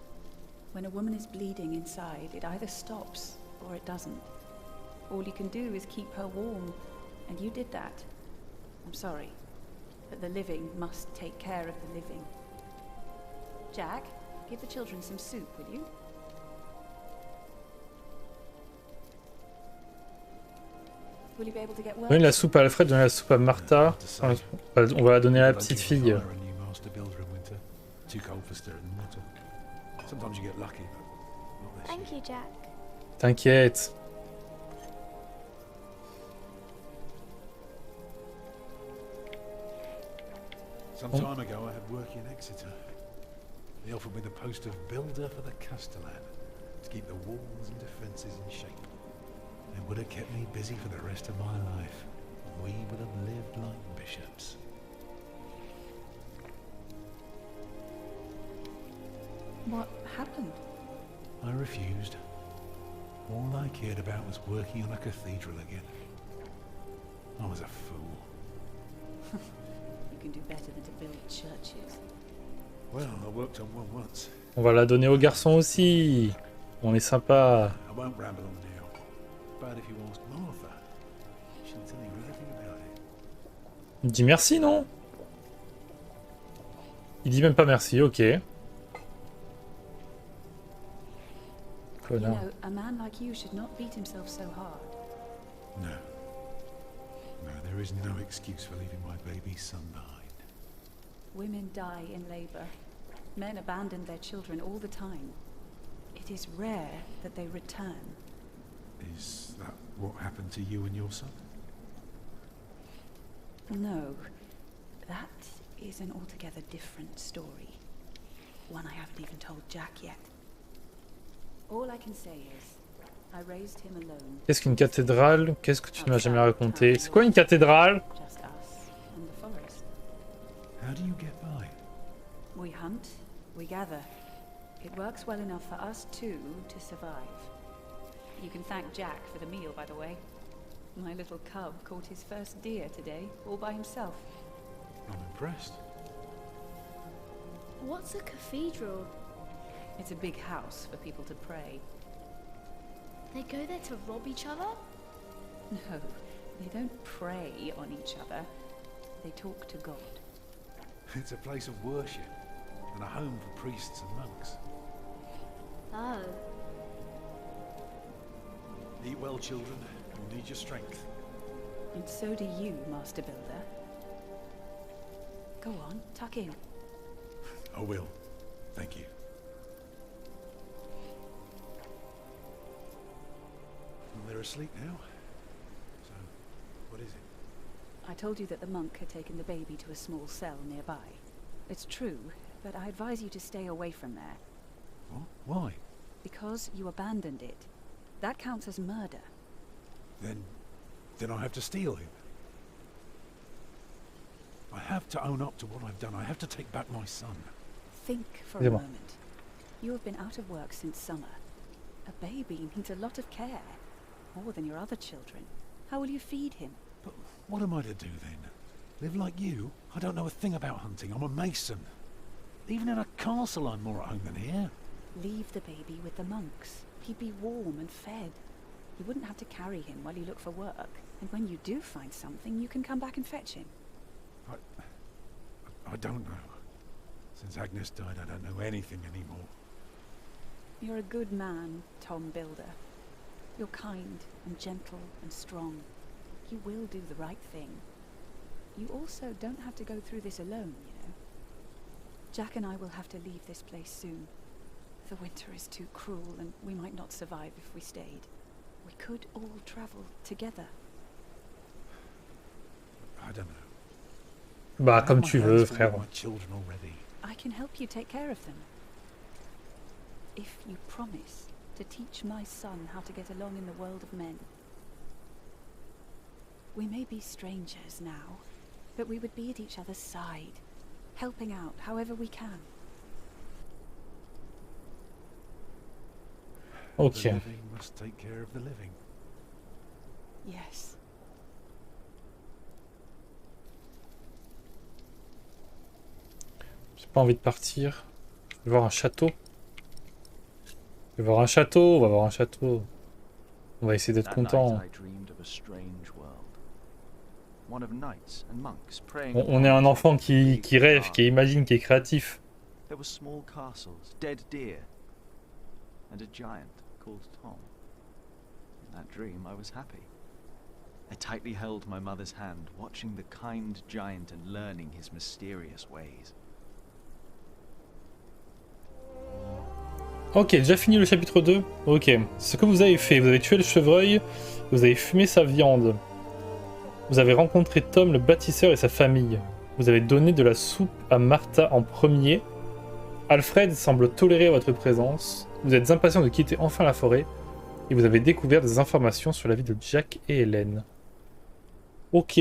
When a woman is bleeding inside, it either stops or it doesn't. All you can do is keep her warm, and you did that. I'm sorry, but the living must take care of the living. Jack, give the children some soup, will you? Will you be able to get work? Donner la soupe à Alfred, donner la soupe à Martha. Enfin, on va la donner à la petite fille. Thank you, Jack. T'inquiète. Some time ago I had work in Exeter. They offered me the post of builder for the Castellan to keep the walls and defences in shape. It would have kept me busy for the rest of my life. We would have lived like bishops. What happened? I refused. All I cared about was working on a cathedral again. I was a fool. You can do better than to build churches. Well, I worked on one once. On va la donner aux garçons aussi. On est sympa. I won't ramble on now. But if you ask Martha, she'll tell you everything about it. Il dit merci, non? Il dit même pas merci, ok. You know, a man like you should not beat himself so hard. No. No, there is no excuse for leaving my baby son behind. Women die in labor. Men abandon their children all the time. It is rare that they return. Is that what happened to you and your son? No. That is an altogether different story. One I haven't even told Jack yet. All I can say is, I raised him alone. Qu'est-ce qu'une cathédrale? Qu'est-ce que tu ne m'as jamais raconté? C'est quoi une cathédrale? Just us and the forest. How do you get by? We hunt, we gather. It works well enough for us two to survive. You can thank Jack for the meal, by the way. My little cub caught his first deer today, all by himself. I'm impressed. What's a cathedral? It's a big house for people to pray. They go there to rob each other? No, they don't pray on each other. They talk to God. It's a place of worship and a home for priests and monks. Oh. Eat well, children. You'll need your strength. And so do you, Master Builder. Go on, tuck in. I will. Thank you. Well, they're asleep now. So, what is it? I told you that the monk had taken the baby to a small cell nearby. It's true, but I advise you to stay away from there. What? Why? Because you abandoned it. That counts as murder. Then I have to steal him. I have to own up to what I've done. I have to take back my son. Think for a moment. You have been out of work since summer. A baby needs a lot of care. More than your other children. How will you feed him? But what am I to do then? Live like you? I don't know a thing about hunting. I'm a mason. Even in a castle, I'm more at home than here. Leave the baby with the monks. He'd be warm and fed. You wouldn't have to carry him while you look for work. And when you do find something, you can come back and fetch him. I don't know. Since Agnes died, I don't know anything anymore. You're a good man, Tom Builder. You're kind and gentle and strong. You will do the right thing. You also don't have to go through this alone, you know. Jack and I will have to leave this place soon. The winter is too cruel, and we might not survive if we stayed. We could all travel together. I don't know. Bah, comme tu veux, frère. I can help you take care of them. If you promise to teach my son how to get along in the world of men. We may be strangers now, but we would be at each other's side, helping out however we can. Ok. The living must take care of the living. Yes. J'ai pas envie de partir. Je vais voir un château. Je vais voir un château, on va voir un château. On va essayer d'être content. On est un enfant qui rêve, qui imagine, qui est créatif. There were small castles, dead deer, and a giant called Tom. In that dream, I was happy. I tightly held my mother's hand, watching the kind giant and learning his mysterious ways. Ok, déjà fini le chapitre 2. Ok, ce que vous avez fait, vous avez tué le chevreuil, vous avez fumé sa viande. Vous avez rencontré Tom le bâtisseur et sa famille. Vous avez donné de la soupe à Martha en premier. Alfred semble tolérer votre présence. Vous êtes impatient de quitter enfin la forêt. Et vous avez découvert des informations sur la vie de Jack et Hélène. Ok.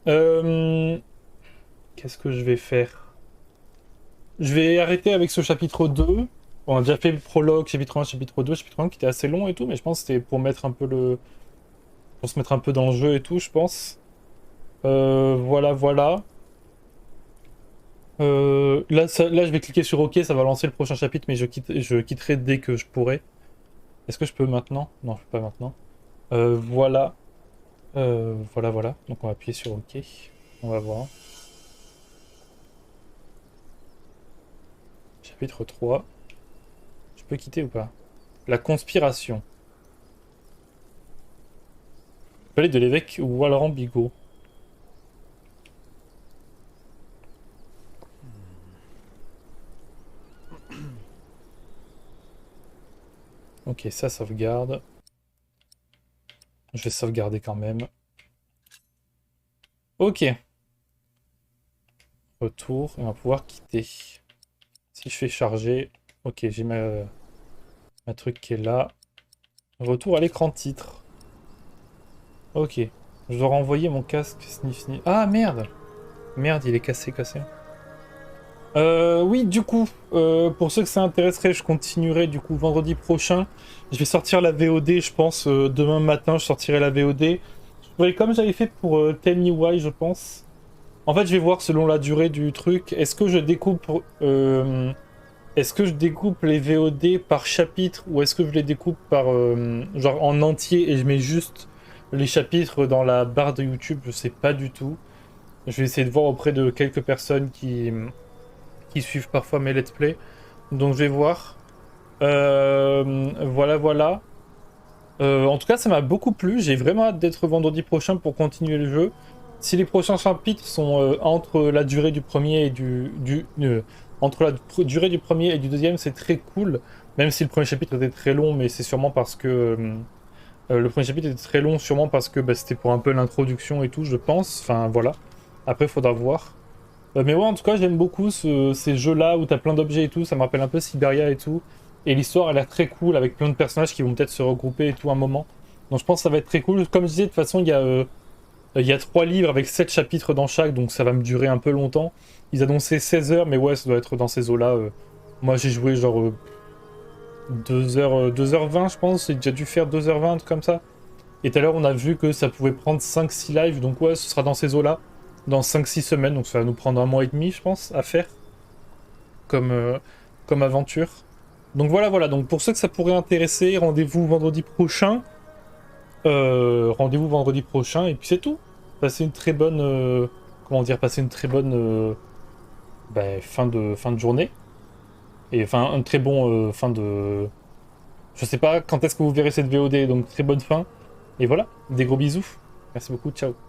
Qu'est-ce que je vais faire? Je vais arrêter avec ce chapitre 2. On a déjà fait le prologue, chapitre 1, chapitre 2, chapitre 1 qui était assez long et tout, mais je pense que c'était pour mettre un peu le... pour se mettre un peu dans le jeu et tout, je pense. Voilà, voilà. Là, je vais cliquer sur OK, ça va lancer le prochain chapitre, mais je quitterai dès que je pourrai. Est-ce que je peux maintenant? Non, je peux pas maintenant. Voilà. Voilà, voilà. Donc on va appuyer sur OK. On va voir. Chapitre 3. Je peux quitter ou pas? La conspiration. Palais de l'évêque Walleran Bigot. Ok, ça sauvegarde. Je vais sauvegarder quand même. Ok. Retour, et on va pouvoir quitter. Si je fais charger... Ok, j'ai ma truc qui est là. Retour à l'écran titre. Ok. Je dois renvoyer mon casque sniff sniff. Ah merde! Merde, il est cassé. Oui, du coup, pour ceux que ça intéresserait, je continuerai du coup vendredi prochain. Je vais sortir la VOD, je pense, demain matin, je sortirai la VOD. Je ferai comme j'avais fait pour Tell Me Why, je pense. En fait, je vais voir selon la durée du truc. Est-ce que je découpe les VOD par chapitre ou est-ce que je les découpe par genre en entier et je mets juste les chapitres dans la barre de YouTube? Je sais pas du tout. Je vais essayer de voir auprès de quelques personnes qui suivent parfois mes let's play. Donc je vais voir. Voilà, voilà. En tout cas, ça m'a beaucoup plu. J'ai vraiment hâte d'être vendredi prochain pour continuer le jeu. Si les prochains chapitres sont entre la durée du premier et entre la durée du premier et du deuxième, c'est très cool. Même si le premier chapitre était très long, mais c'est sûrement parce que... le premier chapitre était très long, sûrement parce que c'était pour un peu l'introduction et tout, je pense. Enfin, voilà. Après, il faudra voir. Mais ouais, en tout cas, j'aime beaucoup ces jeux-là où t'as plein d'objets et tout. Ça me rappelle un peu Siberia et tout. Et l'histoire, elle a l'air très cool avec plein de personnages qui vont peut-être se regrouper et tout un moment. Donc je pense que ça va être très cool. Comme je disais, de toute façon, il y a 3 livres avec 7 chapitres dans chaque, donc ça va me durer un peu longtemps. Ils annonçaient 16 heures, mais ouais, ça doit être dans ces eaux-là. Moi, j'ai joué genre 2h20, je pense. J'ai déjà dû faire 2h20, un truc comme ça. Et tout à l'heure, on a vu que ça pouvait prendre 5-6 lives, donc ouais, ce sera dans ces eaux-là. Dans 5-6 semaines, donc ça va nous prendre 1 mois et demi, je pense, à faire. comme aventure. Donc voilà, donc pour ceux que ça pourrait intéresser, rendez-vous vendredi prochain. Rendez-vous vendredi prochain, et puis c'est tout. Passez une très bonne... comment dire, passez une très bonne fin de journée. Et enfin, un très bon fin de... Je sais pas quand est-ce que vous verrez cette VOD, donc très bonne fin. Et voilà, des gros bisous. Merci beaucoup, ciao.